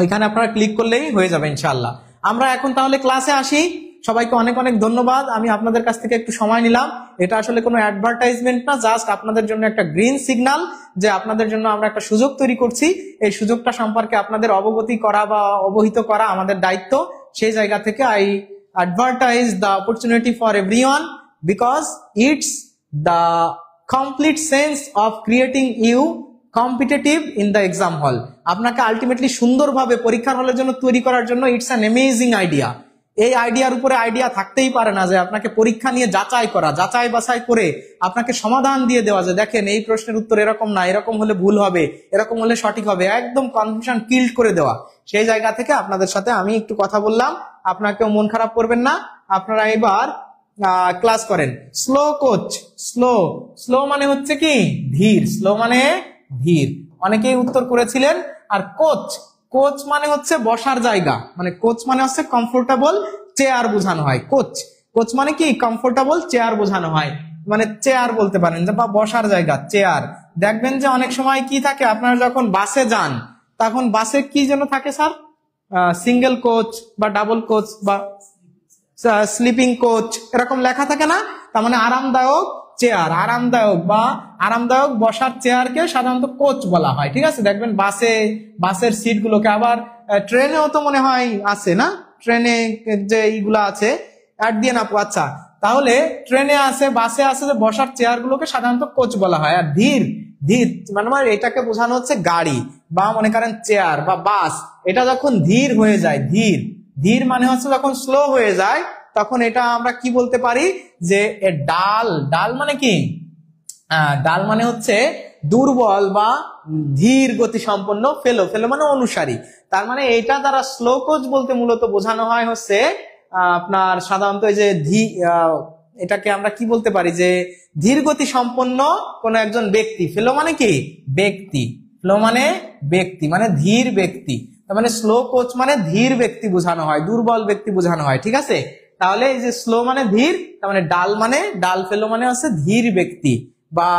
ওইখানে আপনারা ক্লিক করলেই হয়ে যাবে ইনশাআল্লাহ। আমরা এখন তাহলে ক্লাসে আসি। সবাইকে অনেক অনেক ধন্যবাদ। আমি আপনাদের কাছ থেকে একটু সময় নিলাম, এটা আসলে কোনো অ্যাডভার্টাইজমেন্ট না, জাস্ট আপনাদের জন্য একটা গ্রিন সিগন্যাল যে আপনাদের জন্য আমরা একটা সুযোগ তৈরি করছি। এই সুযোগটা সম্পর্কে আপনাদের অবগতি করা বা অবহিত করা আমাদের দায়িত্ব। সেই জায়গা থেকে I advertise the opportunity for everyone because it's the complete sense of creating you competitive in the exam hall. আপনাকে আলটিমেটলি সুন্দরভাবে পরীক্ষার হলের জন্য তৈরি করার জন্য ইটস অ্যান অ্যামেজিং আইডিয়া। এই আইডিয়ার উপরে আইডিয়া থাকতেই পারে না যে আপনাকে পরীক্ষা নিয়ে যাচাই বাছাই করে আপনাকে সমাধান দিয়ে দেওয়া, যে দেখেন এই প্রশ্নের উত্তর এরকম না, এরকম হলে ভুল হবে, এরকম হলে সঠিক হবে, একদম কনফিউশন কিল্ড করে দেওয়া। সেই জায়গা থেকে আপনাদের সাথে আমি একটু কথা বললাম, আপনাকেও মন খারাপ করবেন না। আপনারা এবার ক্লাস করেন। স্লো কোচ, স্লো মানে হচ্ছে কি ধীর, স্লো মানে ধীর, অনেকেই উত্তর করেছিলেন। আর কোচ মানে হচ্ছে বসার জায়গা, মানে কোচ মানে হচ্ছে কমফোর্টেবল চেয়ার বোঝানো হয়। কোচ মানে কি কমফোর্টেবল চেয়ার বোঝানো হয়, মানে চেয়ার বলতে পারেন বা বসার জায়গা চেয়ার। দেখবেন যে অনেক সময় কি থাকে, আপনারা যখন বাসে যান তখন বাসে কি যেন থাকে স্যার, সিঙ্গেল কোচ বা ডাবল কোচ বা স্লিপিং কোচ এরকম লেখা থাকে না, তার মানে আরামদায়ক চেয়ার, আরামদায়ক বসার চেয়ারকে সাধারণত কোচ বলা হয়, ঠিক আছে? দেখবেন বাসের সিট গুলোকে, আবার ট্রেনেও তো মনে হয় আছে না, ট্রেনে যে এইগুলা আছে অ্যাড দিয়ে না, আচ্ছা তাহলে ট্রেনে আছে বাসে আছে যে বসার চেয়ার গুলোকে সাধারণত কোচ বলা হয়। আর ধীর মানে এটাকে বোঝানো হচ্ছে গাড়ি বা মনে করেন চেয়ার বা বাস, এটা যখন ধীর হয়ে যায়, ধীর মানে হচ্ছে যখন স্লো হয়ে যায়, তখন এটা আমরা কি বলতে পারি যে ডাল মানে কি, ডাল মানে হচ্ছে দুর্বল বা ধীর গতি সম্পন্ন, ফেলো মানে অনুসারী। তার মানে এটা দ্বারা স্লো কোচ বলতে মূলত বোঝানো হয় হচ্ছে আপনার সাধারণত এই যে এটাকে আমরা কি বলতে পারি যে ধীর গতি সম্পন্ন কোন একজন ব্যক্তি। ফেলো মানে কি ব্যক্তি, ফ্লো মানে ব্যক্তি, মানে ধীর ব্যক্তি। তার মানে স্লো কোচ মানে ধীর ব্যক্তি বোঝানো হয়, দুর্বল ব্যক্তি বোঝানো হয়, ঠিক আছে? তাহলে এই যে স্লো মানে ধীর, তার মানে ডাল ফেলো মানে হচ্ছে ধীর ব্যক্তি বা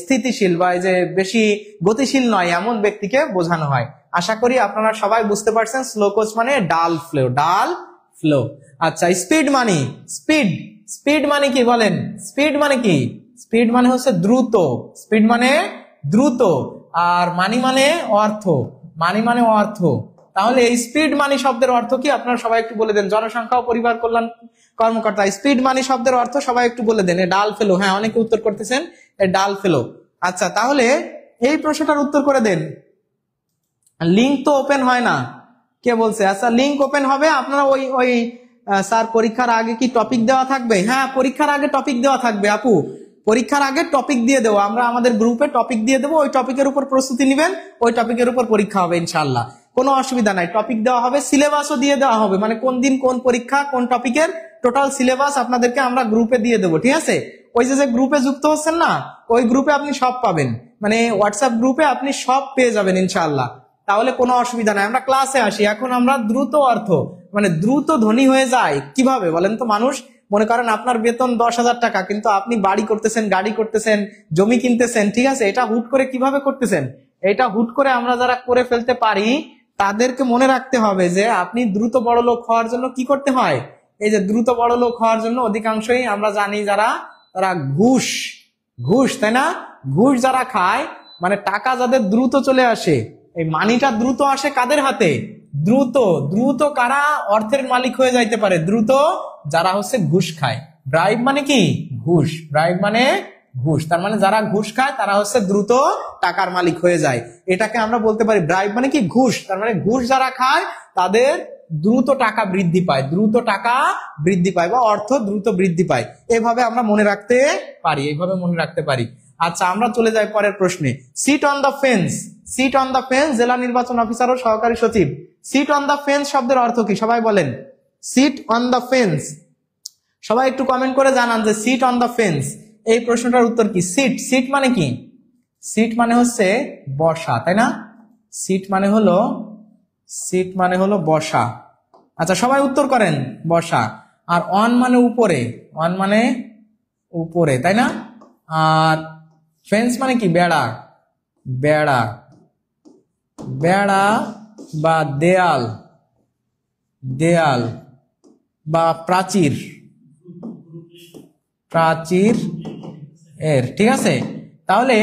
স্থিতিশীল বা এই যে বেশি গতিশীল নয় এমন ব্যক্তিকে বোঝানো হয়। আশা করি আপনারা সবাই বুঝতে পারছেন স্লো কোচ মানে ডাল ফ্লো। আচ্ছা, স্পিড মানে কি বলেন? স্পিড মানে হচ্ছে দ্রুত, স্পিড মানে দ্রুত, আর মানি মানে অর্থ। তাহলে এই স্পিড মানি শব্দের অর্থ কি আপনারা সবাই একটু বলে দেন। জনসংখ্যা ও পরিবার কল্যাণ কর্মকর্তা, স্পিড মানি শব্দের অর্থ সবাই একটু বলে দেন। ডাল ফেলো, হ্যাঁ অনেকে উত্তর করতেছেন ডাল ফেলো। আচ্ছা, তাহলে এই প্রশ্নটার উত্তর করে দেন। লিংক তো ওপেন হয় না, কে বলছে? আচ্ছা, লিংক ওপেন হবে। আপনারা ওই স্যার পরীক্ষার আগে কি টপিক দেওয়া থাকবে? হ্যাঁ, পরীক্ষার আগে টপিক দেওয়া থাকবে আপু, পরীক্ষার আগে টপিক দিয়ে দেবো আমরা, আমাদের গ্রুপে টপিক দিয়ে দেবো, ওই টপিকের উপর প্রস্তুতি নেবেন, ওই টপিকের উপর পরীক্ষা হবে ইনশাআল্লাহ, কোনো অসুবিধা নাই। টপিক দেওয়া হবে, সিলেবাসও দিয়ে দেওয়া হবে, মানে কোন দিন কোন পরীক্ষা কোন টপিকের টোটাল সিলেবাস আপনাদেরকে আমরা গ্রুপে দিয়ে দেবো, ঠিক আছে? ওই যে গ্রুপে যুক্ত হচ্ছেন না, ওই গ্রুপে আপনি সব পাবেন, মানে হোয়াটসঅ্যাপ গ্রুপে আপনি সব পেয়ে যাবেন ইনশাআল্লাহ। তাহলে কোনো অসুবিধা নাই। আমরা ক্লাসে আসি এখন। আমরা দ্রুত অর্থ মানে দ্রুত ধনী হয়ে যায় কিভাবে বলেন তো? মানুষ মনে করেন আপনার বেতন 10,000 টাকা, কিন্তু আপনি বাড়ি করতেছেন, গাড়ি করতেছেন, জমি কিনতেছেন, ঠিক আছে? এটা হুট করে কিভাবে করতেছেন? এটা হুট করে আমরা যারা করে ফেলতে পারি তাদেরকে মনে রাখতে হবে যে আপনি দ্রুত বড় লোক হওয়ার জন্য কি করতে হয়। এই যে দ্রুত বড় লোক হওয়ার জন্য অধিকাংশই আমরা জানি তারা ঘুষ ঘুষ, তাই না? ঘুষ যারা খায়, মানে টাকা যাদের দ্রুত চলে আসে, এই মানিটা দ্রুত আসে কাদের হাতে? দ্রুত দ্রুত কারা অর্থের মালিক হয়ে যাইতে পারে? দ্রুত যারা হচ্ছে ঘুষ খায়। ব্রাইব মানে কি? ঘুষ। ব্রাইব মানে ঘুষ। তার মানে যারা ঘুষ খায় তারা হচ্ছে দ্রুত টাকার মালিক হয়ে যায়। এটাকে আমরা বলতে পারি ব্রাইব মানে কি? ঘুষ। তার মানে ঘুষ যারা খায় তাদের দ্রুত টাকা বৃদ্ধি পায়, দ্রুত টাকা বৃদ্ধি পায় বা অর্থ দ্রুত বৃদ্ধি পায়। এভাবে আমরা মনে রাখতে পারি, এইভাবে মনে রাখতে পারি। আচ্ছা, আমরা চলে যাই পরের প্রশ্নে। Sit on the fence. Sit on the fence জেলা নির্বাচন অফিসার ও সহকারী সচিব। সিট অন দ্য ফেন্স শব্দের অর্থ কি সবাই বলেন? সিট অন দ্য ফেন্স, সবাই একটু কমেন্ট করে জানান যে সিট অন দ্য ফেন্স এই প্রশ্নটার উত্তর কি? সিট, সিট মানে কি? সিট মানে হচ্ছে বসা, তাই না? সিট মানে হলো বসা। আচ্ছা, সবাই উত্তর করেন বসা। আর অন মানে উপরে, অন মানে উপরে, তাই না? আর ফেন্স মানে কি? বেড়া, বেড়া, বেড়া বা দেয়াল, দেয়াল বা প্রাচীর, প্রাচীর এর, ঠিক আছে? তাহলে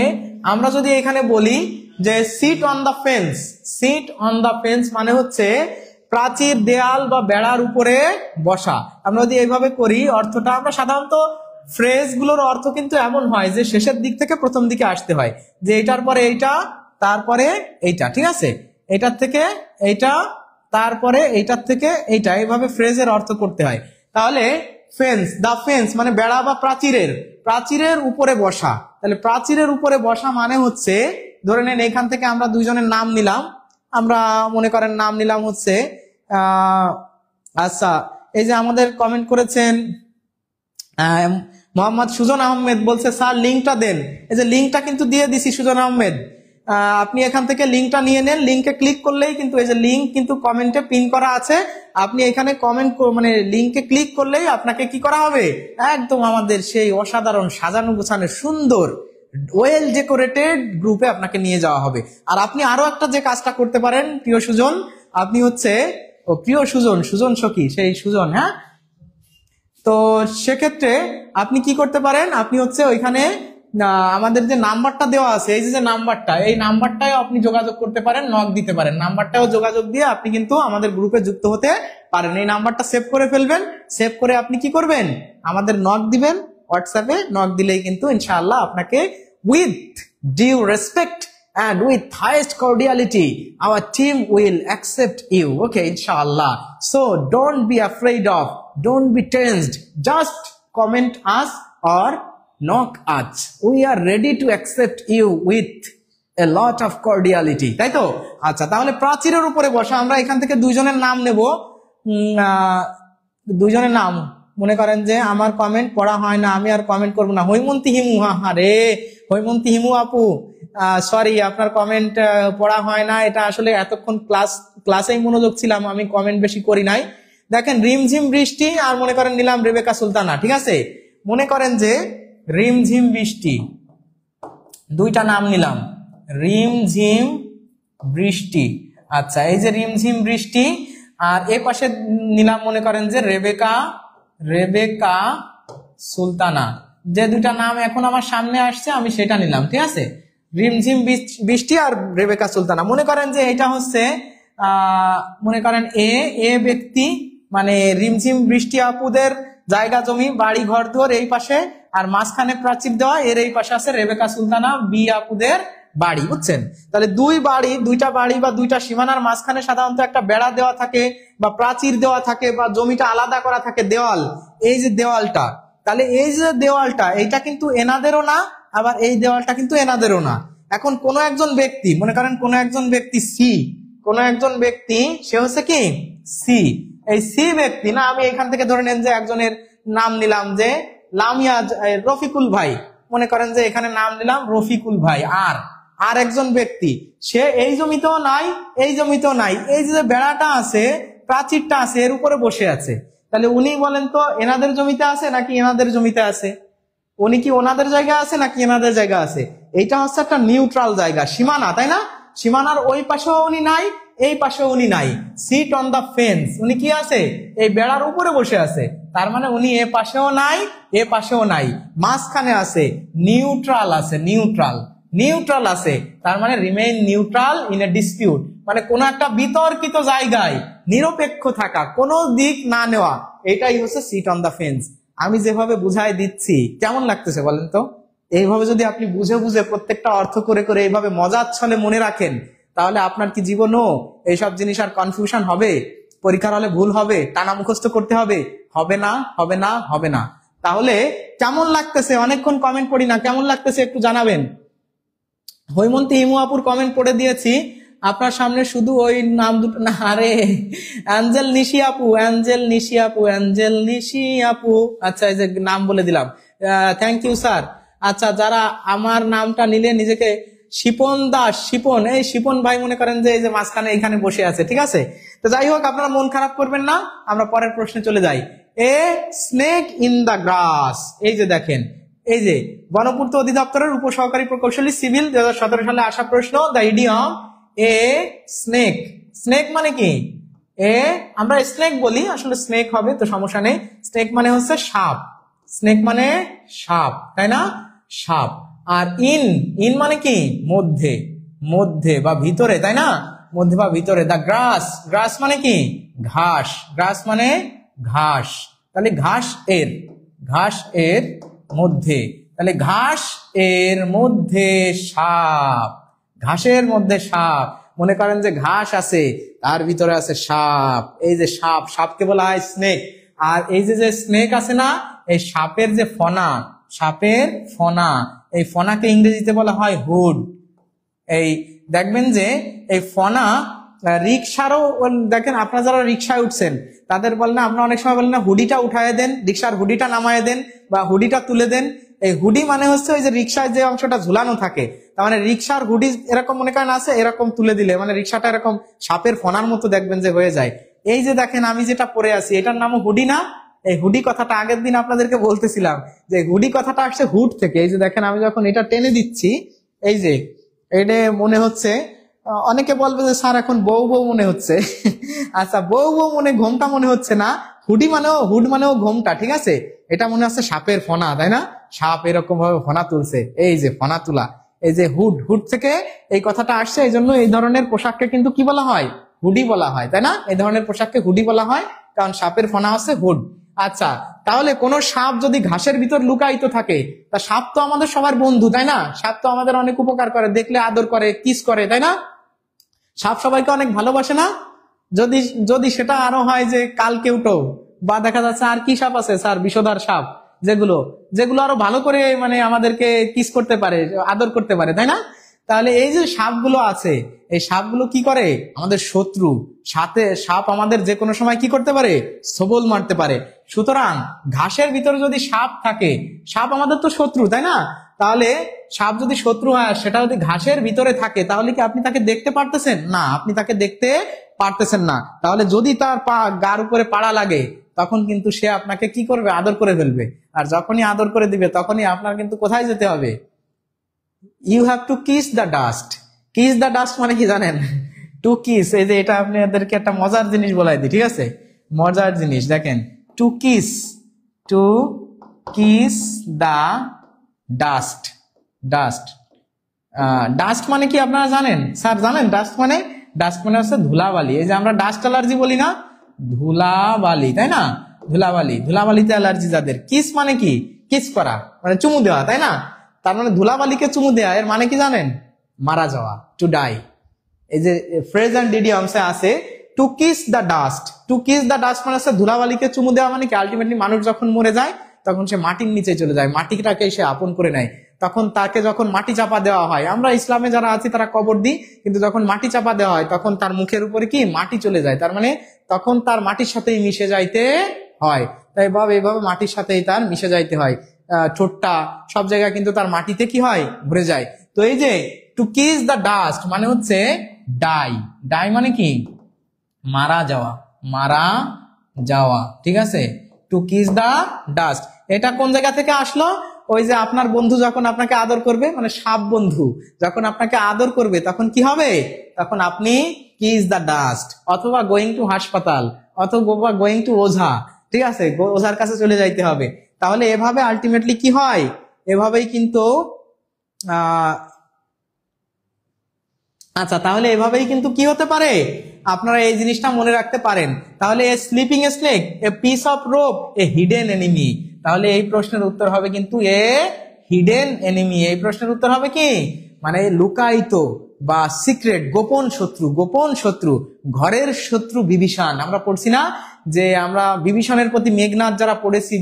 আমরা যদি এখানে বলি যে sit on the fence, sit on the fence মানে হচ্ছে প্রাচীর, দেয়াল বা বেড়ার উপরে বসা। আমরা যদি এইভাবে করি অর্থটা, আমরা সাধারণত ফ্রেজ গুলোর অর্থ কিন্তু এমন হয় যে শেষের দিক থেকে প্রথম দিকে আসতে হয়, যে এটার পরে এইটা, তারপরে এইটা, ঠিক আছে? এটার থেকে এইটা, তারপরে এইটার থেকে এইটা, এইভাবে ফ্রেজের অর্থ করতে হয়। তাহলে ফেন্স, দা ফেন্স মানে বেড়া বা প্রাচীরের, প্রাচীরের উপরে বসা। তাহলে প্রাচীরের উপরে বসা মানে হচ্ছে, ধরে নেন এখান থেকে আমরা দুইজনের নাম নিলাম, আমরা মনে করেন নাম নিলাম হচ্ছে আচ্ছা, এই যে আমাদের কমেন্ট করেছেন মোহাম্মদ সুজন আহমেদ, বলছে স্যার লিঙ্কটা দেন। এই যে লিঙ্কটা কিন্তু দিয়ে দিছি সুজন আহমেদ, আপনি এখান থেকে লিঙ্কটা নিয়ে নেন। লিঙ্কে ক্লিক করলেই কিন্তু এই যে লিঙ্ক কিন্তু কমেন্টে পিন করা আছে, আপনি এখানে কমেন্ট মানে লিঙ্কে ক্লিক করলেই আপনাকে কি করা হবে? একদম আমাদের সেই অসাধারণ সাজানো গোছানো সুন্দর ওয়েল ডেকোরেটেড গ্রুপে আপনাকে নিয়ে যাওয়া হবে। আর আপনি আরো একটা যে কাজটা করতে পারেন প্রিয় সুজন, আপনি হচ্ছে প্রিয় সুজন, সুজন সখী, সেই সুজন, হ্যাঁ, তো সেক্ষেত্রে আপনি কি করতে পারেন? আপনি হচ্ছে ওইখানে আমাদের যে নাম্বারটা দেওয়া আছে, এই যে নাম্বারটা, এই নাম্বারটায় আপনি যোগাযোগ করতে পারেন, নক দিতে পারেন। নাম্বারটাও যোগাযোগ দিয়ে আপনি কিন্তু আমাদের গ্রুপে যুক্ত হতে পারেন। এই নাম্বারটা সেভ করে ফেলবেন, সেভ করে আপনি কি করবেন? আমাদের নক দিবেন, হোয়াটসঅ্যাপে নক দিলেই কিন্তু ইনশাআল্লাহ আপনাকে with due respect and with highest cordiality our team will accept you, okay, inshallah. So don't be afraid of, don't be tensed, just comment us or knock us, we are ready to accept you with a lot of cordiality, তাই তো? আচ্ছা, তাহলে প্রাচীরের উপরে বসা, আমরা এখান থেকে দুইজনের নাম নেব। দুইজনের নাম, মনে করেন যে আমার কমেন্ট পড়া হয় না, আমি আর কমেন্ট করবো না। হৈমন্তী হিমু, হা রে হৈমন্তী হিমু আপু, সরি, আপনার কমেন্ট পড়া হয় না। এটা আসলে এতক্ষণ ক্লাসেই মনোযোগ ছিলাম, আমি কমেন্ট বেশি করি নাই। দেখেন রিমঝিম বৃষ্টি, আর মনে করেন নিলাম রেবেকা সুলতানা, ঠিক আছে? মনে করেন যে রিমঝিম বৃষ্টি, দুইটা নাম নিলাম, রিমঝিম বৃষ্টি। আচ্ছা, এই যে রিমঝিম বৃষ্টি, আর এ পাশে নিলাম মনে করেন যে রেবেকা সুলতানা। যে দুইটা নাম এখন আমার সামনে আসছে আমি সেটা নিলাম, ঠিক আছে? রিমঝিম বৃষ্টি আর রেবেকা সুলতানা। মনে করেন যে এটা হচ্ছে মনে করেন এ ব্যক্তি, মানে রিমঝিম বৃষ্টি আপুদের জায়গা জমি বাড়ি ঘর দোর এই পাশে, আর মাঝখানে প্রাচীর দেওয়া, এর এই পাশে আছে রেবেকা সুলতানা বি আপুদের বাড়ি, বুঝছেন? তাহলে দুইটা বাড়ি বা দুইটা সীমানার মাঝখানে সাধারণত একটা বেড়া দেওয়া থাকে বা প্রাচীর দেওয়া থাকে বা জমিটা আলাদা করা থাকে, দেওয়াল, এই যে দেওয়ালটা, তাহলে এই যে দেওয়ালটা এইটা কিন্তু এনাদেরও না, আবার এই দেওয়ালটা কিন্তু এনাদেরও না। এখন কোন একজন ব্যক্তি, মনে করেন কোন একজন ব্যক্তি সি, কোন একজন ব্যক্তি সে হচ্ছে কি সি, এই সি ব্যক্তি না, আমি এখান থেকে ধরে নেন যে একজনের নাম নিলাম যে লামিয়া রফিকুল ভাই, মনে করেন যে এখানে নাম নিলাম রফিকুল ভাই। আর একজন ব্যক্তি সে এই জমিতেও নাই, এই জমিতেও নাই, এই যে বেড়াটা আছে, প্রাচীরটা আছে, এর উপরে বসে আছে। তাহলে উনি বলেন তো এনাদের জমিতে আছে নাকি এনাদের জমিতে আছে? উনি কি ওনাদের জায়গা আছে নাকি এনাদের জায়গা আছে? এইটা হচ্ছে একটা নিউট্রাল জায়গা, সীমানা, তাই না? সীমানার ওই পাশেও উনি নাই, এই পাশে উনি নাই। সিট অন দা ফেন্স, উনি কি আছে, এই বেড়ার উপরে বসে আছে, তার মানে উনি এ পাশেও নাই এ পাশেও নাই, মাঝখানে আছে, নিউট্রাল আছে, নিউট্রাল আছে, তার মানে remain neutral in a dispute, মানে কোন একটা বিতর্কিত জায়গায় নিরপেক্ষ থাকা, কোন দিক না নেওয়া, এটাই হচ্ছে সিট অন দা ফেন্স। আমি যেভাবে বুঝাই দিচ্ছি কেমন লাগতেছে বলেন তো? এইভাবে যদি আপনি বুঝে বুঝে প্রত্যেকটা অর্থ করে করে এইভাবে মজার ছলে মনে রাখেন, তাহলে আপনার কি জীবনও এইসব জিনিস আর কনফিউশন হবে? পরীক্ষার হলে ভুল হবে, টানা মুখস্থ করতে হবে? হবে না, হবে না, হবে না। তাহলে কেমন লাগতেছে? অনেকক্ষণ কমেন্ট পড়ি না, কেমন লাগতেছে একটু জানাবেন। হৈমন্তী হিমু আপুর কমেন্ট পড়ে দিয়েছি, আপনার সামনে শুধু ওই নাম দুটো না, আরে অ্যাঞ্জেল নিশি আপু, অ্যাঞ্জেল নিশি আপু, অ্যাঞ্জেল নিশি আপু, আচ্ছা এই যে নাম বলে দিলাম, থ্যাংক ইউ স্যার। আচ্ছা, যারা আমার নামটা নিলে নিজেকে শিপন দাস, শিপন, এই শিপন ভাই মনে করেন যে এই যে মাঝখানে এখানে বসে আছে, ঠিক আছে? তো যাই হোক, আপনারা মন খারাপ করবেন না, আমরা পরের প্রশ্নে চলে যাই। এ স্নেক ইন দা গ্রাস, এই যে দেখেন, এই যে বনপূর্ত অধিদপ্তরের উপসহকারী প্রকৌশলী সিভিল 2017 সালে আসা প্রশ্ন, the idiom a snake. Snake মানে কি? আমরা স্নেক বলি, আসলে স্নেক হবে তো সমস্যা নেই। স্নেক মানে হচ্ছে সাপ, স্নেক মানে সাপ, তাই না? সাপ। আর ইন মানে কি? মধ্যে, মধ্যে বা ভিতরে, তাই না? মধ্যে বা ভিতরে। দা গ্রাস মানে কি? ঘাস, গ্রাস মানে ঘাস, তাহলে ঘাস এর মধ্যে, তাহলে ঘাস এর মধ্যে সাপ, ঘাসের মধ্যে সাপ। মনে করেন যে ঘাস আছে, তার ভিতরে আছে সাপ, এই যে সাপ, সাপকে বলা হয় স্নেক। আর এই যে স্নেক আছে না, এই সাপের যে ফনা, সাপের ফনা, এই ফনাকে ইংরেজিতে বলা হয় হুড। এই দেখবেন যে এই ফনা রিক্সারও, দেখেন আপনারা যারা রিক্সায় উঠছেন তাদের বলেন, আপনারা অনেক সময় বলেন না হুডিটা উঠায় দেন, রিক্সার হুডিটা নামায় দেন বা হুডিটা তুলে দেন। এই হুডি মানে হচ্ছে ওই যে রিক্সায় যে অংশটা ঝুলানো থাকে, তার মানে রিক্সার হুডি এরকম মনে করেন আছে, এরকম তুলে দিলে মানে রিক্সাটা এরকম সাপের ফনার মতো দেখবেন যে হয়ে যায়। এই যে দেখেন আমি যেটা পরে আছি, এটার নামও হুডি না? এই হুডি কথাটা আগের দিন আপনাদেরকে বলতেছিলাম যে হুডি কথাটা আসছে হুড থেকে। এই যে দেখেন আমি যখন এটা টেনে দিচ্ছি, এই যে এটা মনে হচ্ছে, অনেকে বলবে যে স্যার এখন বউ বউ মনে হচ্ছে। আচ্ছা, বউ বউ মনে, ঘোমটা মনে হচ্ছে না, হুড মানেও ঘোমটা, ঠিক আছে? এটা মনে হচ্ছে সাপের ফনা, তাই না? সাপ এরকম ভাবে ফনা তুলছে, এই যে ফনা তুলা, এই যে হুড থেকে এই কথাটা আসছে। এই জন্য এই ধরনের পোশাককে কিন্তু কি বলা হয়? হুডি বলা হয়, তাই না? এই ধরনের পোশাককে হুডি বলা হয়, কারণ সাপের ফনা হচ্ছে হুড। আচ্ছা, তাহলে কোন সাপ যদি ঘাসের ভিতর লুকায়িত থাকে, তা সাপ তো আমাদের সবার বন্ধু, তাই না? সাপ তো আমাদের অনেক উপকার করে, দেখলে আদর করে, কিস করে, তাই না? সাপ সবাইকে অনেক ভালোবাসে না? যদি যদি সেটা আরো হয় যে কালকেউটো, বা দেখা যাচ্ছে আর কি সাপ আছে স্যার, বিষধর সাপ, যেগুলো যেগুলো আরো ভালো করে মানে আমাদেরকে কিস করতে পারে, আদর করতে পারে, তাই না? তাহলে এই যে সাপগুলো আছে, এই সাপগুলো কি করে? আমাদের শত্রু। সাথে সাপ আমাদের যে কোনো সময় কি করতে পারে? সবল মারতে পারে। সুতরাং ঘাসের ভিতরে যদি সাপ থাকে, সাপ আমাদের তো শত্রু, তাই না? তাহলে সাপ যদি শত্রু হয়, সেটা যদি ঘাসের ভিতরে থাকে, তাহলে কি আপনি তাকে দেখতে পারতেছেন? না, আপনি তাকে দেখতে পারতেছেন না। তাহলে যদি তার গার উপরে পাড়া লাগে, তখন কিন্তু সে আপনাকে কি করবে? আদর করে ফেলবে। আর যখনই আদর করে দিবে, তখনই আপনার কিন্তু কোথায় যেতে হবে? You have to kiss the dust. Kiss the dust মানে কি জানেন? টু কিস, এই যে এটা আপনাদেরকে একটা মজার জিনিস বলাই দিই, ঠিক আছে? মজার জিনিস দেখেন, to kiss the dust. Dust মানে কি আপনারা জানেন? স্যার জানেন ডাস্ট মানে? ডাস্ট মানে হচ্ছে ধুলাবালি। এই যে আমরা ডাস্ট অ্যালার্জি বলি না, ধুলাবালি, তাই না? ধুলাবালিতে অ্যালার্জি যাদের। কিস মানে কি? কিস করা মানে চুমু দেওয়া, তাই না? তার মানে ধুলাবালিকে চুমু দেওয়া, এর মানে কি জানেন? মারা যাওয়া, টু ডাই। এই যে ফ্রেজ এন্ড ইডিয়মসে আছে to kiss the dust. To kiss the dust মানে হচ্ছে ধুলাবালিকে চুমু দেওয়া, মানে কি আলটিমেটলি মানুষ যখন মরে যায় তখন সে মাটির নিচে চলে যায়, মাটিটাকে সে আপন করে নেয়। তখন তাকে যখন মাটি চাপা দেওয়া হয়, আমরা ইসলামে যারা আছি তারা কবর দিই, কিন্তু যখন মাটি চাপা দেওয়া হয় তখন তার মুখের উপরে কি মাটি চলে যায়, তার মানে তখন তার মাটির সাথেই মিশে যাইতে হয়। তাই এইভাবে মাটির সাথেই তার মিশে যাইতে হয়। ঠোঁটটা সব জায়গায় কিন্তু তার মাটিতে কি হয়? ভরে যায়। তো এই যে টু কিস দ্য ডাস্ট মানে হচ্ছে ডাই মানে কি? মারা যাওয়া, ঠিক আছে? টু কিস দ্য ডাস্ট, এটা কোন জায়গা থেকে আসলো? ওই যে আপনার বন্ধু যখন আপনাকে আদর করবে, মানে সাপ বন্ধু যখন আপনাকে আদর করবে তখন কি হবে, তখন আপনি কিস দ্য ডাস্ট, অথবা গোয়িং টু হাসপাতাল, অথবা গোয়িং টু ওঝা, ঠিক আছে, ওঝার কাছে চলে যাইতে হবে। তাহলে এভাবে আলটিমেটলি কি হয়, এভাবেই কিন্তু আচ্ছা, তাহলে এভাবেই কিন্তু কি হতে পারে, আপনারা এই জিনিসটা মনে রাখতে পারেন। তাহলে a sleeping snake, a piece of rope, a hidden enemy. তাহলে এই প্রশ্নের উত্তর হবে কিন্তু এ হিডেন এনিমি। এই প্রশ্নের উত্তর হবে কি, মানে লুকায়িত বা সিক্রেট, গোপন শত্রু, গোপন শত্রু, ঘরের শত্রু বিভীষণ। আমরা পড়ছি না যে আমরা বিভীষণের প্রতি মেঘনাদ যারা পড়েছি,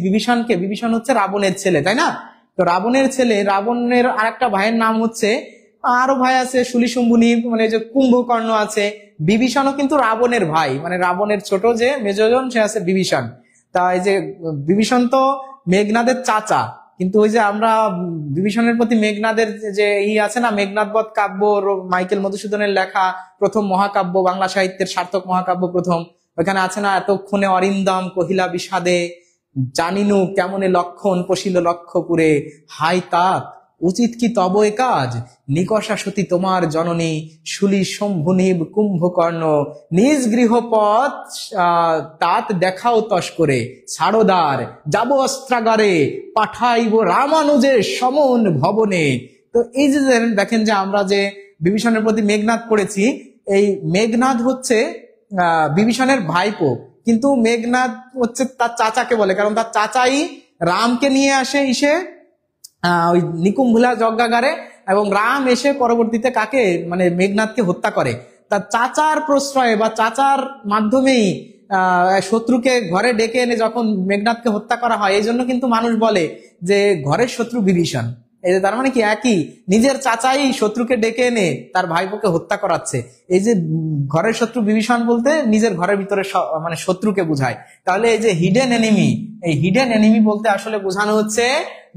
বিভীষণ হচ্ছে রাবণের ছেলে, তাই না? তো রাবণের ছেলে, রাবণের আরেকটা ভাইয়ের নাম হচ্ছে, আরো ভাই আছে শুলিশুম্ভুনি, মানে যে কুম্ভকর্ণ আছে, বিভীষণও কিন্তু রাবণের ভাই, মানে রাবণের ছোট যে মেজজন সে আছে বিভীষণ। তা এই যে বিভীষণ তো মেঘনাদের চাচা, কিন্তু ওই যে আমরা বিভীষণের প্রতি মেঘনাদের যে আছে না, মেঘনাদ বধ কাব্য, মাইকেল মধুসূদনের লেখা প্রথম মহাকাব্য, বাংলা সাহিত্যের সার্থক মহাকাব্য প্রথম, ওইখানে আছে না, এতক্ষণে অরিন্দম কহিলা বিষাদে, জানিনু কেমনে লক্ষণ পশিল লক্ষ্যপুরে, হাই তাত উচিত কি তব এ কাজ, নিকষা সতী তোমার জননী, শুলি শম্ভুনিব কুম্ভকর্ণ, নিজ গৃহপথ তাত দেখাও তস করে, ছাড়োদার যাব অস্ত্রাগারে, পাঠাইব রামানুজের সমন ভবনে। তো এই যে দেখেন যে আমরা যে বিভীষণের প্রতি মেঘনাদ পড়েছি, এই মেঘনাদ হচ্ছে বিভীষণের ভাইপো, কিন্তু মেঘনাদ হচ্ছে তার চাচাকে বলে, কারণ তার চাচাই রামকে নিয়ে আসে ওই নিকুম্ভুলা যজ্ঞাগারে, এবং রাম এসে পরবর্তীতে কাকে, মানে মেঘনাদকে হত্যা করে। তার চাচার প্রশ্রয়ে বা চাচার মাধ্যমেই শত্রুকে ঘরে ডেকে এনে যখন মেঘনাদকে হত্যা করা হয়, এই জন্য কিন্তু মানুষ বলে যে ঘরের শত্রু বিভীষণ। এই যে তার মানে কি, একই নিজের চাচাই শত্রুকে ডেকে এনে তার ভাইপোকে হত্যা করাচ্ছে। এই যে ঘরের শত্রু বিভীষণ বলতে নিজের ঘরের ভিতরে মানে শত্রুকে বোঝায়। তাহলে এই যে হিডেন এনিমি, এই হিডেন এনিমি বলতে আসলে বোঝানো হচ্ছে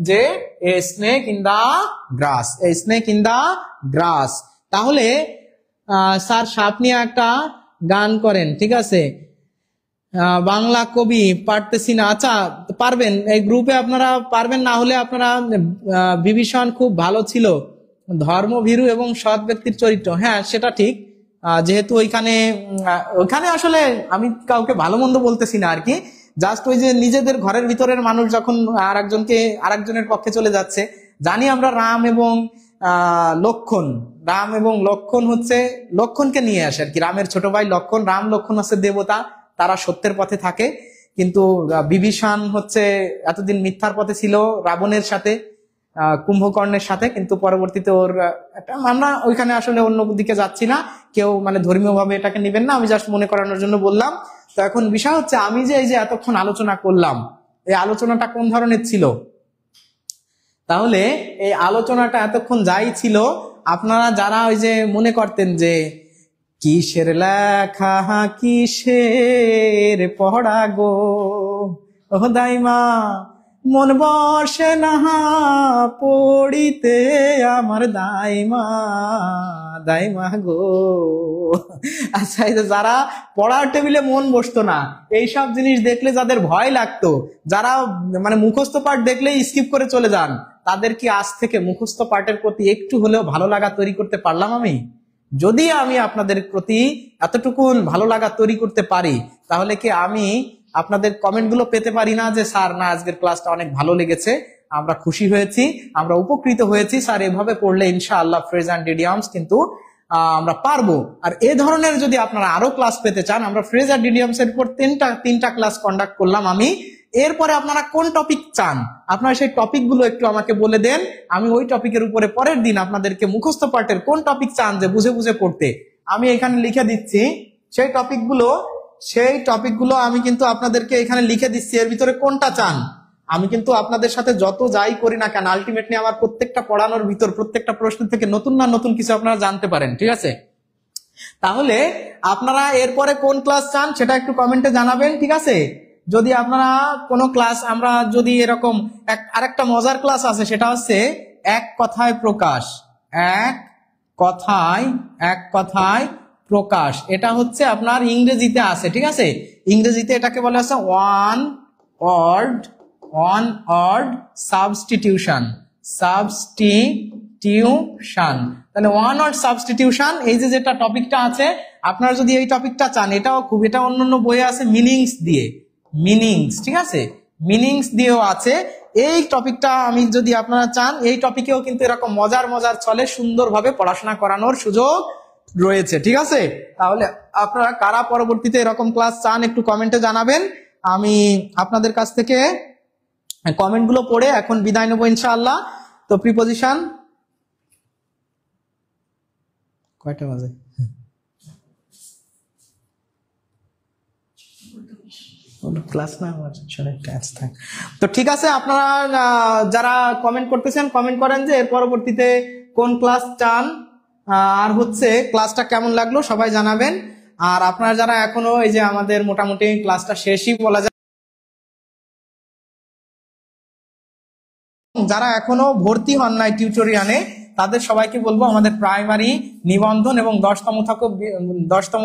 যে a snake in the grass, a snake in the grass. তাহলে স্যার সাপ নিয়ে একটা গান করেন, ঠিক আছে? বাংলা কবি পারতেছি না। আচ্ছা, পারবেন, এই গ্রুপে আপনারা পারবেন, না হলে আপনারা বিভীষণ খুব ভালো ছিল, ধর্মভীরু এবং সৎ ব্যক্তির চরিত্র। হ্যাঁ, সেটা ঠিক, যেহেতু ওইখানে আসলে আমি কাউকে ভালো মন্দ বলতেছি না আর কি, জাস্ট ওই যে নিজেদের ঘরের ভিতরের মানুষ যখন আরেকজনের পক্ষে চলে যাচ্ছে। জানি আমরা রাম এবং লক্ষণ হচ্ছে লক্ষণকে নিয়ে আসে আর কি, রামের ছোট ভাই লক্ষণ, রাম লক্ষণ হচ্ছে দেবতা, তারা সত্যের পথে থাকে। কিন্তু বিভীষণ হচ্ছে এতদিন মিথ্যার পথে ছিল রাবণের সাথে, কুম্ভকর্ণের সাথে, কিন্তু পরবর্তীতে আমরা ওইখানে আসলে অন্য দিকে যাচ্ছি না, কেউ মানে ধর্মীয় ভাবে এটাকে নিবেন না, আমি জাস্ট মনে করানোর জন্য বললাম। তো এখন বিষয় হচ্ছে, আমি যে এই যে এতক্ষণ আলোচনা করলাম, এই আলোচনাটা কোন ধরনের ছিল? তাহলে এই আলোচনাটা এতক্ষণ যাই ছিল, আপনারা যারা ওই যে মনে করতেন যে কিসের লেখা কিসের পড়া গো, ও দাইমা মন বসে না পড়িতে আমার দাইমা গো। আচ্ছা, এই যে যারা পড়ার টেবিলে মন বসতো না, এইসব জিনিস দেখলে যাদের ভয় লাগতো, যারা মানে মুখস্থ পাঠ দেখলেই স্কিপ করে চলে যান, তাদের কি আজ থেকে মুখস্থ পাঠের প্রতি একটু হলেও ভালো লাগা তৈরি করতে পারলাম আমি? যদি আমি আপনাদের প্রতি এতটুকু ভালো লাগা তৈরি করতে পারি, তাহলে কি আমি আপনাদের কমেন্টগুলো পেতে পারি না যে স্যার না, আজকের ক্লাসটা অনেক ভালো লেগেছে, আমরা খুশি হয়েছি, আমরা উপকৃত হয়েছি, স্যার এভাবে পড়লে ইনশাআল্লাহ ফ্রেজ অ্যান্ড ইডিয়মস কিন্তু আমরা পারবো। আর এই ধরনের যদি আপনারা আরো ক্লাস পেতে চান, আমরা ফ্রেজ অ্যান্ড ইডিয়মস এর উপর তিনটা ক্লাস কন্ডাক্ট করলাম আমি। এরপরে আপনারা কোন টপিক চান, আপনারা সেই টপিক গুলো একটু আমাকে বলে দেন, আমি ওই টপিকের উপরে পরের দিন আপনাদেরকে মুখস্থ পাঠের কোন টপিক চান যে বুঝে বুঝে পড়তে, আমি এখানে লিখে দিচ্ছি। সেই টপিকগুলো আমি কিন্তু আপনাদেরকে এখানে লিখে দিচ্ছি, এর ভিতরে কোনটা চান। আমি কিন্তু আপনাদের সাথে যত যাই করি না কেন, আলটিমেটলি আমার প্রত্যেকটা পড়ানোর ভিতর প্রত্যেকটা প্রশ্ন থেকে নতুন না নতুন কিছু আপনারা জানতে পারেন, ঠিক আছে? তাহলে আপনারা এরপরে কোন ক্লাস চান সেটা একটু কমেন্টে জানাবেন, ঠিক আছে? যদি আপনারা কোনো ক্লাস, আমরা যদি এরকম আরেকটা মজার ক্লাস আছে, সেটা হচ্ছে এক কথায় প্রকাশ, এক কথায় প্রকাশ। এটা হচ্ছে আপনার ইংরেজিতে আছে, ঠিক আছে? ইংরেজিতে এটাকে বলা হচ্ছে one word one word substitution, substitution. তাহলে ওয়ান ওয়ার্ড সাবস্টিটিউশন, এই যে যেটা টপিকটা আছে, আপনারা যদি এই টপিকটা চান, এটাও খুব, এটা অন্যান্য বইয়ে আছে মিনিংস দিয়ে, মিনিংস, ঠিক আছে, মিনিংস দিয়েও আছে। এই টপিকটা আমি যদি আপনারা চান, এই টপিকেও কিন্তু এরকম মজার মজার ছলে সুন্দরভাবে পড়াশোনা করানোর সুযোগ রয়েছে, ঠিক আছে। তাহলে আপনারা কারা পরবর্তীতে এরকম ক্লাস চান একটু কমেন্টে জানাবেন। আমি আপনাদের কাছ থেকে কমেন্টগুলো পড়ে এখন বিদায় নেবো ইনশাআল্লাহ। তো প্রিপজিশন কয়টা বাজে? ক্লাস না, তো ঠিক আছে। আপনারা যারা কমেন্ট করতেছেন, কমেন্ট করেন যে এর পরবর্তীতে কোন ক্লাস চান, আর হচ্ছে ক্লাসটা কেমন লাগলো সবাই জানাবেন। আর আপনারা যারা এখনো, এই যে আমাদের মোটামুটি ক্লাসটা শেষই বলা যায়, যারা এখনো ভর্তি হন নাই টিউটোরিয়ালে, তাদের সবাইকে বলবো আমাদের প্রাইমারি নিবন্ধন এবং 10তম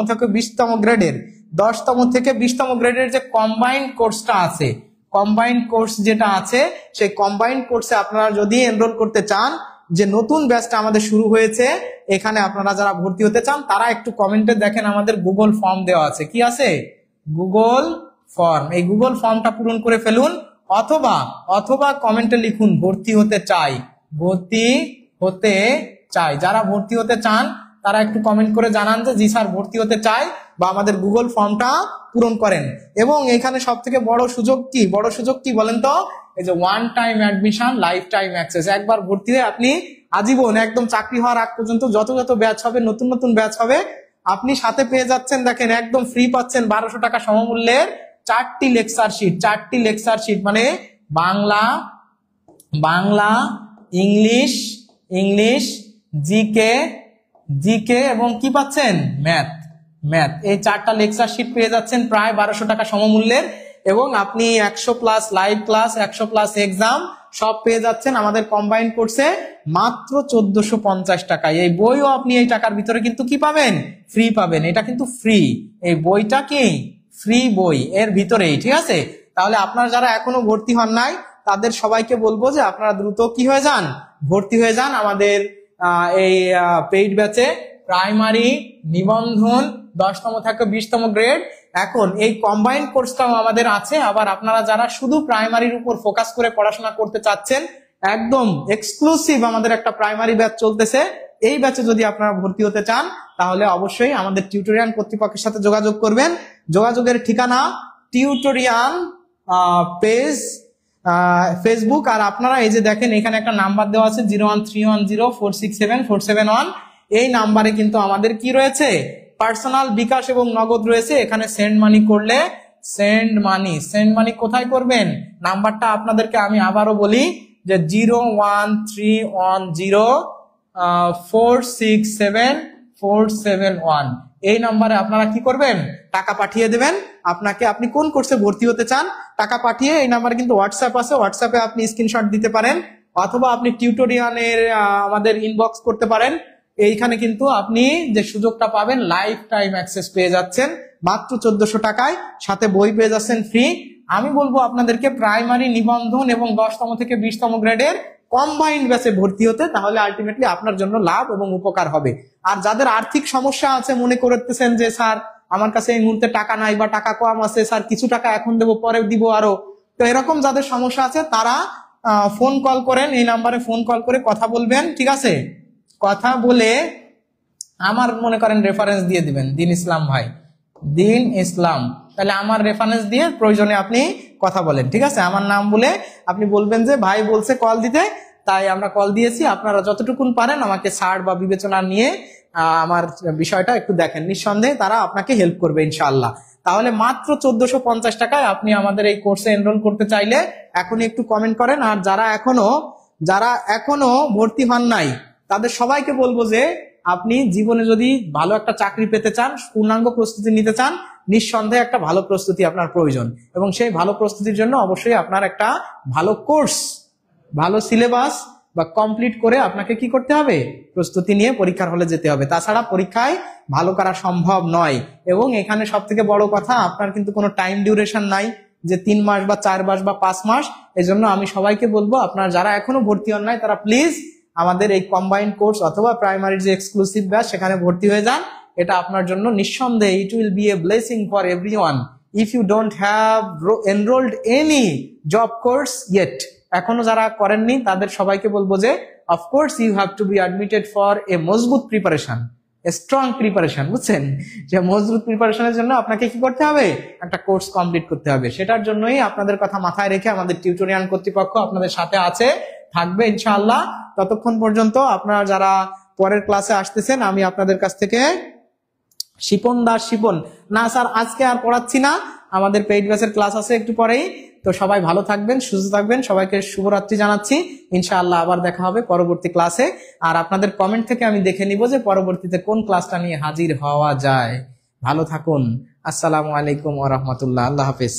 থেকে 20তম গ্রেডের 10তম থেকে 20তম গ্রেডের যে কম্বাইন্ড কোর্সটা আছে, কম্বাইন্ড কোর্স যেটা আছে, সেই কম্বাইন্ড কোর্সে আপনারা যদি এনরোল করতে চান, যে নতুন ব্যাচটা আমাদের শুরু হয়েছে, এখানে আপনারা যারা ভর্তি হতে চান তারা একটু কমেন্টে দেখেন, আমাদের গুগল ফর্ম দেওয়া আছে। কি আছে? Google form. এই গুগল ফর্মটা পূরণ করে ফেলুন, অথবা কমেন্টে লিখুন ভর্তি হতে চাই, ভর্তি হতে চাই। যারা ভর্তি হতে চান তারা একটু কমেন্ট করে জানান যে জি স্যার ভর্তি হতে চাই, বা আমাদের গুগল ফর্মটা পূরণ করেন। এবং এখানে সব থেকে বড় সুযোগ কি বলেন তো? এই যে one time admission, life time access. একবার ভর্তি হয়ে আপনি আজীবন, একদম চাকরি হওয়ার আগ পর্যন্ত যত ব্যাচ হবে, নতুন ব্যাচ হবে, আপনি সাথে পেয়ে যাচ্ছেন, দেখেন একদম ফ্রি পাচ্ছেন 1200 টাকা সমমূল্যের 4টি লেকচার শিট, মানে বাংলা, ইংলিশ, জিকে এবং কি পাচ্ছেন? ম্যাথ। এই 4টা লেকচার শিট পেয়ে যাচ্ছেন প্রায় 1200 টাকা সমমূল্যের। এবং আপনি 100+ লাইভ ক্লাস, 100+ এক্সাম সব পেয়ে যাচ্ছেন আমাদের কম্বাইন্ড কোর্সে মাত্র 1450 টাকায়। এই বইও আপনি এই টাকার ভিতরে কিন্তু কি পাবেন? ফ্রি পাবেন। এটা কিন্তু ফ্রি, এই বইটা কি ফ্রি বই এর ভিতরেই, ঠিক আছে। তাহলে আপনারা যারা এখনো ভর্তি হন নাই, তাদের সবাইকে বলবো যে আপনারা দ্রুত কি হয়ে যান, ভর্তি হয়ে যান আমাদের এই পেইড ব্যাচে, প্রাইমারি নিবন্ধন 10তম থেকে 20তম গ্রেড। এখন এই কম্বাইন্ড কোর্সটাও আমাদের আছে। আবার আপনারা যারা শুধু প্রাইমারির উপর ফোকাস করে পড়াশোনা করতে চাচ্ছেন, একদম এক্সক্লুসিভ আমাদের একটা প্রাইমারি ব্যাচ চলতেছে। এই ব্যাচে যদি আপনারা ভর্তি হতে চান, তাহলে অবশ্যই আমাদের টিউটোরিয়াল কর্তৃপক্ষের সাথে যোগাযোগ করবেন। যোগাযোগের ঠিকানা টিউটোরিয়াল পেজ, ফেসবুক। আর আপনারা এই যে দেখেন, এখানে একটা নাম্বার দেওয়া আছে 01310467471। এই নাম্বারে কিন্তু আমাদের কি রয়েছে? পার্সোনাল, বিকাশ এবং নগদ রয়েছে। এখানে সেন্ড মানি করলে, সেন্ড মানি কোথায় করবেন? নাম্বারটা আপনাদেরকে আমি আবারও বলি, যে 01310467471। এই নাম্বারে আপনারা কি করবেন? টাকা পাঠিয়ে দেবেন। আপনি কোন কোর্সে ভর্তি হতে চান টাকা পাঠিয়ে, এই নাম্বারে কিন্তু হোয়াটসঅ্যাপ আছে, হোয়াটসঅ্যাপে আপনি স্ক্রিনশট দিতে পারেন, অথবা আপনি টিউটোরিয়ালের আমাদের ইনবক্স করতে পারেন। এইখানে কিন্তু আপনি যে সুযোগটা পাবেন, লাইফ টাইম অ্যাক্সেস পেয়ে যাচ্ছেন মাত্র 1400 টাকায়, সাথে বই পেয়ে যাচ্ছেন ফ্রি। আমি বলবো আপনাদেরকে প্রাইমারি নিবন্ধন এবং 10তম থেকে 20তম গ্রেডের কম্বাইন্ড ব্যাচে ভর্তি হতে, তাহলে আলটিমেটলি আপনার জন্য লাভ এবং উপকার হবে। আর যাদের আর্থিক সমস্যা আছে, মনে করতেছেন যে স্যার আমার কাছে এই মুহূর্তে টাকা নাই, বা টাকা কম আছে, স্যার কিছু টাকা এখন দেবো, পরে দিব আরো, তো এরকম যাদের সমস্যা আছে তারা ফোন কল করেন, এই নাম্বারে ফোন কল করে কথা বলবেন, ঠিক আছে। কথা বলে আমার মনে করেন রেফারেন্স দিয়ে দিবেন, দিন ইসলাম ভাই, দিন ইসলাম, তাহলে আমার রেফারেন্স দিয়ে প্রয়োজনে আপনি কথা বলেন, ঠিক আছে। আমার নাম বলে আপনি বলবেন যে ভাই বলছে কল দিতে, তাই আমরা কল দিয়েছি, আপনারা যতটুকুন পারেন আমাকে ছাড় বা বিবেচনা নিয়ে আমার বিষয়টা একটু দেখেন। নিঃসন্দেহে তারা আপনাকে হেল্প করবে ইনশাআল্লাহ। তাহলে মাত্র 1450 টাকায় আপনি আমাদের এই কোর্সে এনরোল করতে চাইলে এখনই একটু কমেন্ট করেন। আর যারা এখনো ভর্তি হন নাই, তাদের সবাইকে বলবো যে আপনি জীবনে যদি ভালো একটা চাকরি পেতে চান, পূর্ণাঙ্গ প্রস্তুতি নিতে চান, নিঃসন্দেহে একটা ভালো প্রস্তুতি আপনার প্রয়োজন। এবং সেই ভালো প্রস্তুতির জন্য অবশ্যই আপনার একটা ভালো কোর্স, ভালো সিলেবাস বা কমপ্লিট করে আপনাকে কি করতে হবে? প্রস্তুতি নিয়ে পরীক্ষার হলে যেতে হবে। তাছাড়া পরীক্ষায় ভালো করা সম্ভব নয়। এবং এখানে সব থেকে বড় কথা, আপনার কিন্তু কোনো টাইম ডিউরেশন নাই, যে 3 মাস বা 4 মাস বা 5 মাস। এজন্য আমি সবাইকে বলবো, আপনারা যারা এখনো ভর্তি হন নাই তারা প্লিজ আমাদের এই কম্বাইন্ড কোর্স অথবা প্রাইমারির যে এক্সক্লুসিভ ব্যাচ সেখানে ভর্তি হয়ে যান। এটা আপনার জন্য নিঃসন্দেহে it will be a blessing for everyone if you don't have enrolled any job course yet. এখনো যারা করেননি তাদের সবাইকে বলবো যে of course you have to be admitted for a মজবুত প্রিপারেশন, স্ট্রং প্রিপারেশন, বুঝছেন? যে মজবুত প্রিপারেশনের জন্য আপনাকে কি করতে হবে, একটা কোর্স কমপ্লিট করতে হবে। সেটার জন্যই আপনাদের কথা মাথায় রেখে আমাদের টিউটোরিয়াল কর্তৃপক্ষ আপনাদের সাথে আছে, থাকবে ইনশাআল্লাহ। ততক্ষণ পর্যন্ত আপনারা যারা পরের ক্লাসে আসতেছেন, আমি আপনাদের কাছ থেকে শিপন না স্যার আজকে আর পড়াচ্ছি না, আমাদের পেইড ব্যাচের ক্লাস আছে একটু পরেই। তো সবাই ভালো থাকবেন, সুস্থ থাকবেন, সবাইকে শুভরাত্রি জানাচ্ছি। ইনশাআল্লাহ আবার দেখা হবে পরবর্তী ক্লাসে। আর আপনাদের কমেন্ট থেকে আমি দেখে নিব যে পরবর্তীতে কোন ক্লাসটা নিয়ে হাজির হওয়া যায়। ভালো থাকুন। আসসালামু আলাইকুম ওয়া রাহমাতুল্লাহ। আল্লাহ হাফেজ।